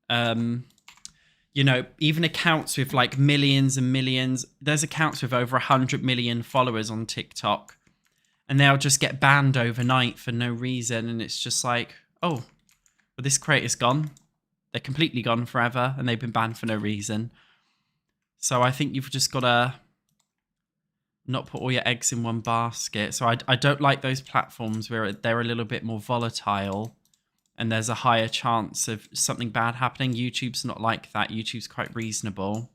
You know, even accounts with like millions and millions, there's accounts with over 100 million followers on TikTok, and they'll just get banned overnight for no reason. And it's just like, oh, well, this creator's gone. They're completely gone forever, and they've been banned for no reason. So I think you've just got to not put all your eggs in one basket. So I don't like those platforms where they're a little bit more volatile and there's a higher chance of something bad happening. YouTube's not like that. YouTube's quite reasonable.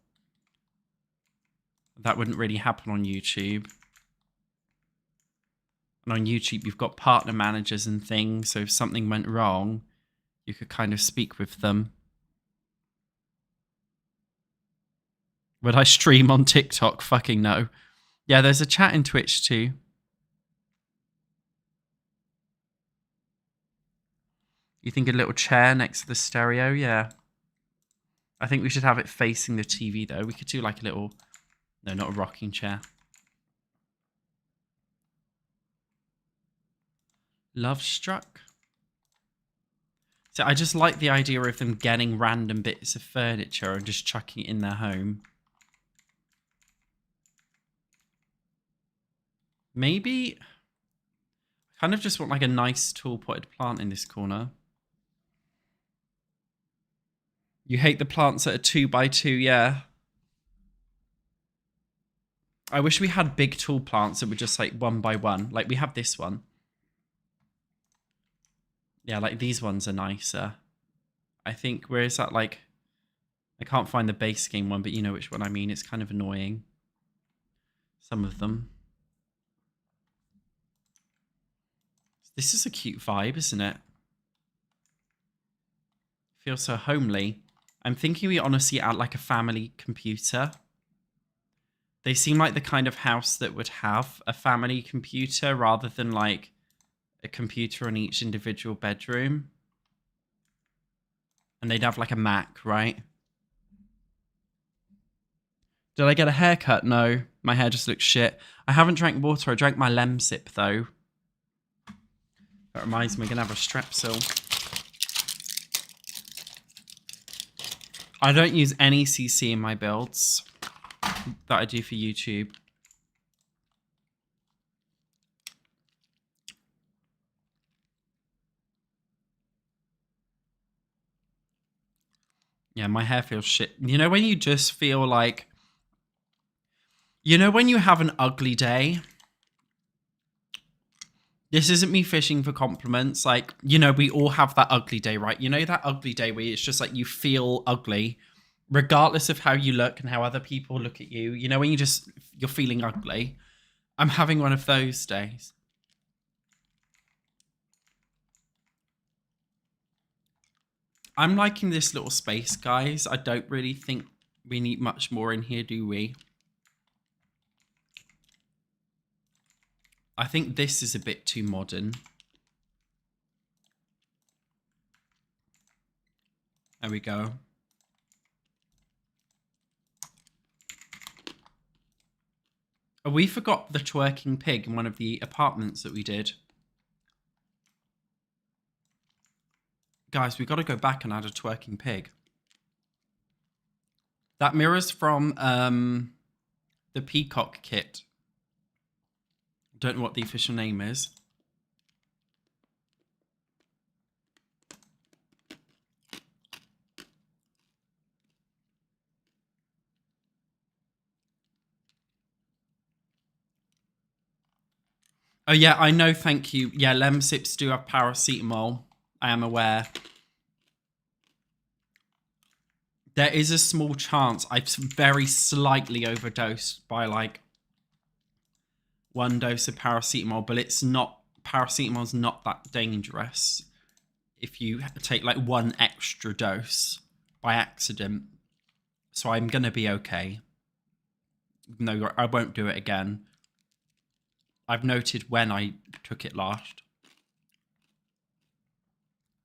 That wouldn't really happen on YouTube. And on YouTube, you've got partner managers and things. So if something went wrong, you could kind of speak with them. Would I stream on TikTok? Fucking no. Yeah, there's a chat in Twitch too. You think a little chair next to the stereo? Yeah. I think we should have it facing the TV though. We could do like a little... No, not a rocking chair. Love Struck. So I just like the idea of them getting random bits of furniture and just chucking it in their home. Maybe... I kind of just want like a nice tall potted plant in this corner. You hate the plants that are 2x2, yeah. I wish we had big tall plants that were just like 1x1. Like we have this one. Yeah, like these ones are nicer. I think, where is that like... I can't find the base game one, but you know which one I mean. It's kind of annoying. Some of them. This is a cute vibe, isn't it? Feels so homely. I'm thinking we honestly add like a family computer. They seem like the kind of house that would have a family computer rather than like a computer in each individual bedroom. And they'd have like a Mac, right? Did I get a haircut? No. My hair just looks shit. I haven't drank water. I drank my Lemsip though. That reminds me, we're going to have a Strepsil. I don't use any CC in my builds that I do for YouTube. Yeah, my hair feels shit. You know when you just feel like... You know when you have an ugly day? This isn't me fishing for compliments. Like, you know, we all have that ugly day, right? You know that ugly day where it's just like you feel ugly, regardless of how you look and how other people look at you. You know when you're feeling ugly? I'm having one of those days. I'm liking this little space, guys. I don't really think we need much more in here, do we? I think this is a bit too modern. There we go. Oh, we forgot the twerking pig in one of the apartments that we did. Guys, we got to go back and add a twerking pig. That mirror's from the Peacock kit. Don't know what the official name is. Oh yeah, I know, thank you. Yeah, Lemsips do have paracetamol. I am aware. There is a small chance I've very slightly overdosed by like 1 dose of paracetamol, but it's not, paracetamol's not that dangerous if you take like 1 extra dose by accident. So I'm going to be okay. No, I won't do it again. I've noted when I took it last.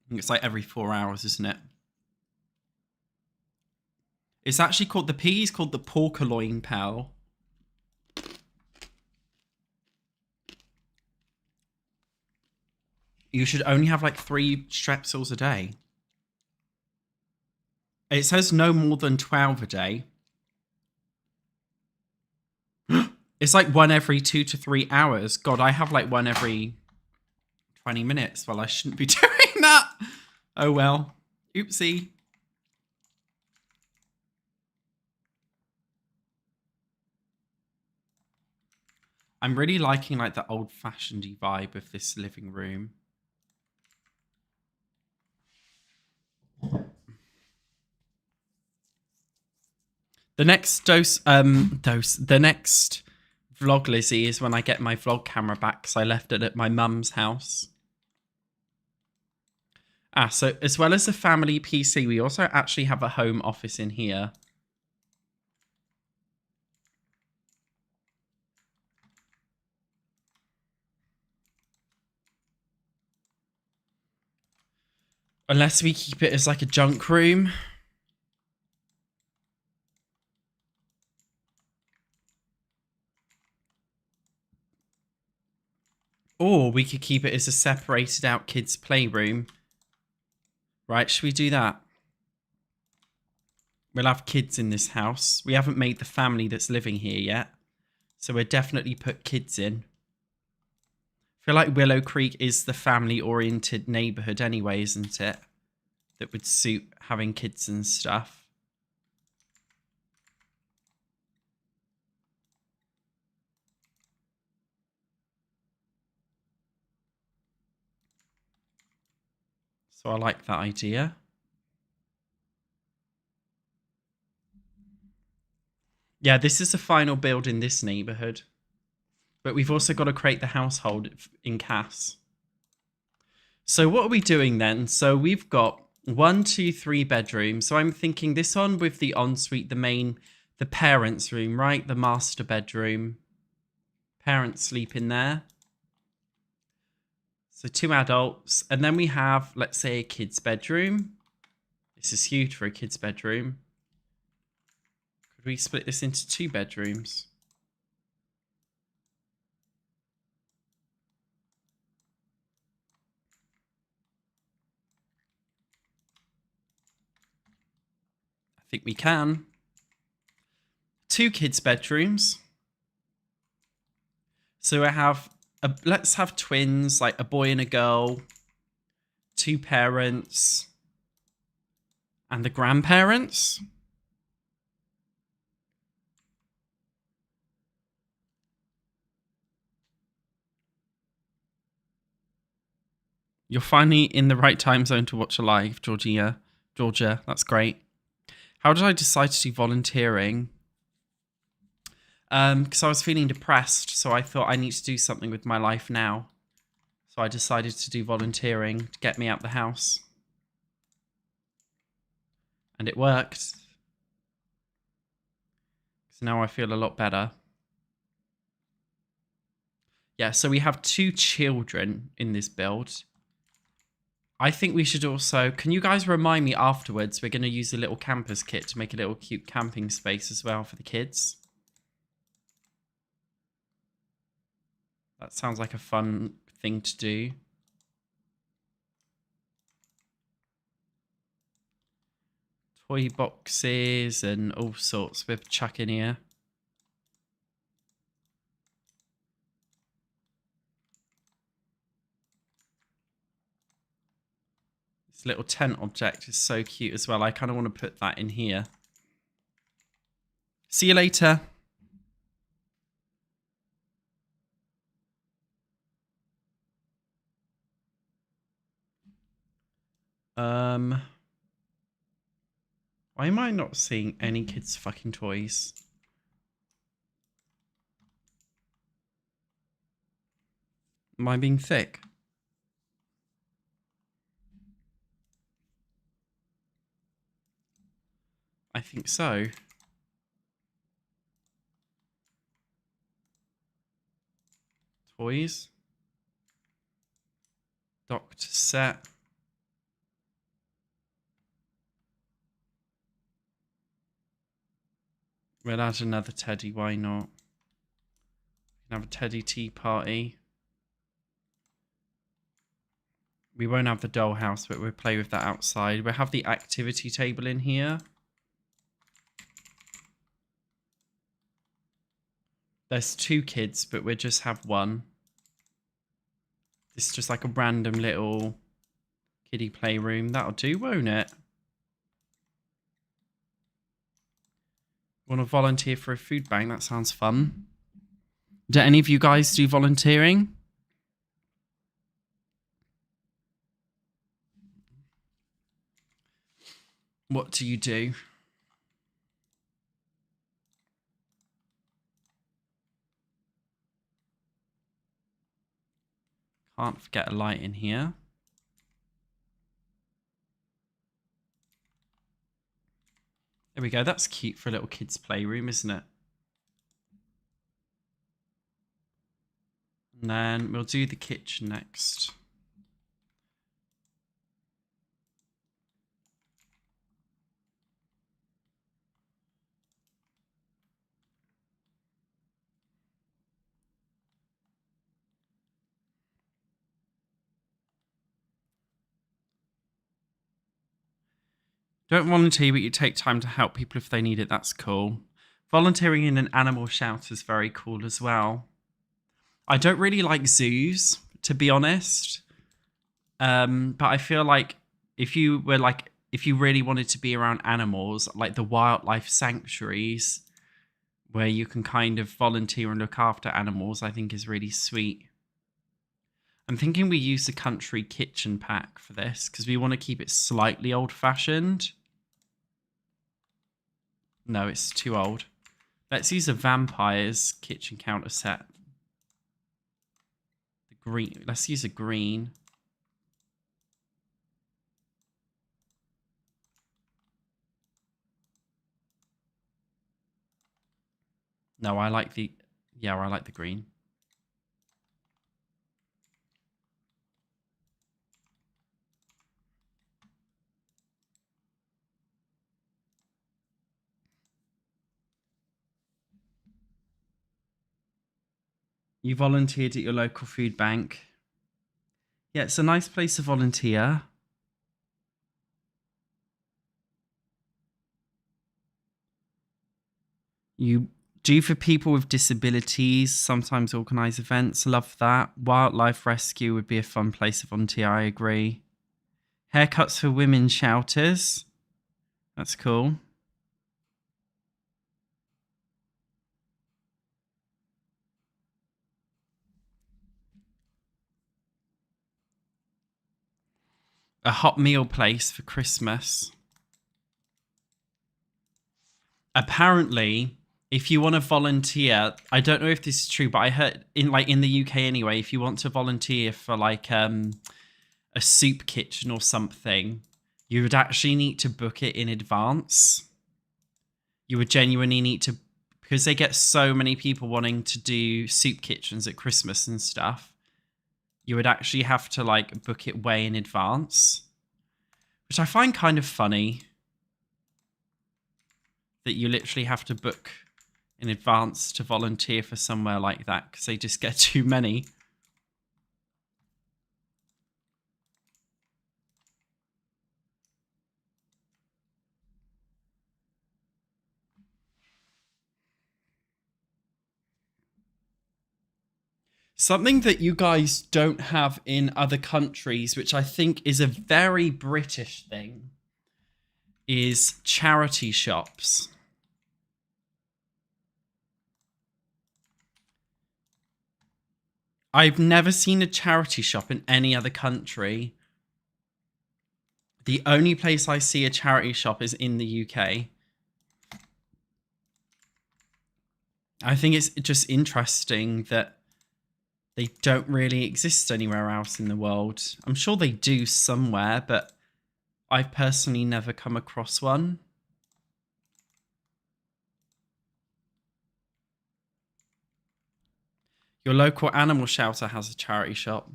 I think it's like every 4 hours, isn't it? It's actually called, the piggy's called the porcaloin pal. You should only have like 3 Strepsils a day. It says no more than 12 a day. It's like 1 every 2 to 3 hours. God, I have like 1 every 20 minutes. Well, I shouldn't be doing that. Oh well. Oopsie. I'm really liking like the old-fashioned vibe of this living room. The next the next vlog, Lizzie, is when I get my vlog camera back because I left it at my mum's house. Ah, so as well as the family PC, we also actually have a home office in here. Unless we keep it as like a junk room. Or we could keep it as a separated out kids' playroom. Right, should we do that? We'll have kids in this house. We haven't made the family that's living here yet. So we'll definitely put kids in. I feel like Willow Creek is the family-oriented neighborhood anyway, isn't it? That would suit having kids and stuff. So I like that idea. Yeah, this is the final build in this neighborhood. But we've also got to create the household in Cass. So what are we doing then? So we've got 1, 2, 3 bedrooms. So I'm thinking this one with the ensuite, the parents' room, right? The master bedroom. Parents sleep in there. So 2 adults. And then we have, let's say, a kid's bedroom. This is huge for a kid's bedroom. Could we split this into 2 bedrooms? I think we can. 2 kids' bedrooms. So I have, let's have twins, like a boy and a girl, 2 parents, and the grandparents. You're finally in the right time zone to watch a live, Georgia. Georgia, that's great. How did I decide to do volunteering? Because I was feeling depressed, so I thought I need to do something with my life now. So I decided to do volunteering to get me out the house. And it worked. So now I feel a lot better. Yeah, so we have 2 children in this build. I think we should also... Can you guys remind me afterwards? We're going to use a little campers kit to make a little cute camping space as well for the kids. That sounds like a fun thing to do. Toy boxes and all sorts with chuck in here. This little tent object is so cute as well. I kind of want to put that in here. See you later. Why am I not seeing any kids' fucking toys? Am I being thick? I think so. Toys. Docked set. We'll add another teddy, why not? We can have a teddy tea party. We won't have the dollhouse, but we'll play with that outside. We'll have the activity table in here. There's 2 kids, but we'll just have 1. This is just like a random little kiddie playroom. That'll do, won't it? Want to volunteer for a food bank? That sounds fun. Do any of you guys do volunteering? What do you do? Can't forget a light in here. There we go. That's cute for a little kid's playroom, isn't it? And then we'll do the kitchen next. Don't volunteer, but you take time to help people if they need it. That's cool. Volunteering in an animal shelter is very cool as well. I don't really like zoos, to be honest. But I feel like if you really wanted to be around animals, like the wildlife sanctuaries, where you can kind of volunteer and look after animals, I think is really sweet. I'm thinking we use the country kitchen pack for this because we want to keep it slightly old-fashioned. No, it's too old. Let's use a vampire's kitchen counter set. The green. Let's use a green. No, I like the... Yeah, I like the green. You volunteered at your local food bank. Yeah, it's a nice place to volunteer. You do for people with disabilities, sometimes organise events. Love that. Wildlife rescue would be a fun place to volunteer, I agree. Haircuts for women shouters. That's cool. A hot meal place for Christmas. Apparently, if you want to volunteer, I don't know if this is true, but I heard in the UK anyway, if you want to volunteer for like a soup kitchen or something, you would actually need to book it in advance. You would genuinely need to, because they get so many people wanting to do soup kitchens at Christmas and stuff. You would actually have to like book it way in advance, which I find kind of funny. That you literally have to book in advance to volunteer for somewhere like that because they just get too many. Something that you guys don't have in other countries, which I think is a very British thing, is charity shops. I've never seen a charity shop in any other country. The only place I see a charity shop is in the UK. I think it's just interesting that they don't really exist anywhere else in the world. I'm sure they do somewhere, but I've personally never come across one. Your local animal shelter has a charity shop.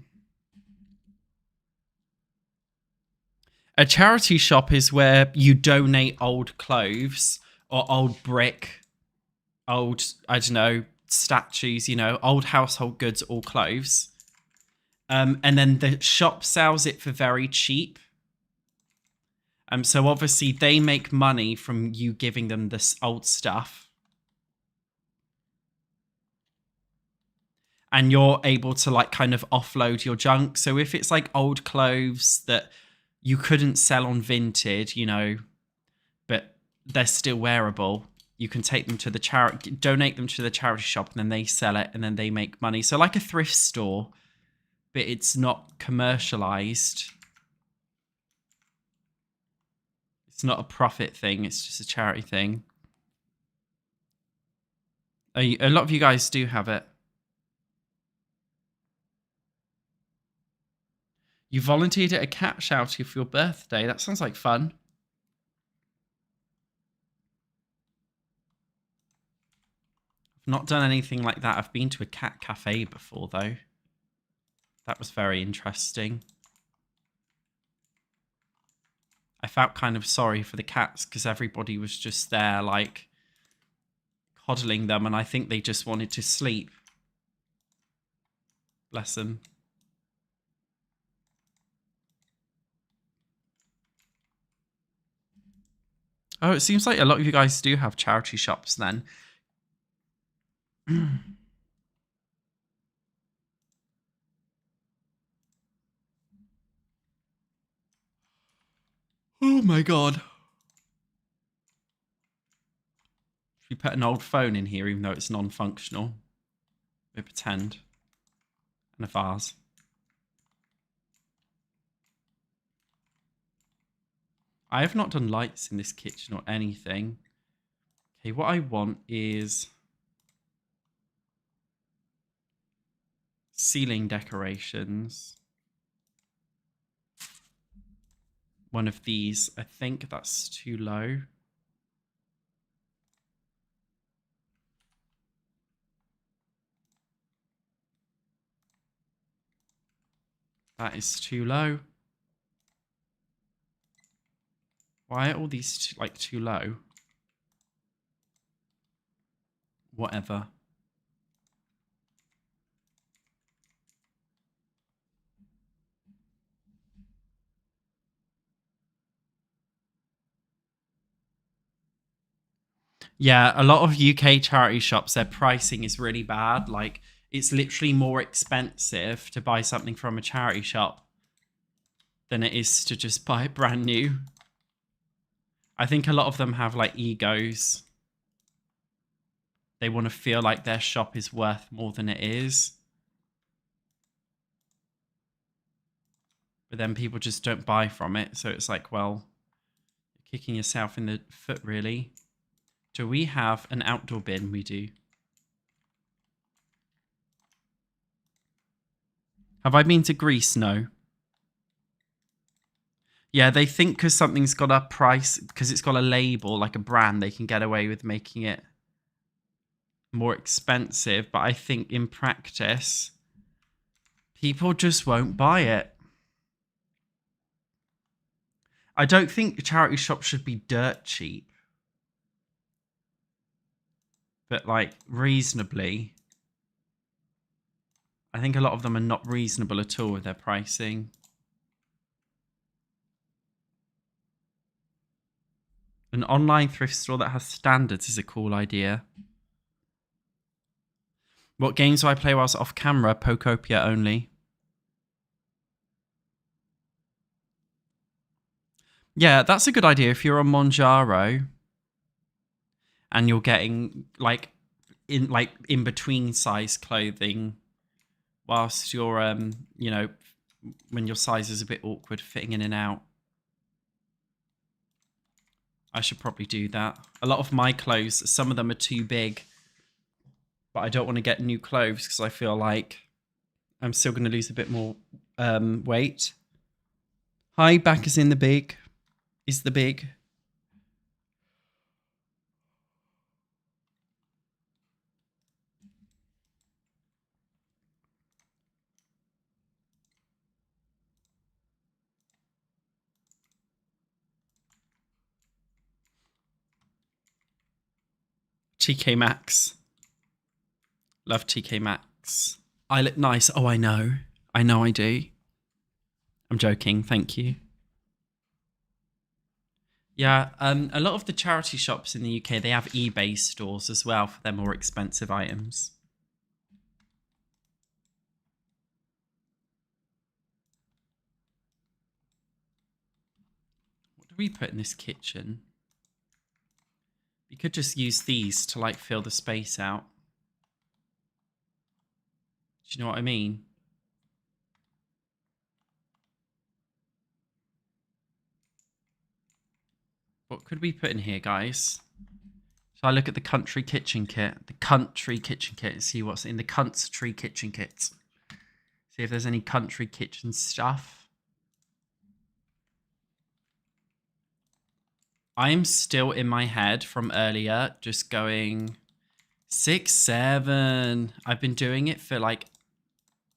A charity shop is where you donate old clothes or old brick, old, I don't know, statues, old household goods or clothes. And then the shop sells it for very cheap. So obviously they make money from you giving them this old stuff. And you're able to like kind of offload your junk. So if it's like old clothes that you couldn't sell on Vinted, but they're still wearable, you can take them to the charity, donate them to the charity shop, and then they sell it and then they make money. So like a thrift store, but it's not commercialized. It's not a profit thing. It's just a charity thing. A lot of you guys do have it. You volunteered at a cat shelter for your birthday. That sounds like fun. I've not done anything like that. I've been to a cat cafe before, though. That was very interesting. I felt kind of sorry for the cats because everybody was just there, like, coddling them, and I think they just wanted to sleep. Bless them. Oh, it seems like a lot of you guys do have charity shops then. Oh my god. Should we put an old phone in here even though it's non-functional? We pretend. And a vase. I have not done lights in this kitchen or anything. Okay, what I want is ceiling decorations. One of these. I think that's too low. That is too low. Why are all these too low? Whatever. Yeah, a lot of UK charity shops, their pricing is really bad. Like, it's literally more expensive to buy something from a charity shop than it is to just buy it brand new. I think a lot of them have like egos. They want to feel like their shop is worth more than it is. But then people just don't buy from it. So it's like, well, you're kicking yourself in the foot, really. Do we have an outdoor bin? We do. Have I been to Greece? No. Yeah, they think because something's got a price, because it's got a label, like a brand, they can get away with making it more expensive. But I think in practice, people just won't buy it. I don't think charity shops should be dirt cheap. But like reasonably. I think a lot of them are not reasonable at all with their pricing. An online thrift store that has standards is a cool idea. What games do I play whilst off camera? Pokopia only. Yeah, that's a good idea if you're on Monjaro and you're getting like in between size clothing whilst you're you know, when your size is a bit awkward fitting in and out. I should probably do that. A lot of my clothes, some of them are too big, but I don't want to get new clothes because I feel like I'm still going to lose a bit more weight. Hi, back is in the big. Is the big. TK Maxx. Love TK Maxx. I look nice. Oh, I know. I know I do. I'm joking. Thank you. Yeah, a lot of the charity shops in the UK, they have eBay stores as well for their more expensive items. What do we put in this kitchen? We could just use these to like fill the space out. Do you know what I mean? What could we put in here, guys? Shall I look at the country kitchen kit? The country kitchen kit. See what's in the country kitchen kit. See if there's any country kitchen stuff. I'm still in my head from earlier, just going 6, 7. I've been doing it for like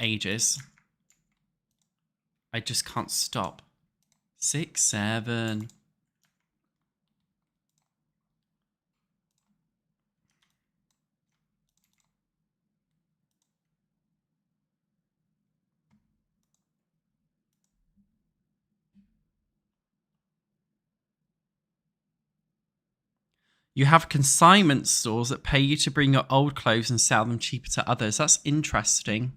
ages. I just can't stop. 6, 7. You have consignment stores that pay you to bring your old clothes and sell them cheaper to others. That's interesting.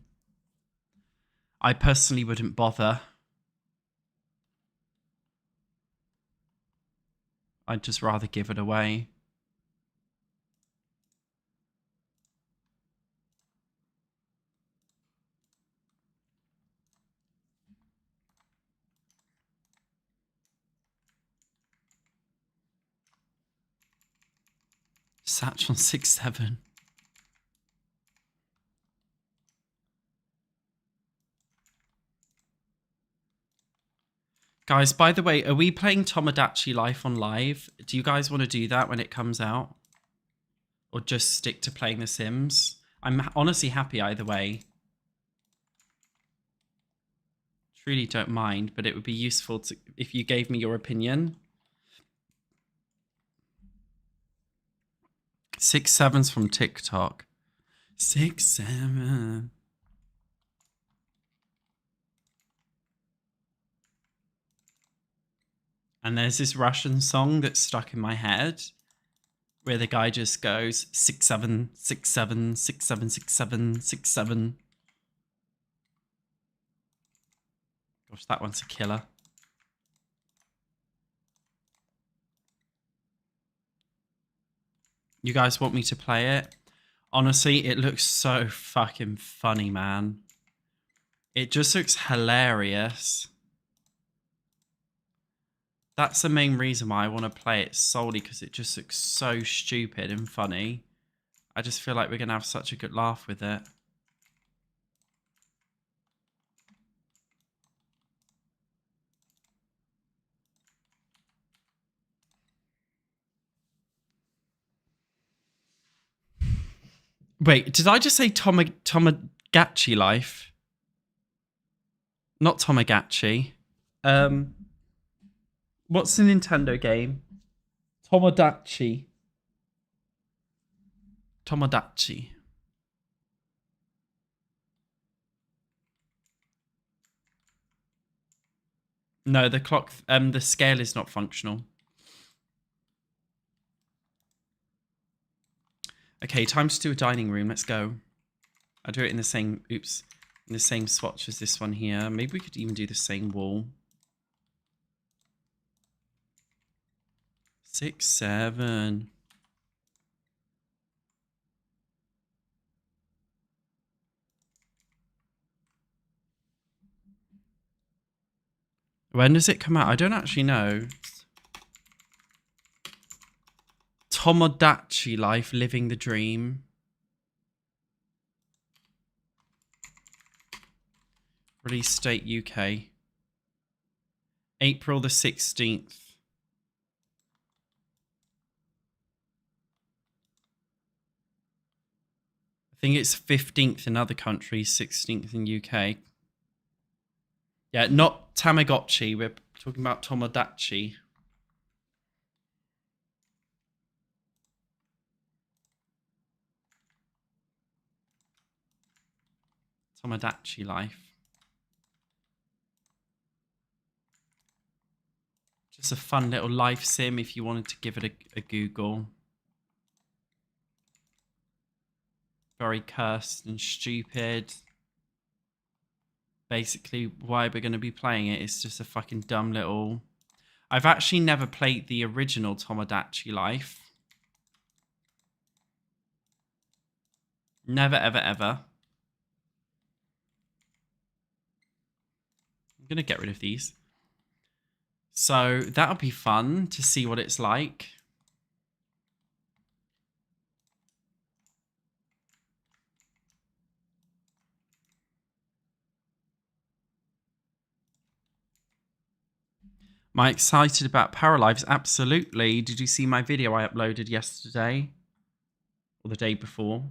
I personally wouldn't bother. I'd just rather give it away. SatchOnSims. Guys, by the way, are we playing Tomodachi Life on live? Do you guys want to do that when it comes out? Or just stick to playing The Sims? I'm honestly happy either way. Truly don't mind, but it would be useful to if you gave me your opinion. 6-7's from TikTok. 6-7. And there's this Russian song that's stuck in my head where the guy just goes 6-7, 6-7, 6-7, 6-7, 6-7. Gosh, that one's a killer. You guys want me to play it? Honestly, it looks so fucking funny, man. It just looks hilarious. That's the main reason why I want to play it, solely because it just looks so stupid and funny. I just feel like we're going to have such a good laugh with it. Wait, did I just say Tamagotchi Life? Not Tamagotchi. What's the Nintendo game? Tomodachi. Tomodachi. No, the clock, the scale is not functional. Okay, time to do a dining room. Let's go. I'll do it in the same, in the same swatch as this one here. Maybe we could even do the same wall. 6-7. When does it come out? I don't actually know. Tomodachi Life, Living the Dream. Release date UK. April the 16th. I think it's 15th in other countries, 16th in UK. Yeah, not Tamagotchi. We're talking about Tomodachi. Tomodachi Life. Just a fun little life sim if you wanted to give it a Google. Very cursed and stupid. Basically, why we're going to be playing it is just a fucking dumb little... I've actually never played the original Tomodachi Life. Never, ever, ever. I'm going to get rid of these. So that'll be fun to see what it's like. Am I excited about Paralives? Absolutely. Did you see my video I uploaded yesterday? Or the day before?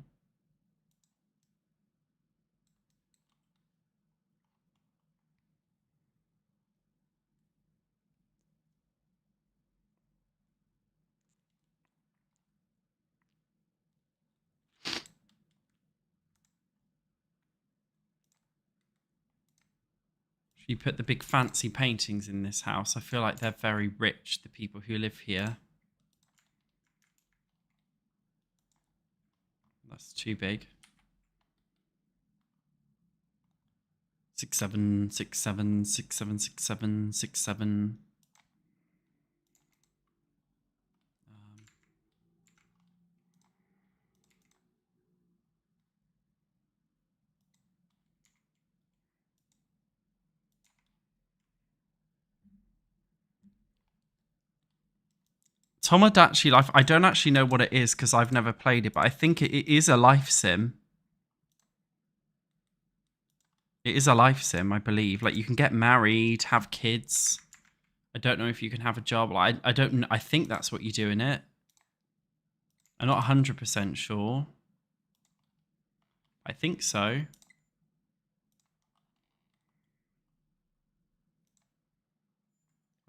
You put the big fancy paintings in this house. I feel like they're very rich, the people who live here. That's too big. 6-7, 6-7, 6-7, 6-7, 6-7. Tomodachi Life, I don't actually know what it is because I've never played it, but I think it is a life sim. It is a life sim, I believe. Like, you can get married, have kids. I don't know if you can have a job. Like, I don't. I think that's what you do in it. I'm not 100% sure. I think so.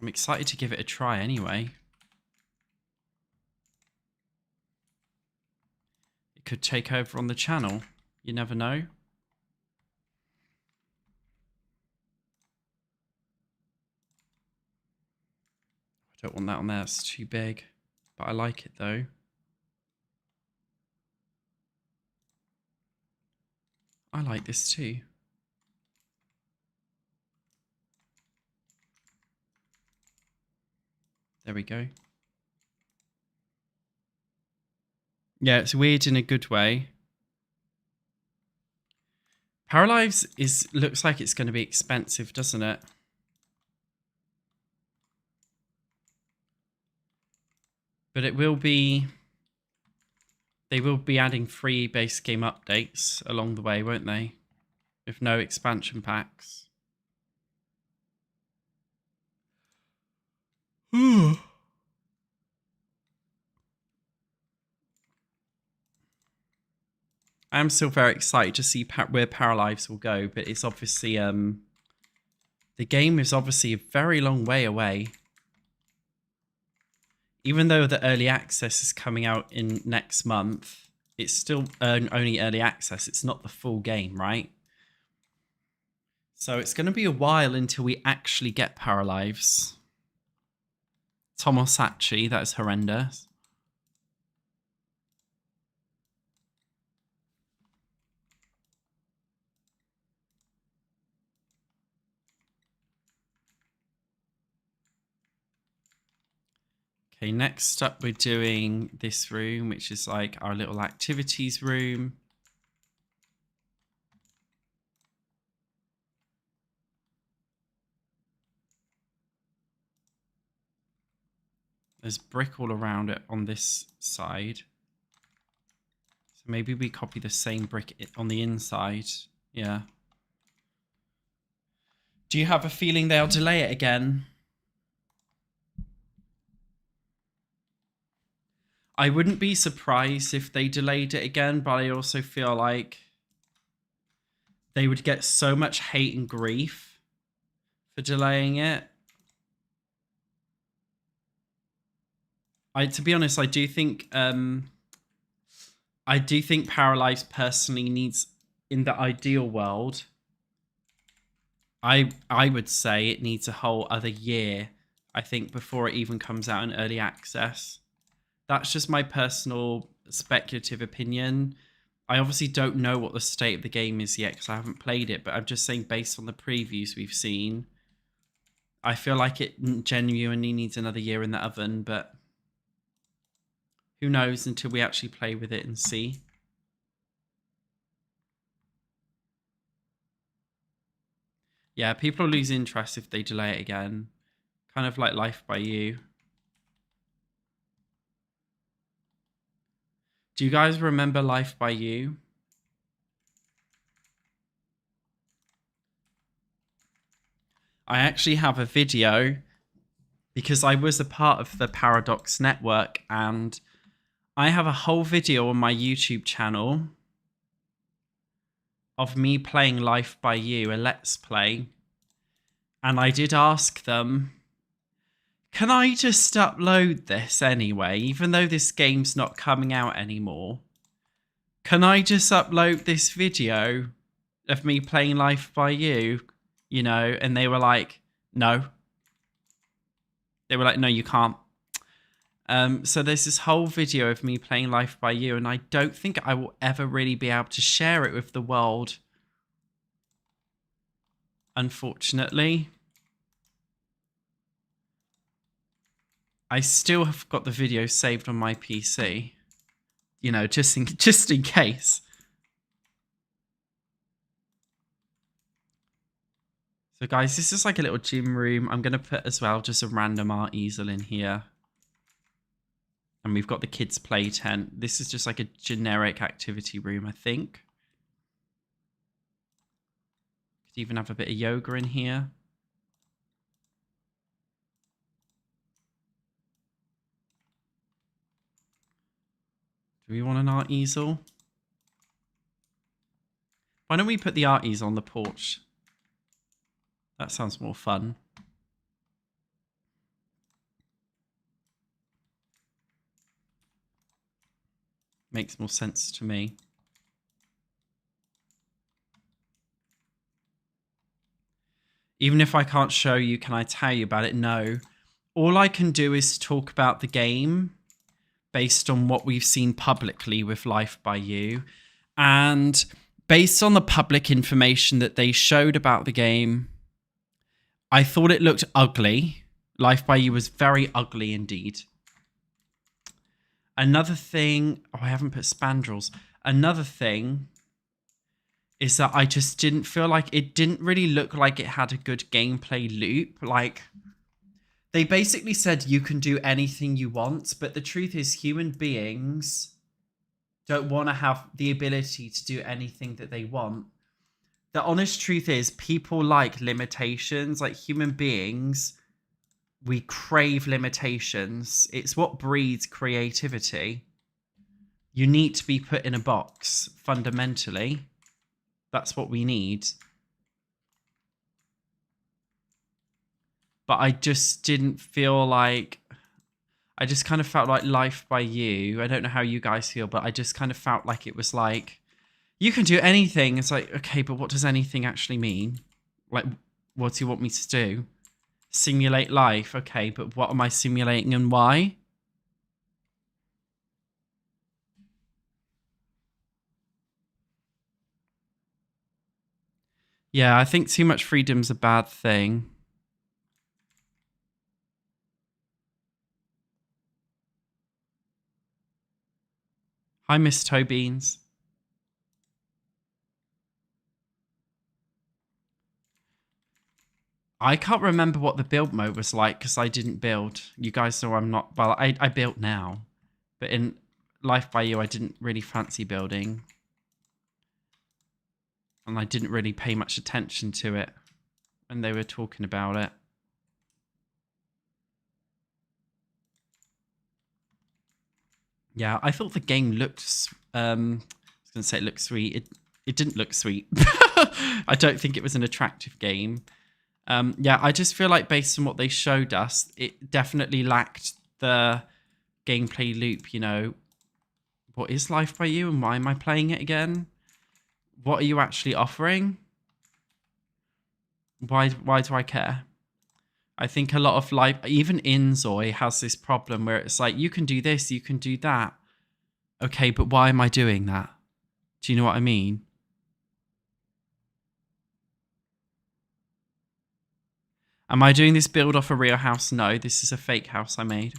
I'm excited to give it a try anyway. It could take over on the channel. You never know. I don't want that on there. It's too big. But I like it though. I like this too. There we go. Yeah, it's weird in a good way. Paralives looks like it's going to be expensive, doesn't it? But it will be... They will be adding free base game updates along the way, won't they? With no expansion packs. I am still very excited to see where Paralives will go, but it's obviously... the game is obviously a very long way away. Even though the early access is coming out in next month, it's still only early access. It's not the full game, right? So it's going to be a while until we actually get Paralives. Tomosachi, that is horrendous. Okay, next up we're doing this room, which is like our little activities room. There's brick all around it on this side. So maybe we copy the same brick on the inside. Yeah. Do you have a feeling they'll delay it again? I wouldn't be surprised if they delayed it again, but I also feel like they would get so much hate and grief for delaying it. To be honest, I do think Paralives personally needs, in the ideal world, I would say it needs a whole other year, I think, before it even comes out in early access. That's just my personal speculative opinion. I obviously don't know what the state of the game is yet because I haven't played it, but I'm just saying based on the previews we've seen, I feel like it genuinely needs another year in the oven, but who knows until we actually play with it and see. Yeah, people lose interest if they delay it again. Kind of like Life by You. Do you guys remember Life by You? I actually have a video because I was a part of the Paradox Network, and I have a whole video on my YouTube channel of me playing Life by You, a Let's Play. And I did ask them, can I just upload this anyway, even though this game's not coming out anymore? Can I just upload this video of me playing Life by You? You know, and they were like, no. They were like, no, you can't. So there's this whole video of me playing Life by You, and I don't think I will ever really be able to share it with the world. Unfortunately. I still have got the video saved on my PC. You know, just in case. So guys, this is like a little gym room. I'm going to put as well just a random art easel in here. And we've got the kids' play tent. This is just like a generic activity room, I think. Could even have a bit of yoga in here. Do we want an art easel? Why don't we put the art easel on the porch? That sounds more fun. Makes more sense to me. Even if I can't show you, can I tell you about it? No. All I can do is talk about the game based on what we've seen publicly with Life by You. And based on the public information that they showed about the game, I thought it looked ugly. Life by You was very ugly indeed. Another thing... Oh, I haven't put spandrels. Another thing is that I just didn't feel like... It didn't really look like it had a good gameplay loop. Like, they basically said you can do anything you want, but the truth is human beings don't want to have the ability to do anything that they want. The honest truth is people like limitations. Like, human beings, we crave limitations. It's what breeds creativity. You need to be put in a box, fundamentally. That's what we need. But I just didn't feel like... I just kind of felt like Life by You. I don't know how you guys feel, but I just kind of felt like it was like, you can do anything. It's like, okay, but what does anything actually mean? Like, what do you want me to do? Simulate life. Okay, but what am I simulating and why? Yeah, I think too much freedom's a bad thing. Hi, Miss Tobeans. I can't remember what the build mode was like because I didn't build. You guys know I'm not... Well, I built now. But in Life by You, I didn't really fancy building. And I didn't really pay much attention to it when they were talking about it. Yeah, I thought the game looked... I was going to say it looked sweet. It didn't look sweet. I don't think it was an attractive game. Yeah, I just feel like based on what they showed us, it definitely lacked the gameplay loop, you know. What is Life by You and why am I playing it again? What are you actually offering? Why do I care? I think a lot of life, even Inzoi has this problem where it's like, you can do this, you can do that. Okay, but why am I doing that? Do you know what I mean? Am I doing this build off a real house? No, this is a fake house I made.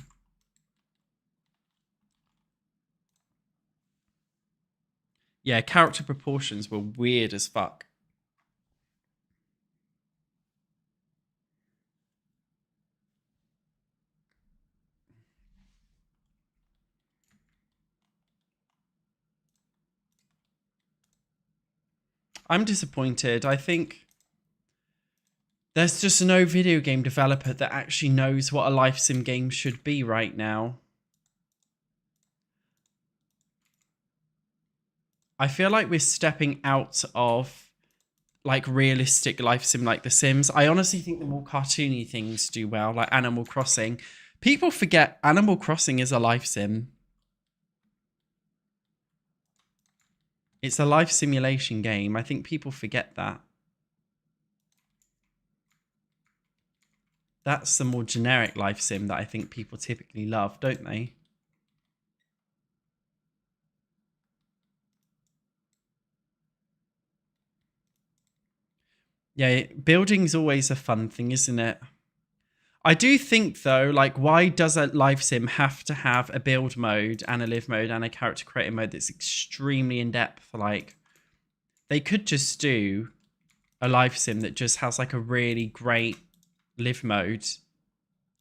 Yeah, character proportions were weird as fuck. I'm disappointed. I think there's just no video game developer that actually knows what a life sim game should be right now. I feel like we're stepping out of like realistic life sim like The Sims. I honestly think the more cartoony things do well, like Animal Crossing. People forget Animal Crossing is a life sim. It's a life simulation game. I think people forget that. That's the more generic life sim that I think people typically love, don't they? Yeah, building's always a fun thing, isn't it? I do think, though, like, why does a life sim have to have a build mode and a live mode and a character creator mode that's extremely in-depth? Like, they could just do a life sim that just has, like, a really great live mode,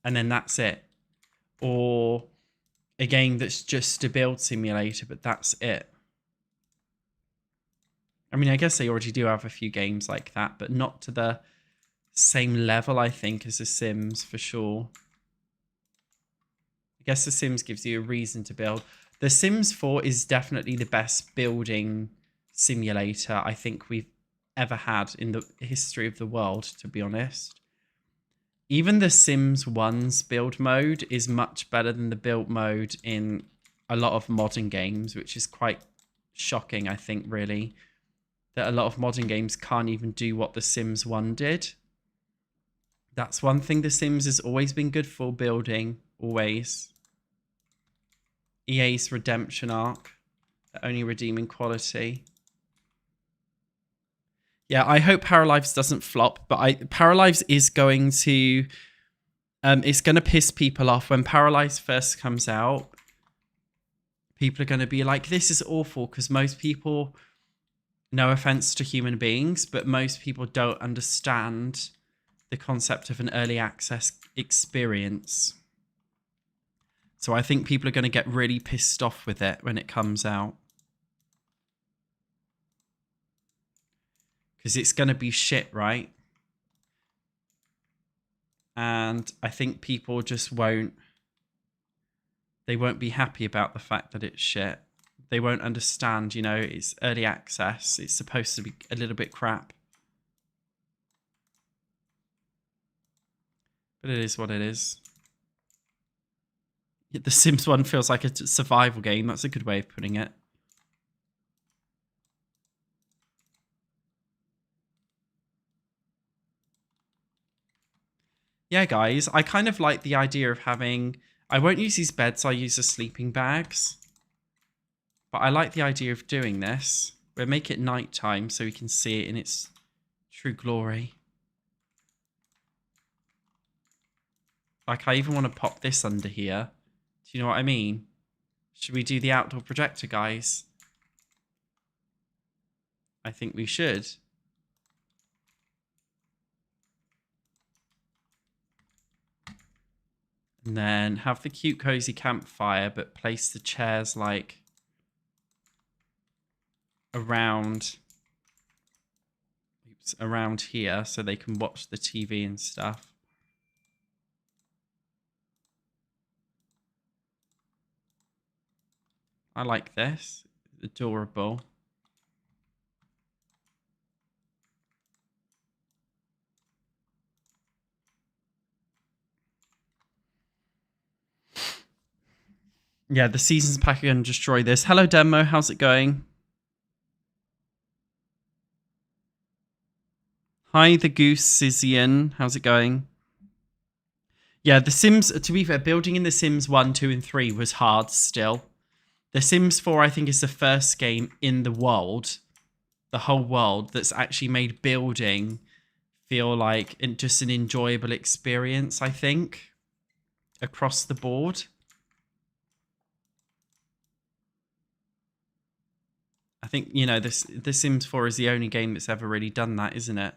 and then that's it. Or a game that's just a build simulator, but that's it. I mean, I guess they already do have a few games like that, but not to the same level, I think, as The Sims, for sure. I guess The Sims gives you a reason to build. The Sims 4 is definitely the best building simulator I think we've ever had in the history of the world, to be honest. Even The Sims 1's build mode is much better than the build mode in a lot of modern games, which is quite shocking, I think, really. That a lot of modern games can't even do what The Sims 1 did. That's one thing The Sims has always been good for, building, always. EA's redemption arc, the only redeeming quality. Yeah, I hope Paralives doesn't flop, but Paralives is going to... it's going to piss people off. When Paralives first comes out, people are going to be like, this is awful, because most people... No offense to human beings, but most people don't understand the concept of an early access experience. So I think people are going to get really pissed off with it when it comes out. Because it's going to be shit, right? And I think people just won't... They won't be happy about the fact that it's shit. They won't understand, you know, it's early access. It's supposed to be a little bit crap. But it is what it is. The Sims 1 feels like a survival game. That's a good way of putting it. Yeah, guys, I kind of like the idea of having... I won't use these beds, I use the sleeping bags. But I like the idea of doing this. We'll make it nighttime so we can see it in its true glory. Like, I even want to pop this under here. Do you know what I mean? Should we do the outdoor projector, guys? I think we should. And then have the cute cozy campfire, but place the chairs like around here so they can watch the TV and stuff. I like this. Adorable. Yeah, the seasons pack are going to destroy this. Hello, Demo. How's it going? Hi, the Goose Sizian. How's it going? Yeah, The Sims, to be fair, building in The Sims 1, 2, and 3 was hard still. The Sims 4, I think, is the first game in the world, the whole world, that's actually made building feel like just an enjoyable experience, I think, across the board. I think, you know, The Sims 4 is the only game that's ever really done that, isn't it?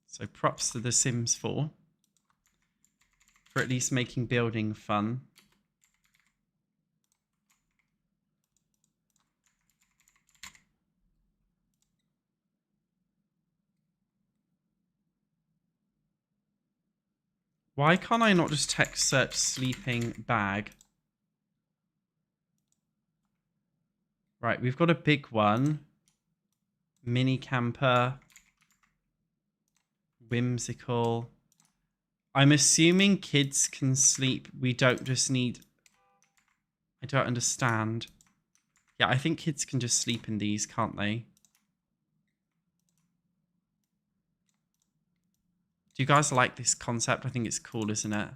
So props to The Sims 4 for at least making building fun. Why can't I not just text search sleeping bag? Right, we've got a big one. Mini camper. Whimsical. I'm assuming kids can sleep. We don't just need... I don't understand. Yeah, I think kids can just sleep in these, can't they? Do you guys like this concept? I think it's cool, isn't it?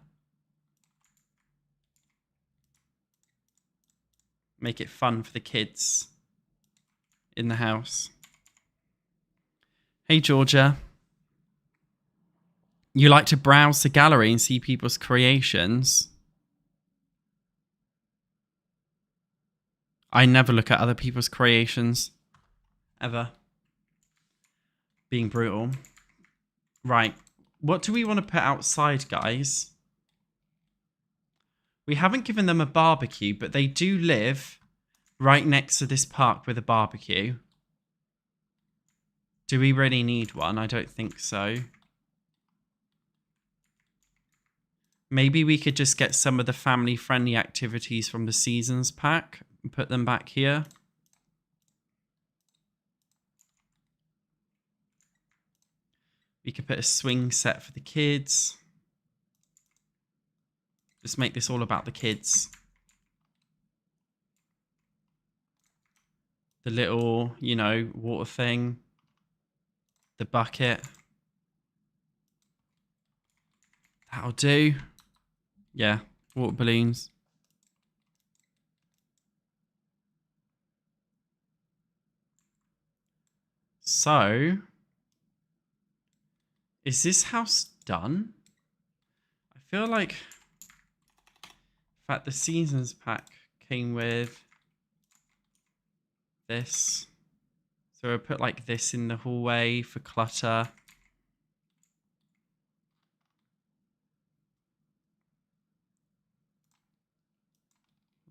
Make it fun for the kids in the house. Hey, Georgia. You like to browse the gallery and see people's creations? I never look at other people's creations. Ever. Being brutal. Right. What do we want to put outside, guys? We haven't given them a barbecue, but they do live right next to this park with a barbecue. Do we really need one? I don't think so. Maybe we could just get some of the family-friendly activities from the Seasons pack and put them back here. We could put a swing set for the kids. Just make this all about the kids. The little, you know, water thing. The bucket. That'll do. Yeah, water balloons. So, is this house done? I feel like, in fact, the Seasons pack came with this. So we'll put like this in the hallway for clutter.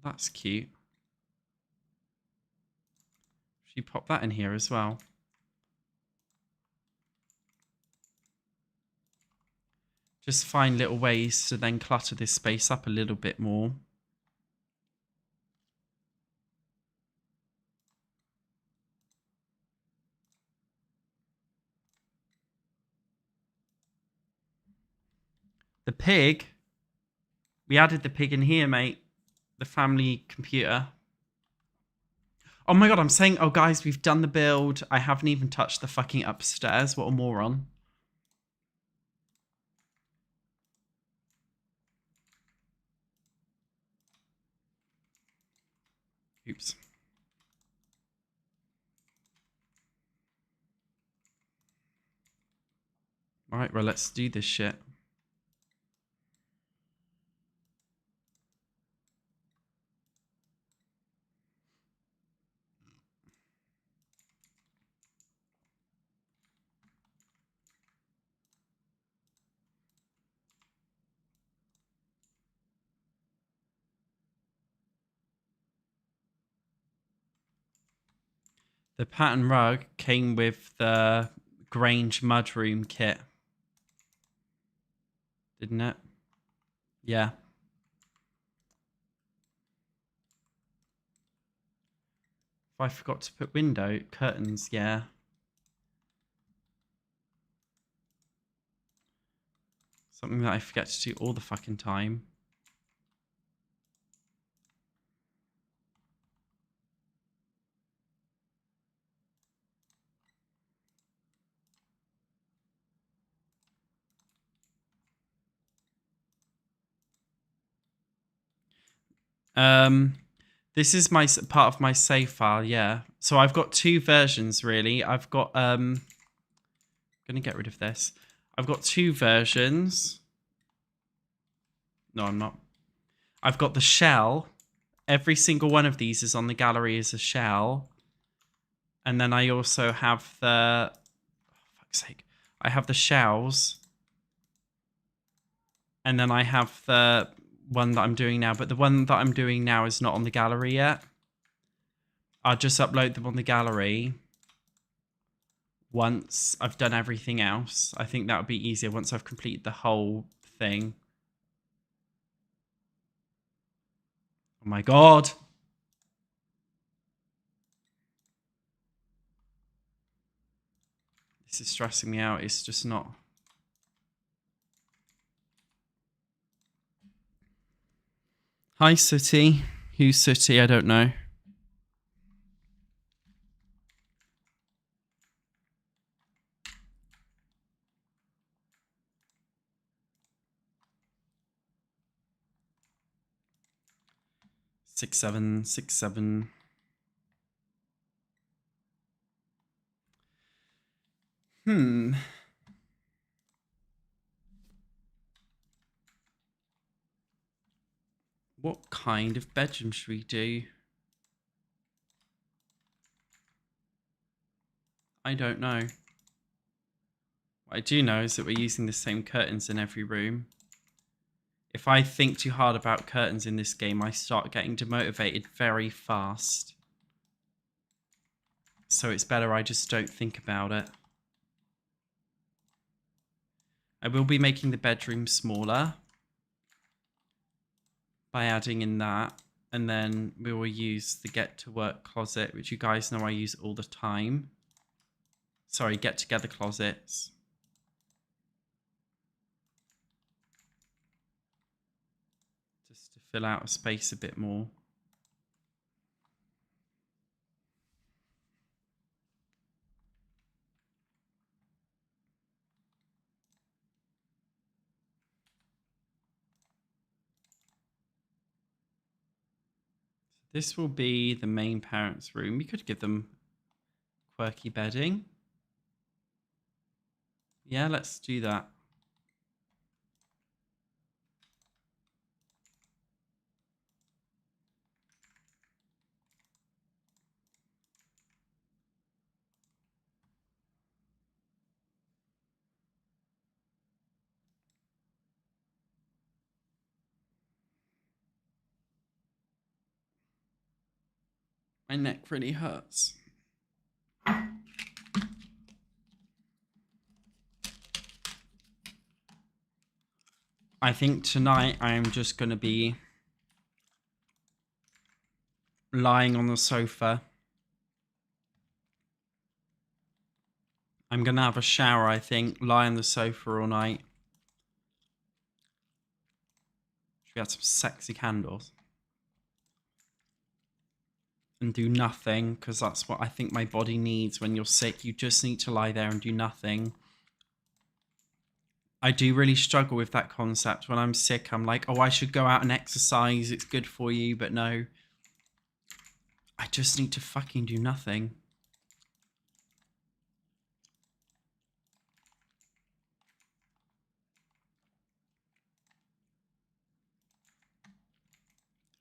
That's cute. Should you pop that in here as well? Just find little ways to then clutter this space up a little bit more. The pig. We added the pig in here, mate. The family computer. Oh my god, I'm saying, oh guys, we've done the build. I haven't even touched the fucking upstairs. What a moron. Oops. Alright, well, let's do this shit. The pattern rug came with the Grange mudroom kit. Didn't it? Yeah. If I forgot to put window curtains, yeah. Something that I forget to do all the fucking time. This is my part of my save file, yeah. So I've got two versions really. I've got I'm gonna get rid of this. I've got two versions. No, I'm not. I've got the shell. Every single one of these is on the gallery as a shell. And then I also have the, oh, fuck's sake. I have the shells. And then I have the one that I'm doing now, but the one that I'm doing now is not on the gallery yet. I'll just upload them on the gallery once I've done everything else. I think that would be easier once I've completed the whole thing. Oh my god. This is stressing me out. It's just not. Hi, Sooty. Who's Sooty? I don't know. Six, seven, 6, 7. What kind of bedroom should we do? I don't know. What I do know is that we're using the same curtains in every room. If I think too hard about curtains in this game, I start getting demotivated very fast. So it's better I just don't think about it. I will be making the bedroom smaller by adding in that. And then we will use the get to work closet, which you guys know I use all the time. Sorry, get together closets. Just to fill out a space a bit more. This will be the main parents' room. We could give them quirky bedding. Yeah, let's do that. My neck really hurts. I think tonight I am just going to be lying on the sofa. I'm going to have a shower, I think, lie on the sofa all night. Should we have some sexy candles? And do nothing, because that's what I think my body needs when you're sick. You just need to lie there and do nothing. I do really struggle with that concept. When I'm sick, I'm like, oh, I should go out and exercise. It's good for you. But no, I just need to fucking do nothing.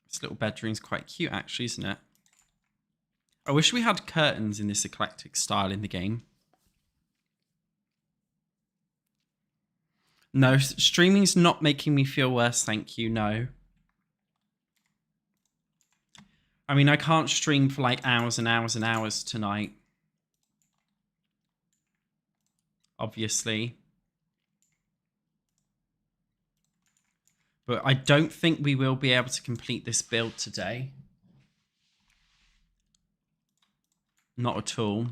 This little bedroom's quite cute, actually, isn't it? I wish we had curtains in this eclectic style in the game. No, streaming's not making me feel worse, thank you, no. I mean, I can't stream for like hours and hours and hours tonight. Obviously. But I don't think we will be able to complete this build today. Not at all.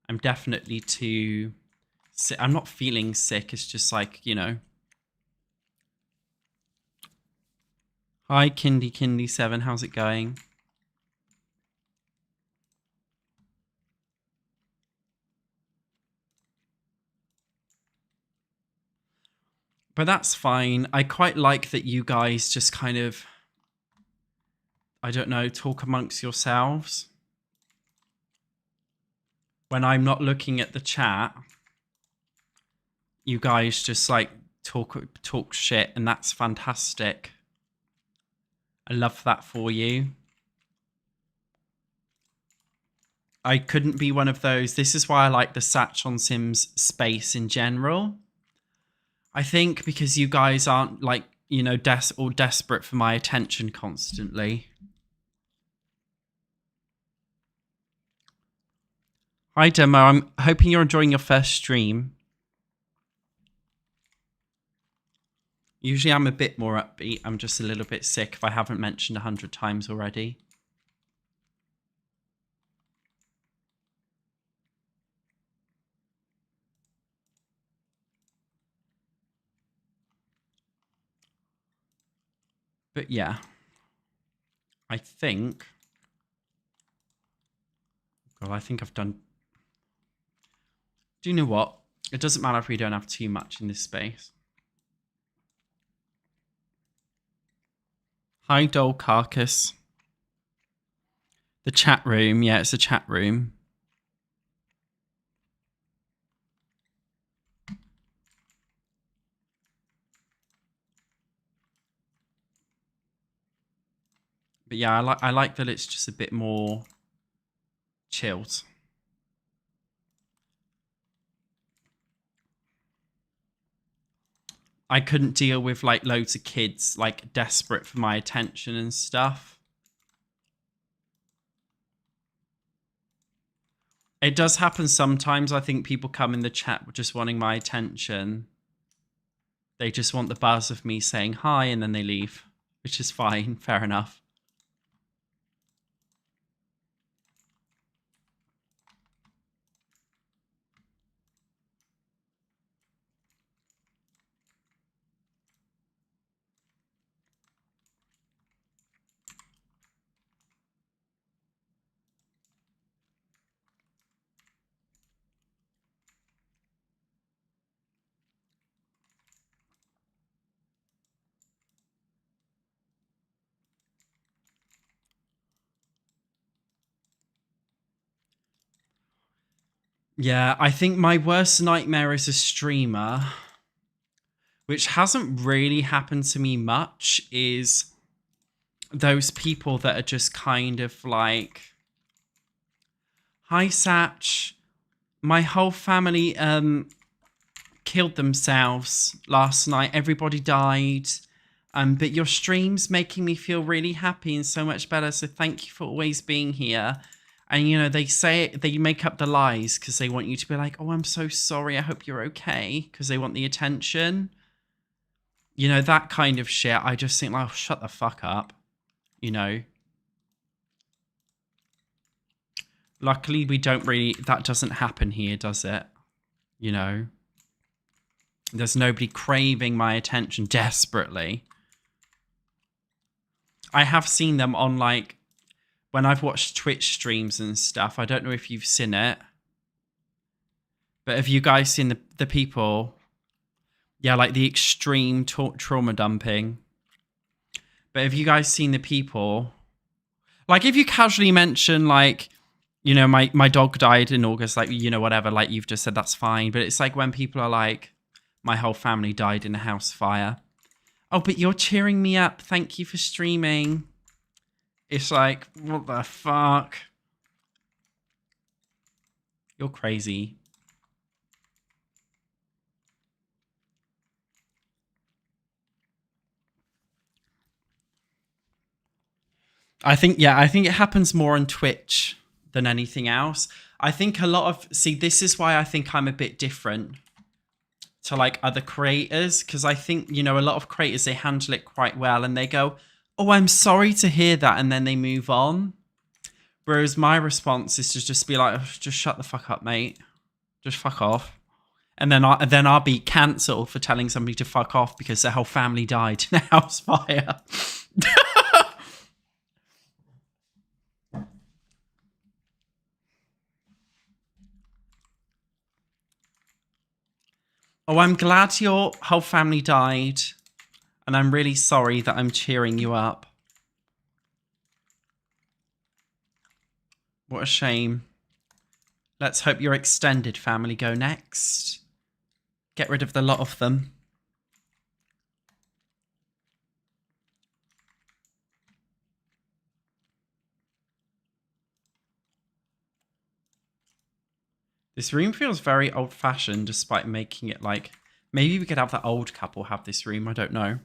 I'm definitely too sick. I'm not feeling sick. It's just like, you know. Hi, Kindy7. How's it going? But that's fine. I quite like that you guys just kind of, I don't know, talk amongst yourselves. When I'm not looking at the chat, you guys just like talk shit, and that's fantastic. I love that for you. I couldn't be one of those. This is why I like the SatchOnSims space in general. I think because you guys aren't like, you know, desperate for my attention constantly. Hi, Demo. I'm hoping you're enjoying your first stream. Usually I'm a bit more upbeat. I'm just a little bit sick if I haven't mentioned 100 times already. But yeah, I think... God, I think I've done... Do you know what? It doesn't matter if we don't have too much in this space. Hi, Doll Carcass. The chat room. Yeah, it's a chat room. But yeah, I like that it's just a bit more chilled. I couldn't deal with like loads of kids like desperate for my attention and stuff. It does happen sometimes. I think people come in the chat just wanting my attention. They just want the buzz of me saying hi and then they leave, which is fine. Fair enough. Yeah, I think my worst nightmare as a streamer, which hasn't really happened to me much, is those people that are just kind of like, hi Satch, my whole family killed themselves last night. Everybody died. But your stream's making me feel really happy and so much better. So thank you for always being here. And, you know, they say they make up the lies because they want you to be like, oh, I'm so sorry. I hope you're okay. Because they want the attention. You know, that kind of shit. I just think, like, oh, shut the fuck up. You know. Luckily, we don't really... That doesn't happen here, does it? You know. There's nobody craving my attention desperately. I have seen them on, like... When I've watched Twitch streams and stuff, I don't know if you've seen it. But have you guys seen the people? Yeah, like the extreme trauma dumping. But have you guys seen the people? Like if you casually mention like, you know, my dog died in August, like, you know, whatever, like you've just said, that's fine. But it's like when people are like, my whole family died in a house fire. Oh, but you're cheering me up. Thank you for streaming. It's like, what the fuck? You're crazy. I think it happens more on Twitch than anything else. I think a lot of, see, this is why I think I'm a bit different to like other creators. Because I think, you know, a lot of creators, they handle it quite well and they go, oh, I'm sorry to hear that. And then they move on. Whereas my response is to just be like, oh, just shut the fuck up, mate. Just fuck off. And then I'll be cancelled for telling somebody to fuck off because their whole family died in a house fire. Oh, I'm glad your whole family died. And I'm really sorry that I'm cheering you up. What a shame. Let's hope your extended family go next. Get rid of the lot of them. This room feels very old-fashioned despite making it like... Maybe we could have that old couple have this room. I don't know.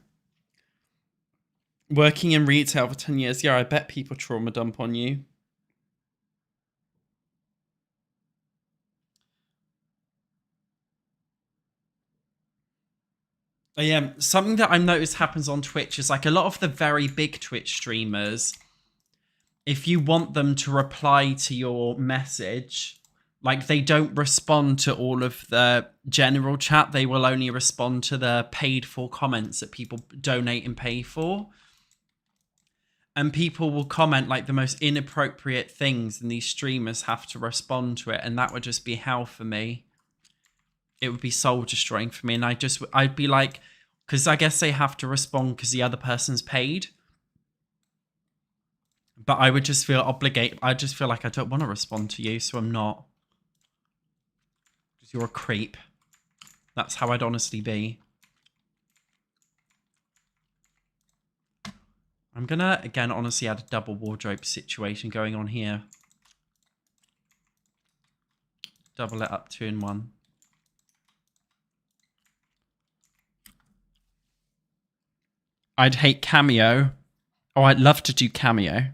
Working in retail for 10 years. Yeah, I bet people trauma dump on you. Yeah, something that I've noticed happens on Twitch is like a lot of the very big Twitch streamers, if you want them to reply to your message, like they don't respond to all of the general chat. They will only respond to the paid for comments that people donate and pay for. And people will comment like the most inappropriate things and these streamers have to respond to it. And that would just be hell for me. It would be soul destroying for me. And I'd be like, because I guess they have to respond because the other person's paid. But I would just feel obligated. I just feel like I don't want to respond to you, so I'm not. Because you're a creep. That's how I'd honestly be. I'm going to, again, honestly add a double wardrobe situation going on here. Double it up 2 in 1. I'd hate Cameo. Oh, I'd love to do Cameo.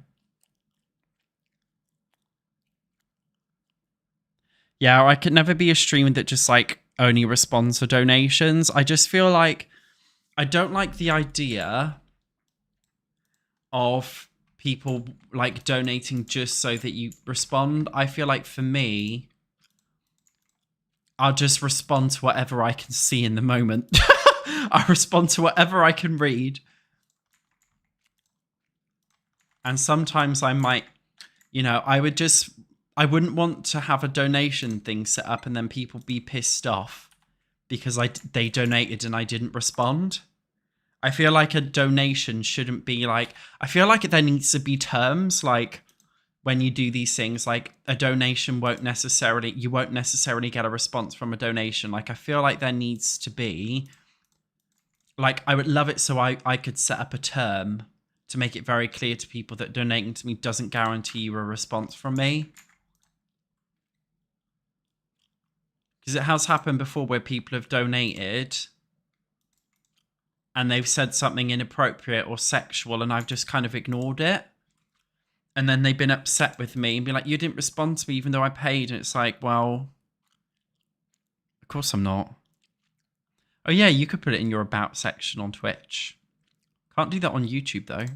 Yeah, I could never be a streamer that just like only responds to donations. I just feel like I don't like the idea of people like donating just so that you respond. I feel like for me, I'll just respond to whatever I can see in the moment. I respond to whatever I can read. And sometimes I might, you know, I wouldn't want to have a donation thing set up and then people be pissed off because they donated and I didn't respond. I feel like a donation shouldn't be like, I feel like there needs to be terms like when you do these things, like a donation you won't necessarily get a response from a donation. Like I feel like there needs to be, like I would love it so I could set up a term to make it very clear to people that donating to me doesn't guarantee you a response from me. Because it has happened before where people have donated and they've said something inappropriate or sexual and I've just kind of ignored it. And then they've been upset with me and be like, you didn't respond to me even though I paid. And it's like, well, of course I'm not. Oh yeah, you could put it in your about section on Twitch. Can't do that on YouTube though.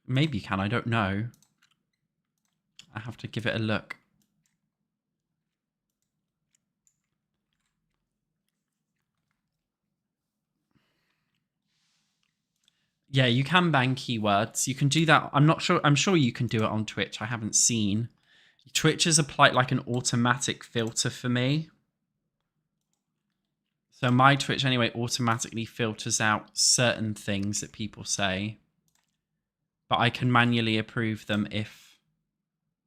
Maybe you can, I don't know. I have to give it a look. Yeah, you can ban keywords. You can do that. I'm not sure. I'm sure you can do it on Twitch. I haven't seen. Twitch has applied like an automatic filter for me. So my Twitch anyway automatically filters out certain things that people say. But I can manually approve them if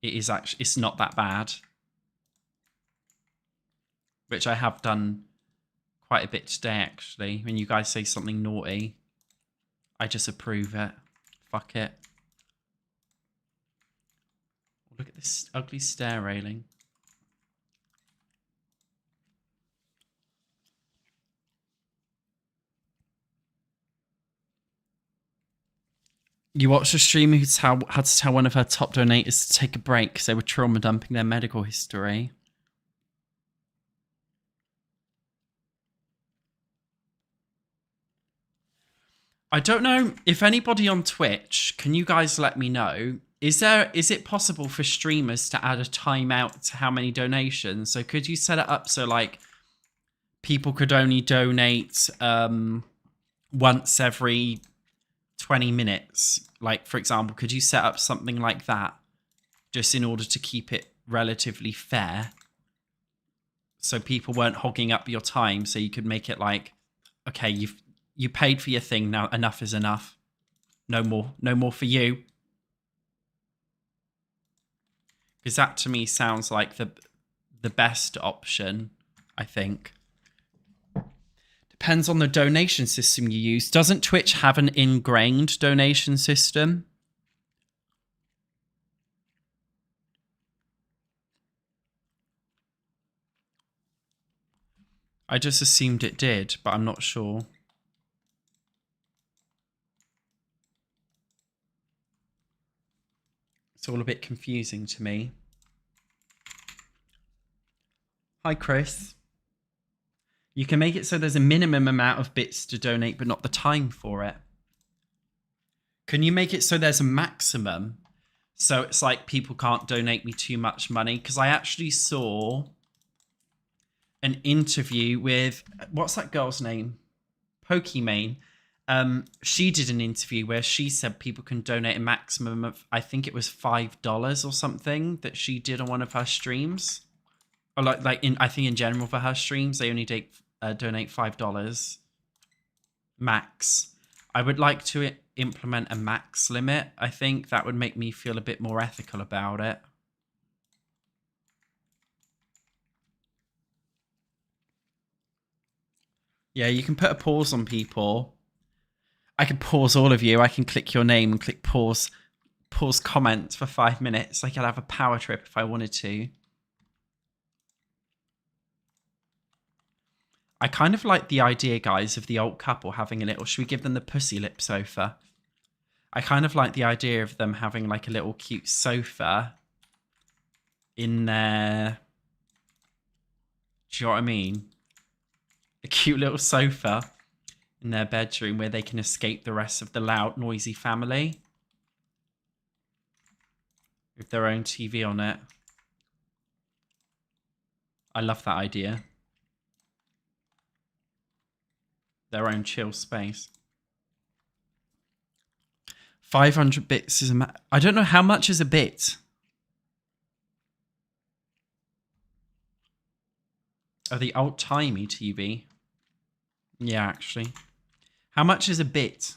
it is actually, it's not that bad. Which I have done quite a bit today actually. When you guys say something naughty, I just approve it. Fuck it. Look at this ugly stair railing. You watched a streamer who had to tell one of her top donators to take a break because they were trauma dumping their medical history. I don't know if anybody on Twitch, can you guys let me know? Is it possible for streamers to add a timeout to how many donations? So could you set it up so like people could only donate once every 20 minutes? Like for example, could you set up something like that just in order to keep it relatively fair? So people weren't hogging up your time, so you could make it like, okay, you paid for your thing, now enough is enough. No more for you. Because that to me sounds like the best option, I think. Depends on the donation system you use. Doesn't Twitch have an ingrained donation system? I just assumed it did, but I'm not sure. It's all a bit confusing to me. Hi, Chris. You can make it so there's a minimum amount of bits to donate, but not the time for it. Can you make it so there's a maximum? So it's like people can't donate me too much money? Because I actually saw an interview with, what's that girl's name? Pokimane. She did an interview where she said people can donate a maximum of, I think it was $5 or something that she did on one of her streams. Or I think in general for her streams, they only donate $5 max. I would like to implement a max limit. I think that would make me feel a bit more ethical about it. Yeah, you can put a pause on people. I can pause all of you. I can click your name and click pause comments for 5 minutes. I could have a power trip if I wanted to. I kind of like the idea, guys, of the old couple having a little... Should we give them the pussy lip sofa? I kind of like the idea of them having like a little cute sofa in their... Do you know what I mean? A cute little sofa in their bedroom where they can escape the rest of the loud, noisy family. With their own TV on it. I love that idea. Their own chill space. 500 bits is a... I don't know how much is a bit. Oh, the old-timey TV. Yeah, actually. How much is a bit?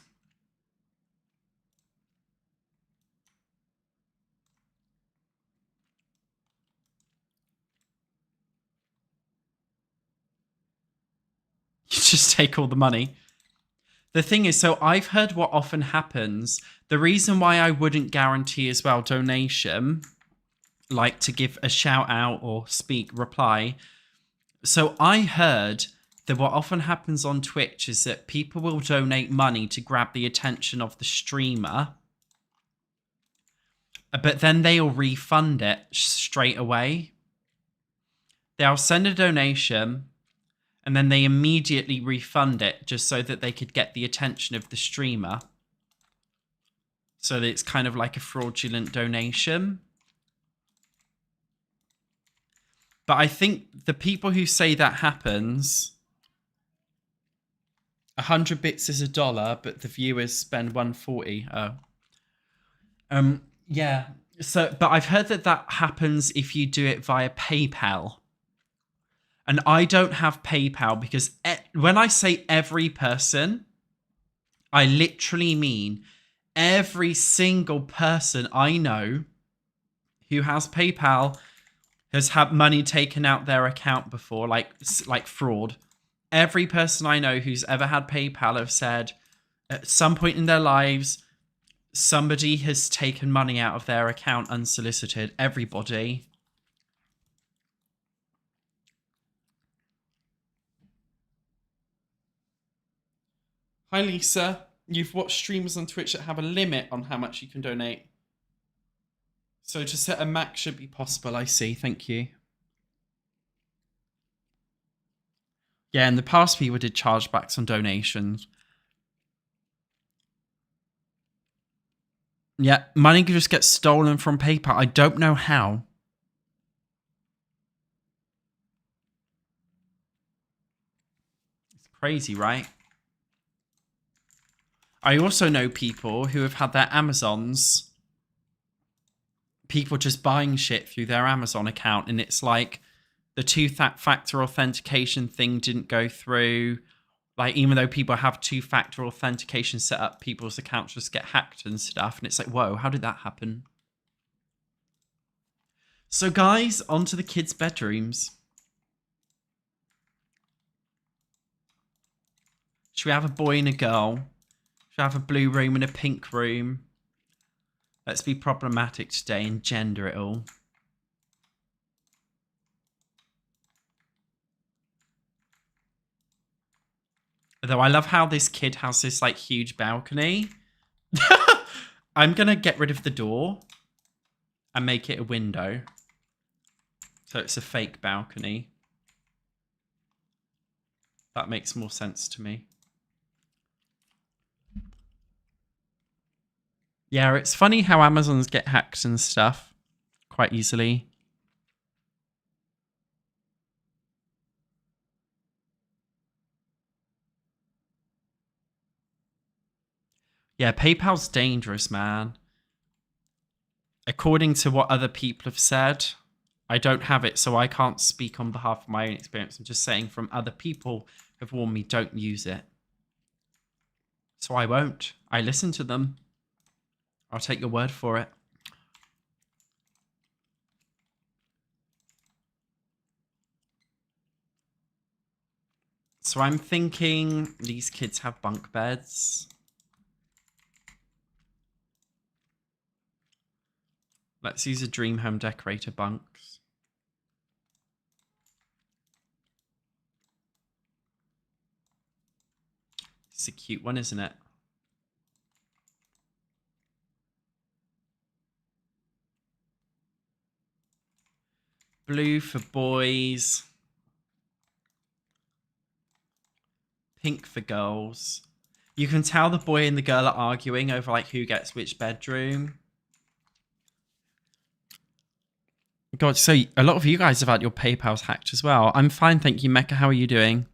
You just take all the money. The thing is, so I've heard what often happens. The reason why I wouldn't guarantee as well donation, like to give a shout out or reply. So I heard that what often happens on Twitch is that people will donate money to grab the attention of the streamer. But then they'll refund it straight away. They'll send a donation and then they immediately refund it just so that they could get the attention of the streamer. So that it's kind of like a fraudulent donation. But I think the people who say that happens, 100 bits is $1, but the viewers spend 140. Oh. Yeah. So, but I've heard that that happens if you do it via PayPal. And I don't have PayPal because when I say every person, I literally mean every single person I know who has PayPal has had money taken out their account before, like fraud. Every person I know who's ever had PayPal have said at some point in their lives, somebody has taken money out of their account unsolicited. Everybody. Hi, Lisa. You've watched streamers on Twitch that have a limit on how much you can donate. So to set a max should be possible, I see. Thank you. Yeah, in the past, people did chargebacks on donations. Yeah, money could just get stolen from PayPal. I don't know how. It's crazy, right? I also know people who have had their Amazons. People just buying shit through their Amazon account, and it's like the two-factor authentication thing didn't go through. Like, even though people have two-factor authentication set up, people's accounts just get hacked and stuff. And it's like, whoa, how did that happen? So, guys, on to the kids' bedrooms. Should we have a boy and a girl? Should we have a blue room and a pink room? Let's be problematic today and gender it all. Though I love how this kid has this like huge balcony. I'm going to get rid of the door and make it a window. So it's a fake balcony. That makes more sense to me. Yeah, it's funny how Amazons get hacked and stuff quite easily. Yeah, PayPal's dangerous, man. According to what other people have said, I don't have it, so I can't speak on behalf of my own experience. I'm just saying from other people have warned me, don't use it. So I won't. I listen to them. I'll take your word for it. So I'm thinking these kids have bunk beds. Let's use a dream home decorator bunks. It's a cute one, isn't it? Blue for boys. Pink for girls. You can tell the boy and the girl are arguing over like who gets which bedroom. God, so a lot of you guys have had your PayPal's hacked as well. I'm fine, thank you, Mecca. How are you doing?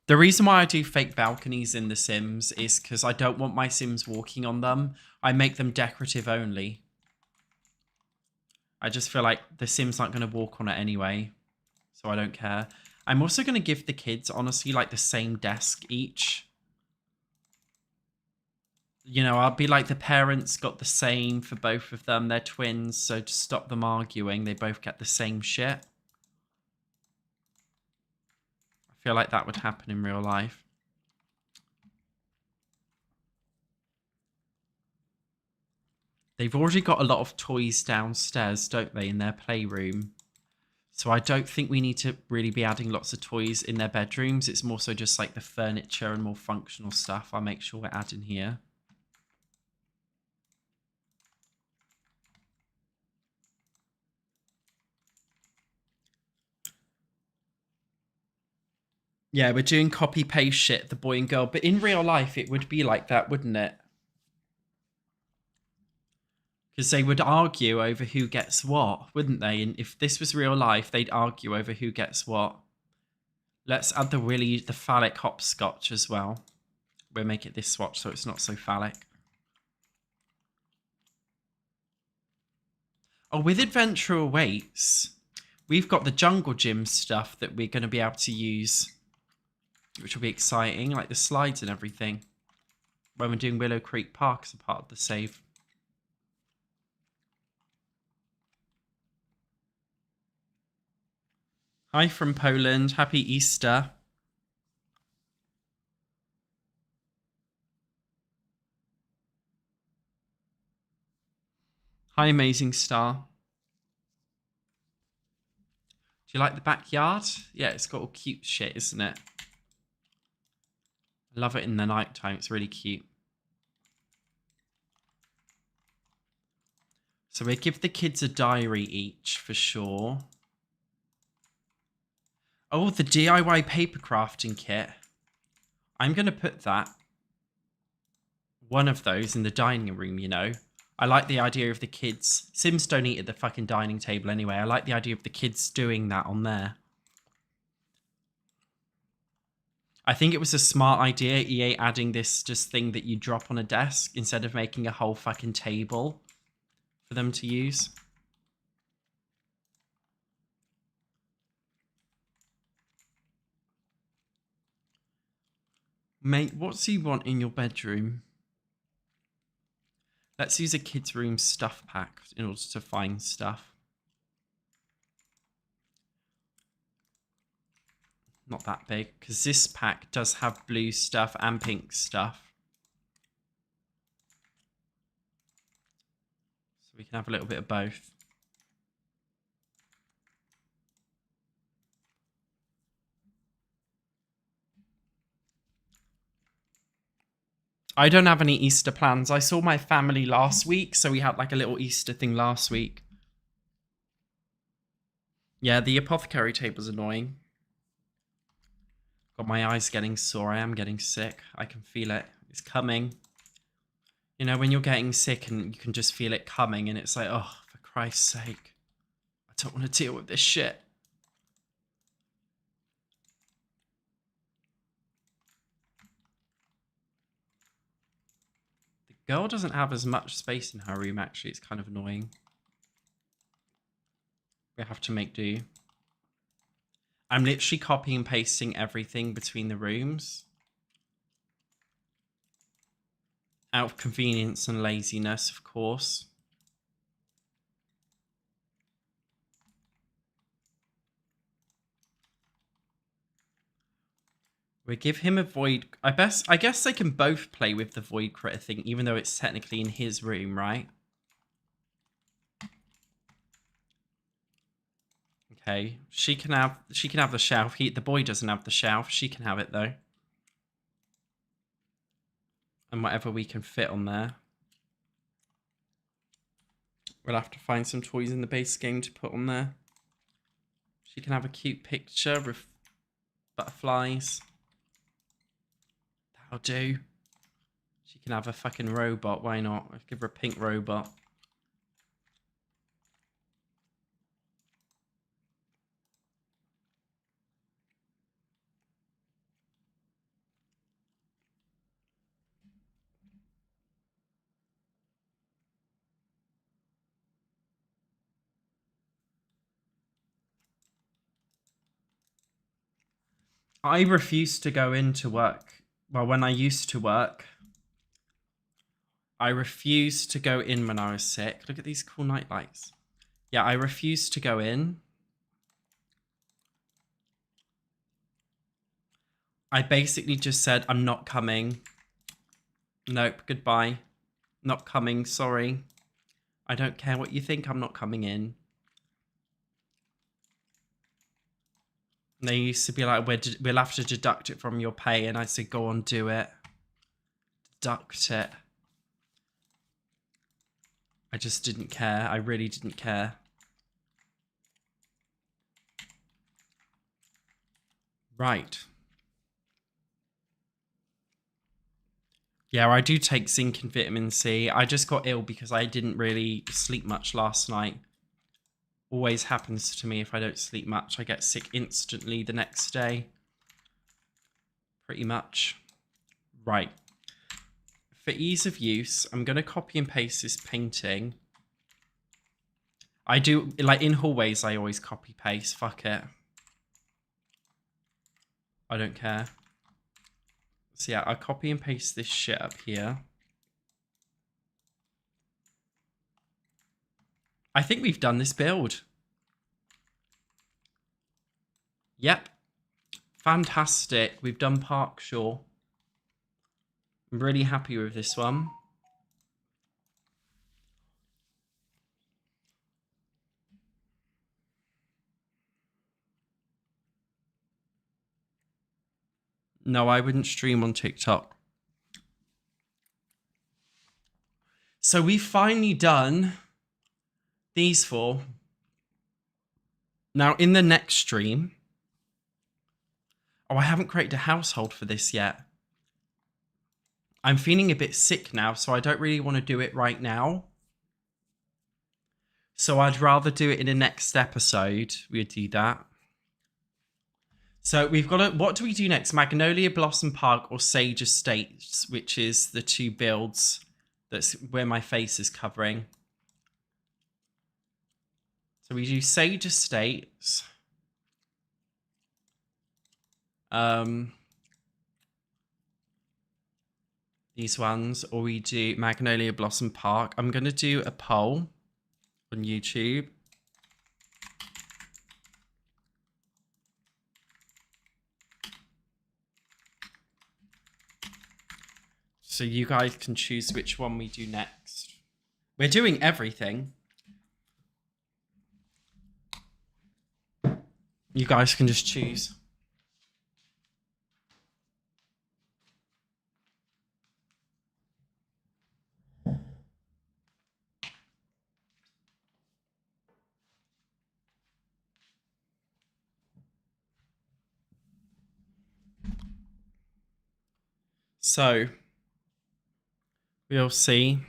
The reason why I do fake balconies in The Sims is because I don't want my Sims walking on them. I make them decorative only. I just feel like the Sims aren't going to walk on it anyway, so I don't care. I'm also going to give the kids, honestly, like the same desk each. You know, I'll be like, the parents got the same for both of them. They're twins, so to stop them arguing, they both get the same shit. I feel like that would happen in real life. They've already got a lot of toys downstairs, don't they, in their playroom? So I don't think we need to really be adding lots of toys in their bedrooms. It's more so just like the furniture and more functional stuff. I'll make sure we're adding here. Yeah, we're doing copy-paste shit, the boy and girl. But in real life, it would be like that, wouldn't it? Because they would argue over who gets what, wouldn't they? And if this was real life, they'd argue over who gets what. Let's add the phallic hopscotch as well. We'll make it this swatch so it's not so phallic. Oh, with Adventure Awaits, we've got the jungle gym stuff that we're going to be able to use, which will be exciting, like the slides and everything, when we're doing Willow Creek Park as a part of the save. Hi from Poland. Happy Easter. Hi, Amazing Star. Do you like the backyard? Yeah, it's got all cute shit, isn't it? I love it in the night time. It's really cute. So we give the kids a diary each for sure. Oh, the DIY paper crafting kit. I'm going to put one of those in the dining room, you know. I like the idea of the kids. Sims don't eat at the fucking dining table anyway. I like the idea of the kids doing that on there. I think it was a smart idea, EA adding this just thing that you drop on a desk instead of making a whole fucking table for them to use. Mate, what do you want in your bedroom? Let's use a kids' room stuff pack in order to find stuff. Not that big, because this pack does have blue stuff and pink stuff. So we can have a little bit of both. I don't have any Easter plans. I saw my family last week, so we had like a little Easter thing last week. Yeah, the apothecary table's annoying. Got my eyes getting sore. I am getting sick. I can feel it. It's coming. You know, when you're getting sick and you can just feel it coming and it's like, oh, for Christ's sake. I don't want to deal with this shit. The girl doesn't have as much space in her room, actually. It's kind of annoying. We have to make do. I'm literally copying and pasting everything between the rooms. Out of convenience and laziness, of course. We give him a void. I guess they can both play with the void critter thing, even though it's technically in his room, right? Okay, she can have the shelf. The boy doesn't have the shelf. She can have it though. And whatever we can fit on there. We'll have to find some toys in the base game to put on there. She can have a cute picture with butterflies. That'll do. She can have a fucking robot. Why not? I'll give her a pink robot. I refuse to go into work. Well, when I used to work, I refused to go in when I was sick. Look at these cool night lights. Yeah, I refused to go in. I basically just said, I'm not coming. Nope, goodbye. Not coming, sorry. I don't care what you think, I'm not coming in. And they used to be like, we'll have to deduct it from your pay. And I said, go on, do it. Deduct it. I just didn't care. I really didn't care. Right. Yeah, I do take zinc and vitamin C. I just got ill because I didn't really sleep much last night. Always happens to me if I don't sleep much. I get sick instantly the next day. Pretty much. Right. For ease of use, I'm going to copy and paste this painting. I do, like in hallways, I always copy paste. Fuck it. I don't care. So yeah, I copy and paste this shit up here. I think we've done this build. Yep. Fantastic. We've done Park Shore. I'm really happy with this one. No, I wouldn't stream on TikTok. So we've finally done these four. Now, in the next stream... Oh, I haven't created a household for this yet. I'm feeling a bit sick now, so I don't really want to do it right now. So I'd rather do it in the next episode. We'd do that. So we've got to... What do we do next? Magnolia Blossom Park or Sage Estates, which is the two builds that's where my face is covering. So we do Sage Estates. These ones, or we do Magnolia Blossom Park. I'm going to do a poll on YouTube. So you guys can choose which one we do next. We're doing everything. You guys can just choose. So, we'll see.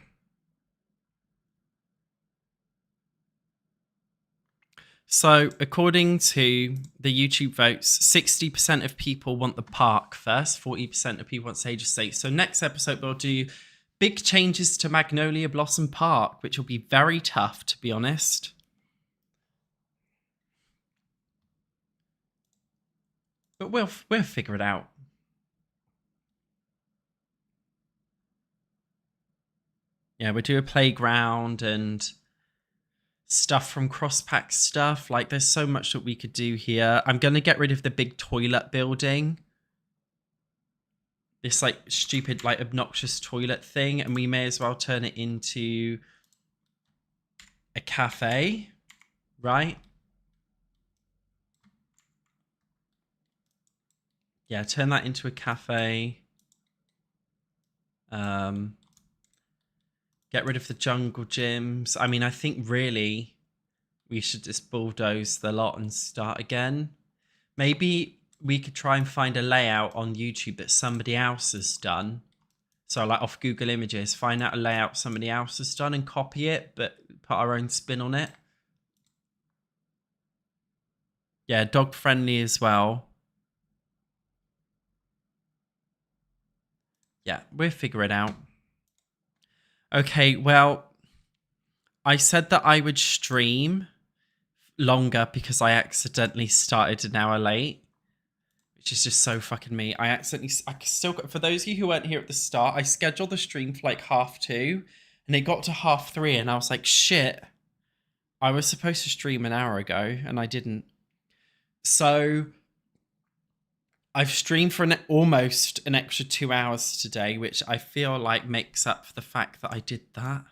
So, according to the YouTube votes, 60% of people want the park first, 40% of people want Sage Estate. So, next episode, we'll do big changes to Magnolia Blossom Park, which will be very tough, to be honest. But we'll figure it out. Yeah, we'll do a playground and stuff from cross-pack stuff. Like, there's so much that we could do here. I'm going to get rid of the big toilet building. This, like, stupid, like, obnoxious toilet thing. And we may as well turn it into a cafe, right? Yeah, turn that into a cafe. Get rid of the jungle gyms. I mean, I think really we should just bulldoze the lot and start again. Maybe we could try and find a layout on YouTube that somebody else has done. So like off Google Images, find out a layout somebody else has done and copy it, but put our own spin on it. Yeah, dog friendly as well. Yeah, we'll figure it out. Okay, well, I said that I would stream longer because I accidentally started an hour late, which is just so fucking me. I still got, for those of you who weren't here at the start, I scheduled the stream for like 2:30 and it got to 3:30 and I was like, shit, I was supposed to stream an hour ago and I didn't. So I've streamed for almost an extra 2 hours today, which I feel like makes up for the fact that I did that.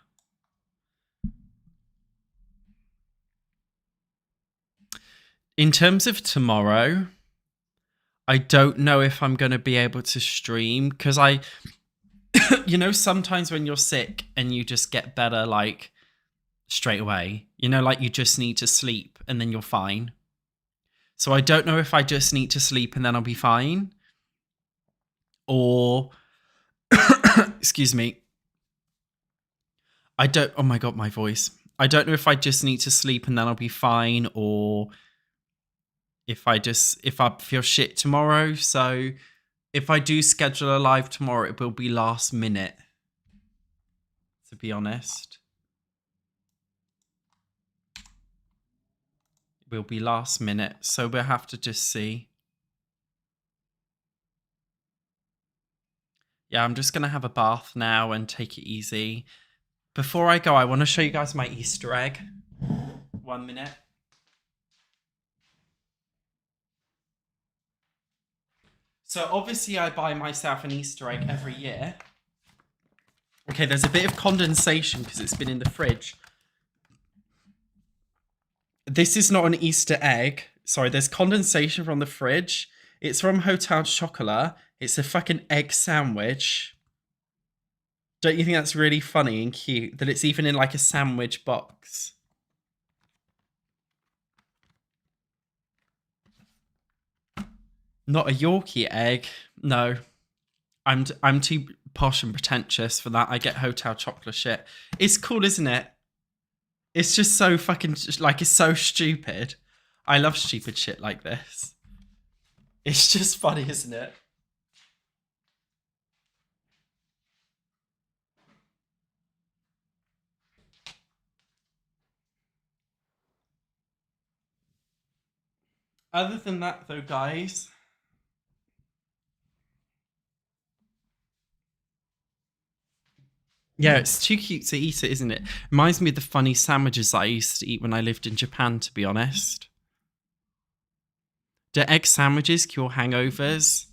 In terms of tomorrow, I don't know if I'm going to be able to stream because you know, sometimes when you're sick and you just get better like straight away, you know, like you just need to sleep and then you're fine. So I don't know if I just need to sleep and then I'll be fine. Or, excuse me, oh my God, my voice. I don't know if I just need to sleep and then I'll be fine, or if I feel shit tomorrow. So if I do schedule a live tomorrow, it will be last minute, to be honest. It will be last minute. So we'll have to just see. Yeah, I'm just going to have a bath now and take it easy. Before I go, I want to show you guys my Easter egg. 1 minute. So obviously I buy myself an Easter egg every year. Okay, there's a bit of condensation because it's been in the fridge. This is not an Easter egg. Sorry, there's condensation from the fridge. It's from Hotel Chocolat. It's a fucking egg sandwich. Don't you think that's really funny and cute that it's even in like a sandwich box? Not a Yorkie egg. No. I'm too posh and pretentious for that. I get Hotel Chocolat shit. It's cool, isn't it? It's just so fucking, like, it's so stupid. I love stupid shit like this. It's just funny, isn't it? Other than that, though, guys, yeah, it's too cute to eat it, isn't it? Reminds me of the funny sandwiches that I used to eat when I lived in Japan, to be honest. Do egg sandwiches cure hangovers?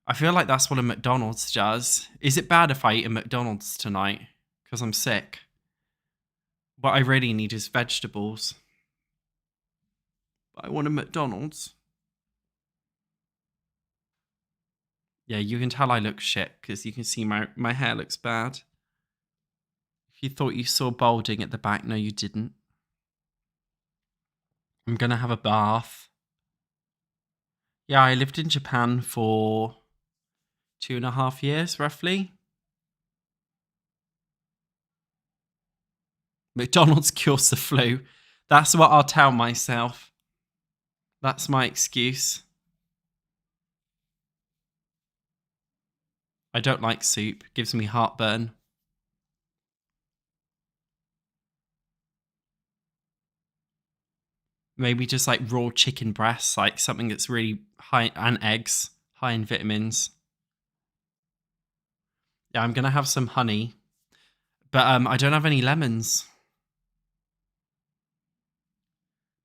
I feel like that's what a McDonald's does. Is it bad if I eat a McDonald's tonight? Because I'm sick. What I really need is vegetables. But I want a McDonald's. Yeah, you can tell I look shit because you can see my hair looks bad. If you thought you saw balding at the back, no, you didn't. I'm going to have a bath. Yeah, I lived in Japan for 2.5 years, roughly. McDonald's cures the flu. That's what I'll tell myself. That's my excuse. I don't like soup. It gives me heartburn. Maybe just like raw chicken breasts, like something that's really high, and eggs, high in vitamins. Yeah, I'm going to have some honey. But I don't have any lemons.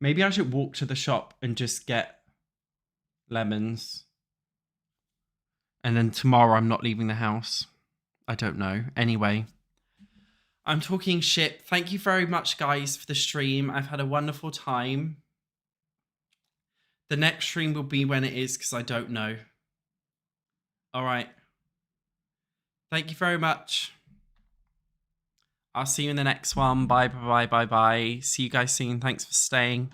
Maybe I should walk to the shop and just get lemons. And then tomorrow I'm not leaving the house. I don't know. Anyway, I'm talking shit. Thank you very much, guys, for the stream. I've had a wonderful time. The next stream will be when it is, because I don't know. All right. Thank you very much. I'll see you in the next one. Bye, bye, bye, bye, bye. See you guys soon. Thanks for staying.